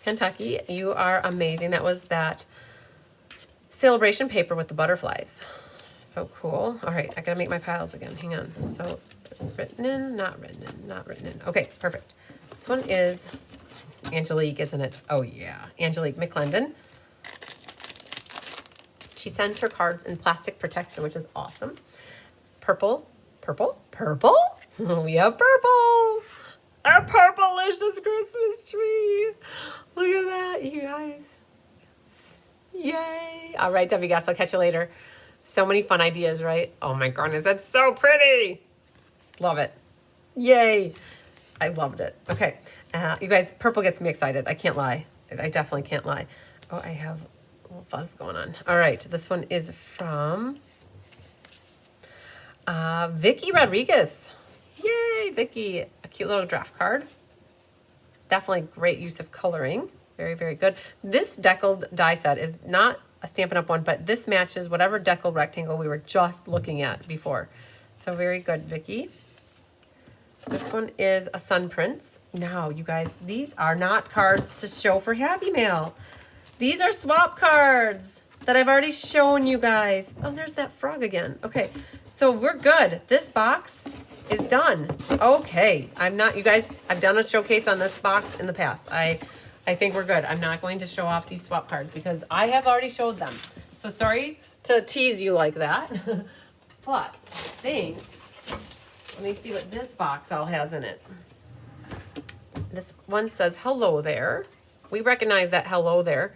Kentucky. You are amazing. That was that sale-a-bration paper with the butterflies. So cool. All right, I gotta make my piles again. Hang on. So written in, not written in, not written in. Okay, perfect. This one is Angelique, isn't it? Oh yeah, Angelique McClendon. She sends her cards in plastic protection, which is awesome. Purple, purple, purple. We have purple. A purple-licious Christmas tree. Look at that, you guys. Yay. All right, W Gas, I'll catch you later. So many fun ideas, right? Oh my goodness, that's so pretty. Love it. Yay. I loved it. Okay, you guys, purple gets me excited. I can't lie. I definitely can't lie. Oh, I have a little fuzz going on. All right, this one is from Vicky Rodriguez. Yay, Vicky. A cute little draft card. Definitely great use of coloring. Very, very good. This deckled die set is not a Stampin' Up! One, but this matches whatever deckled rectangle we were just looking at before. So very good, Vicky. This one is a Sun Prince. Now, you guys, these are not cards to show for Happy Mail. These are swap cards that I've already shown you guys. Oh, there's that frog again. Okay, so we're good. This box is done. Okay, I'm not, you guys, I've done a showcase on this box in the past. I think we're good. I'm not going to show off these swap cards because I have already showed them. So sorry to tease you like that. But I think, let me see what this box all has in it. This one says hello there. We recognize that hello there.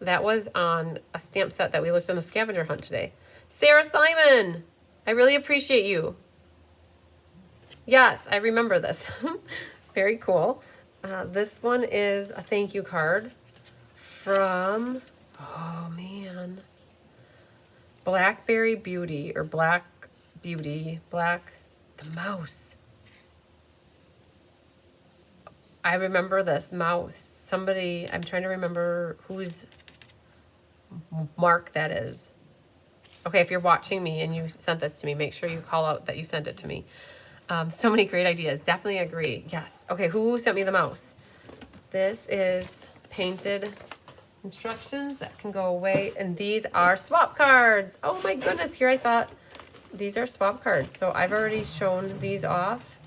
That was on a stamp set that we looked on the scavenger hunt today. Sarah Simon, I really appreciate you. Yes, I remember this. Very cool. This one is a thank you card from, oh man, Blackberry Beauty or Black Beauty, Black, the mouse. I remember this mouse. Somebody, I'm trying to remember whose mark that is. Okay, if you're watching me and you sent this to me, make sure you call out that you sent it to me. So many great ideas. Definitely agree. Yes. Okay, who sent me the mouse? This is painted instructions that can go away. And these are swap cards. Oh my goodness, here I thought these are swap cards. So I've already shown these off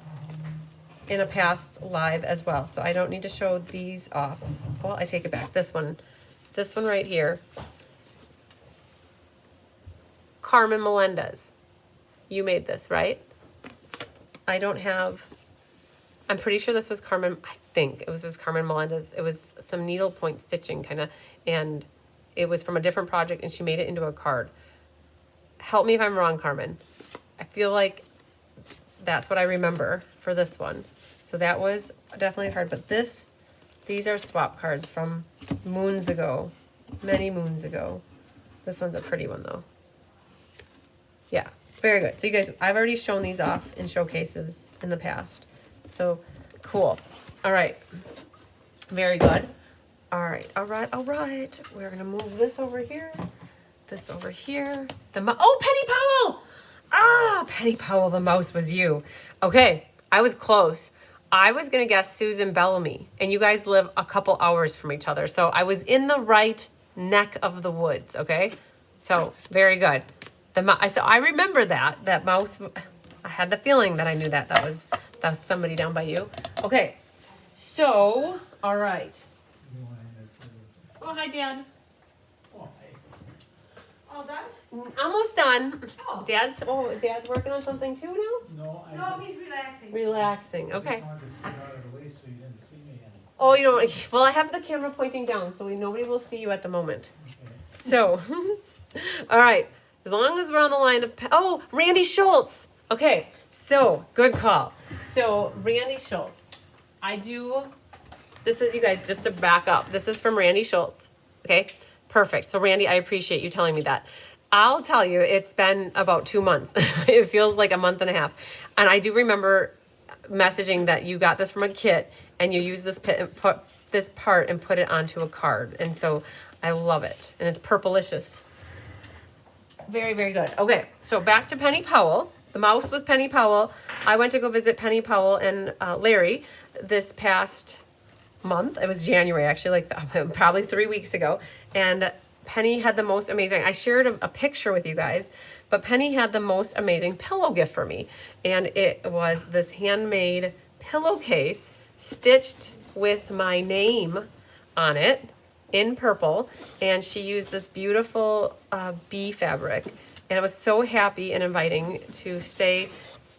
in a past live as well. So I don't need to show these off. Well, I take it back. This one right here. Carmen Melendez. You made this, right? I don't have, I'm pretty sure this was Carmen, I think it was Carmen Melendez. It was some needlepoint stitching kind of, and it was from a different project and she made it into a card. Help me if I'm wrong, Carmen. I feel like that's what I remember for this one. So that was definitely a card, but these are swap cards from moons ago, many moons ago. This one's a pretty one though. Yeah. Very good. So you guys, I've already shown these off in showcases in the past. So cool. All right. Very good. All right. All right. All right. We're going to move this over here. This over here. Oh, Penny Powell. Ah, Penny Powell, the mouse was you. Okay. I was close. I was going to guess Susan Bellamy, and you guys live a couple hours from each other. So I was in the right neck of the woods. Okay. So very good. So I remember that mouse. I had the feeling that I knew that was somebody down by you. Okay, so all right. Oh, hi, Dad. All done? Almost done. Dad's working on something too now. No, he's relaxing. Relaxing. I Okay. just wanted to sit out of the way so you didn't see me any. Oh, you know, well, I have the camera pointing down, so nobody will see you at the moment. Okay. So, all right. As long as we're on the line of, oh, Randy Schultz. Okay, so good call. So Randy Schultz, this is, you guys, just to back up, this is from Randy Schultz. Okay, perfect. So Randy, I appreciate you telling me that. I'll tell you, it's been about 2 months. It feels like a month and a half. And I do remember messaging that you got this from a kit and you used this part and put it onto a card. And so I love it. And it's purplicious. Very, very good. Okay, so back to Penny Powell. The mouse was Penny Powell. I went to go visit Penny Powell and Larry this past month. It was January, actually, like probably 3 weeks ago. And Penny had the most amazing, I shared a picture with you guys, but Penny had the most amazing pillow gift for me. And it was this handmade pillowcase stitched with my name on it in purple, and she used this beautiful bee fabric, and I was so happy and inviting to stay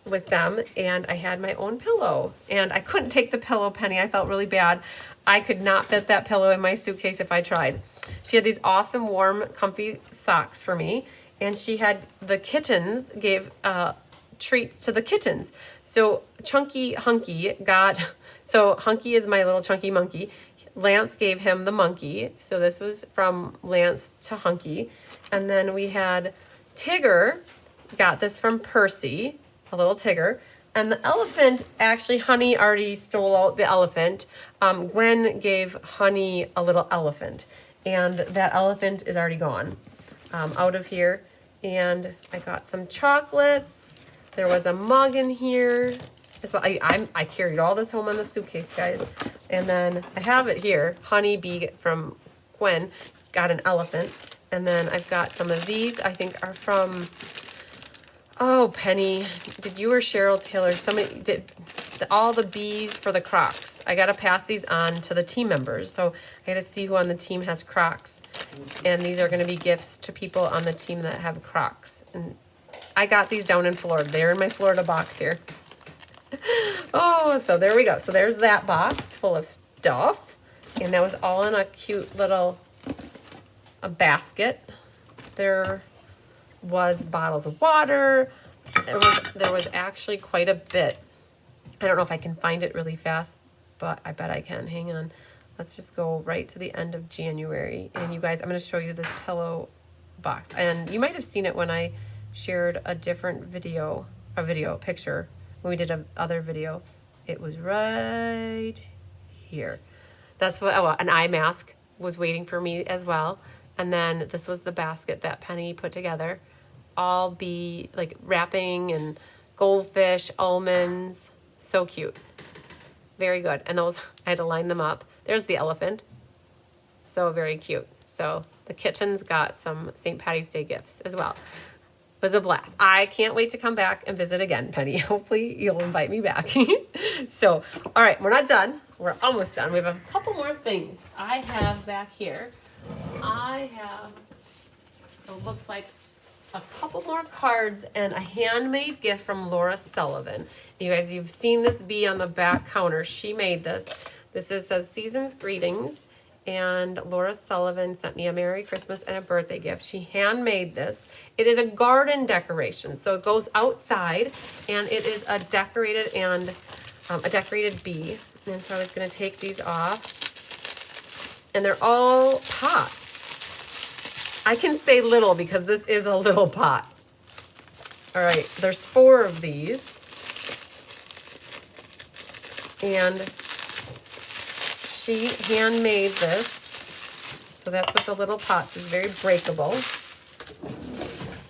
with them. And I had my own pillow, and I couldn't take the pillow, Penny. I felt really bad. I could not fit that pillow in my suitcase if I tried. She had these awesome warm comfy socks for me, and she had the kittens gave treats to the kittens. So Hunky is my little chunky monkey. Lance gave him the monkey. So this was from Lance to Hunky. And then we had Tigger, got this from Percy, a little Tigger. And the elephant, actually, Honey already stole out the elephant. Gwen gave Honey a little elephant. And that elephant is already gone out of here. And I got some chocolates. There was a mug in here as well. I carried all this home in the suitcase, guys. And then I have it here. Honey Bee from Gwen got an elephant. And then I've got some of these, I think are from Oh, Penny, did you or Cheryl Taylor, somebody did all the bees for the Crocs? I gotta pass these on to the team members, so I gotta see who on the team has Crocs. And these are gonna be gifts to people on the team that have Crocs. And I got these down in Florida. They're in my Florida box here. Oh, so there we go. So there's that box full of stuff. And that was all in a cute little basket. There was bottles of water. There was actually quite a bit. I don't know if I can find it really fast, but I bet I can. Hang on. Let's just go right to the end of January. And you guys, I'm going to show you this pillow box. And you might have seen it when I shared a different video, picture, when we did a other video. It was right here. That's what, oh, an eye mask was waiting for me as well. And then this was the basket that Penny put together. All be like wrapping and goldfish, almonds. So cute. Very good. And those, I had to line them up. There's the elephant. So very cute. So the kittens got some St. Patty's Day gifts as well. It was a blast. I can't wait to come back and visit again, Penny. Hopefully you'll invite me back. So, all right, we're not done. We're almost done. We have a couple more things I have back here. I have, it looks like a couple more cards and a handmade gift from Laura Sullivan. You guys, you've seen this bee on the back counter. She made this. This is says Season's Greetings, and Laura Sullivan sent me a Merry Christmas and a birthday gift. She handmade this. It is a garden decoration, so it goes outside, and it is a decorated bee. And so I was going to take these off, and they're all pots. I can say little because this is a little pot. All right, there's 4 of these. And she handmade this. So that's what the little pots is, very breakable.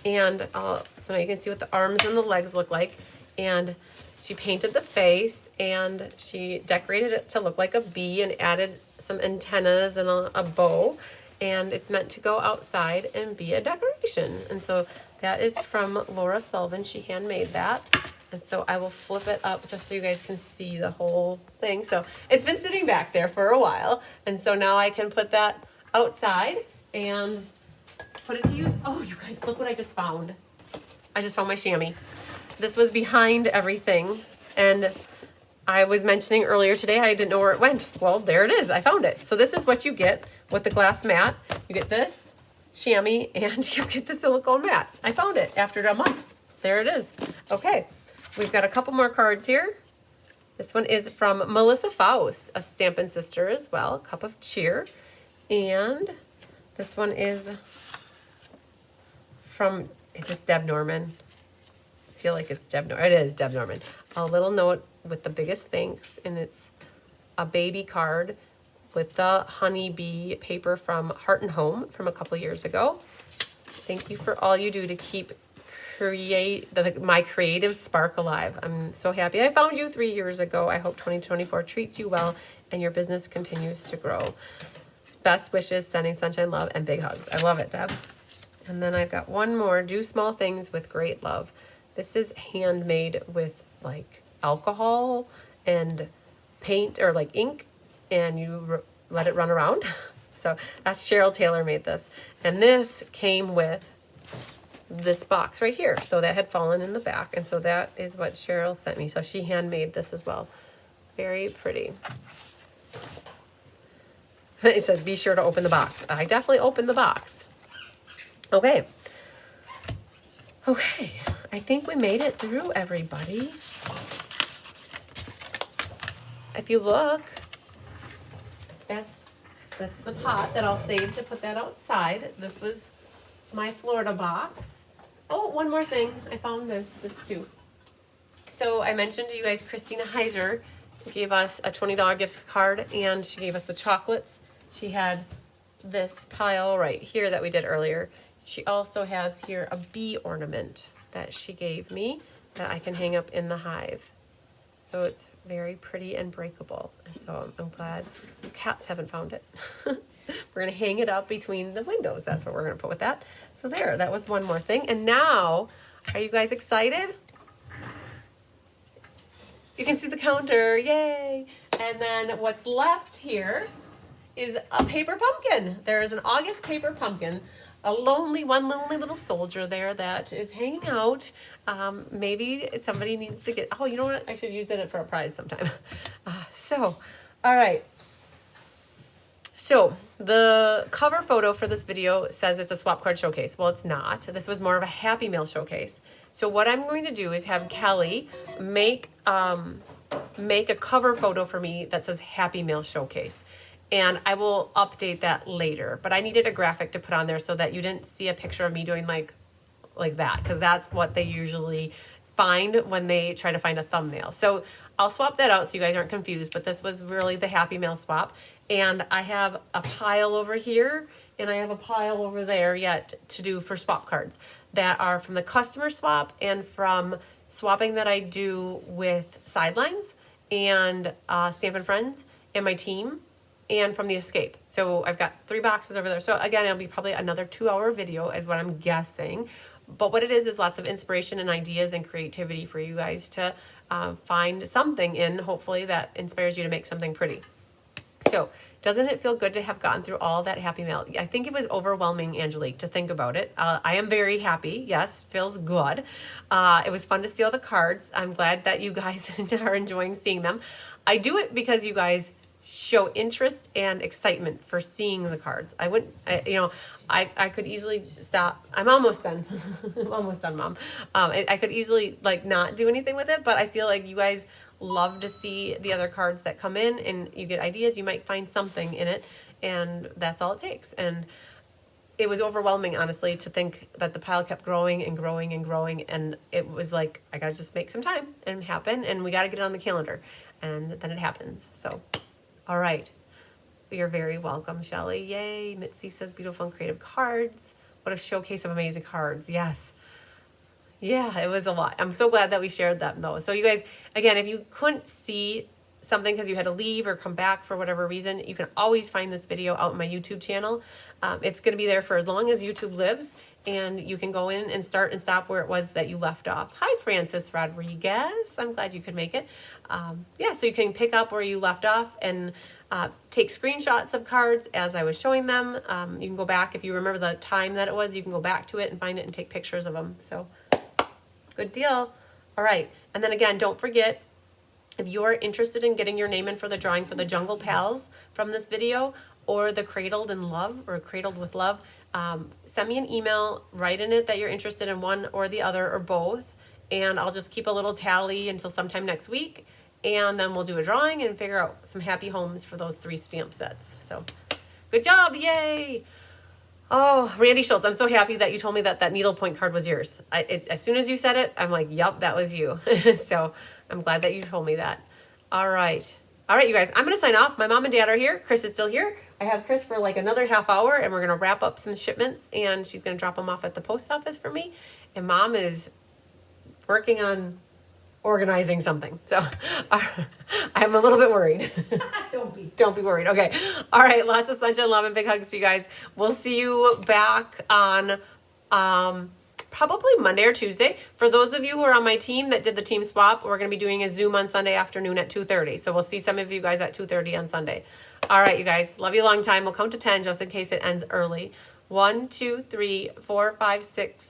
And so now you can see what the arms and the legs look like. And she painted the face and she decorated it to look like a bee and added some antennas and a bow. And it's meant to go outside and be a decoration. And so that is from Laura Sullivan. She handmade that. And so I will flip it up just so you guys can see the whole thing. So it's been sitting back there for a while. And so now I can put that outside and put it to use. Oh, you guys, look what I just found. I just found my chamois. This was behind everything. And I was mentioning earlier today, I didn't know where it went. Well, there it is. I found it. So this is what you get with the glass mat. You get this chamois and you get the silicone mat. I found it after a month. There it is. Okay. We've got a couple more cards here. This one is from Melissa Faust, a Stampin' Sister as well, Cup of Cheer. And this one is from, is this Deb Norman? I feel like it's Deb Norman. It is Deb Norman. A little note with the biggest thanks, and it's a baby card with the honeybee paper from Heart and Home from a couple years ago. Thank you for all you do to keep my creative spark alive. I'm so happy I found you 3 years ago. I hope 2024 treats you well and your business continues to grow. Best wishes, sending sunshine, love, and big hugs. I love it, Deb. And then I've got one more, do small things with great love. This is handmade with like alcohol and paint or like ink, and you let it run around. So that's Cheryl Taylor made this. And this came with this box right here. So that had fallen in the back. And so that is what Cheryl sent me. So she handmade this as well. Very pretty. It says, be sure to open the box. I definitely opened the box. Okay. Okay. I think we made it through, everybody. If you look, that's the pot that I'll save to put that outside. This was my Florida box. Oh, one more thing. I found this too. So I mentioned to you guys, Christina Heiser gave us a $20 gift card, and she gave us the chocolates. She had this pile right here that we did earlier. She also has here a bee ornament that she gave me that I can hang up in the hive. So it's very pretty and breakable. And so I'm glad the cats haven't found it. We're going to hang it up between the windows. That's what we're going to put with that. So there, that was one more thing. And now Are you guys excited? You can see the counter, yay! And then what's left here is a paper pumpkin. There is an August paper pumpkin. One lonely little soldier there that is hanging out. Maybe somebody needs to get, oh, you know what? I should use it for a prize sometime. All right. So the cover photo for this video says it's a swap card showcase. Well, it's not. This was more of a Happy Mail showcase. So what I'm going to do is have Kelly make a cover photo for me that says Happy Mail showcase. And I will update that later. But I needed a graphic to put on there so that you didn't see a picture of me doing like that, because that's what they usually find when they try to find a thumbnail. So I'll swap that out so you guys aren't confused, but this was really the Happy Mail swap. And I have a pile over here and I have a pile over there yet to do for swap cards that are from the customer swap and from swapping that I do with Sidelines and Stampin' Friends and my team and from the Escape. So I've got 3 boxes over there. So again, it'll be probably another 2-hour video is what I'm guessing. But what it is lots of inspiration and ideas and creativity for you guys to find something in, hopefully, that inspires you to make something pretty. So doesn't it feel good to have gotten through all that Happy Mail? I think it was overwhelming, Angelique, to think about it. I am very happy. Yes, feels good. It was fun to see all the cards. I'm glad that you guys are enjoying seeing them. I do it because you guys show interest and excitement for seeing the cards. I could easily stop. I'm almost done. I'm almost done, Mom. I could easily not do anything with it, but I feel like you guys love to see the other cards that come in and you get ideas. You might find something in it, and that's all it takes. And it was overwhelming, honestly, to think that the pile kept growing and growing and growing, and it was like, I gotta just make some time and happen, and we gotta get it on the calendar, and then it happens. So, all right. You're very welcome, Shelly. Yay. Mitzi says beautiful and creative cards. What a showcase of amazing cards. Yes. Yeah, it was a lot. I'm so glad that we shared them, though. So you guys, again, if you couldn't see something because you had to leave or come back for whatever reason, you can always find this video out on my YouTube channel. It's going to be there for as long as YouTube lives, and you can go in and start and stop where it was that you left off. Hi, Francis Rodriguez. I'm glad you could make it. Yeah, so you can pick up where you left off and take screenshots of cards as I was showing them. You can go back, if you remember the time that it was, you can go back to it and find it and take pictures of them. So good deal. All right. And then again, don't forget, if you're interested in getting your name in for the drawing for the Jungle Pals from this video or the Cradled in Love or Cradled with Love, send me an email, write in it that you're interested in one or the other or both, and I'll just keep a little tally until sometime next week, and then we'll do a drawing and figure out some happy homes for those 3 stamp sets. So good job. Yay. Oh, Randy Schultz, I'm so happy that you told me that that needlepoint card was yours. As soon as you said it, I'm like, yep, that was you. So I'm glad that you told me that. All right. All right, you guys, I'm going to sign off. My mom and dad are here. Chris is still here. I have Chris for another half hour, and we're going to wrap up some shipments, and she's going to drop them off at the post office for me. And Mom is working on organizing something. So I'm a little bit worried. Don't be worried. Okay. All right. Lots of sunshine, love, and big hugs to you guys. We'll see you back on probably Monday or Tuesday. For those of you who are on my team that did the team swap, we're going to be doing a Zoom on Sunday afternoon at 2:30. So we'll see some of you guys at 2:30 on Sunday. All right, you guys. Love you a long time. We'll count to 10 just in case it ends early. 1, 2, 3, 4, 5, 6.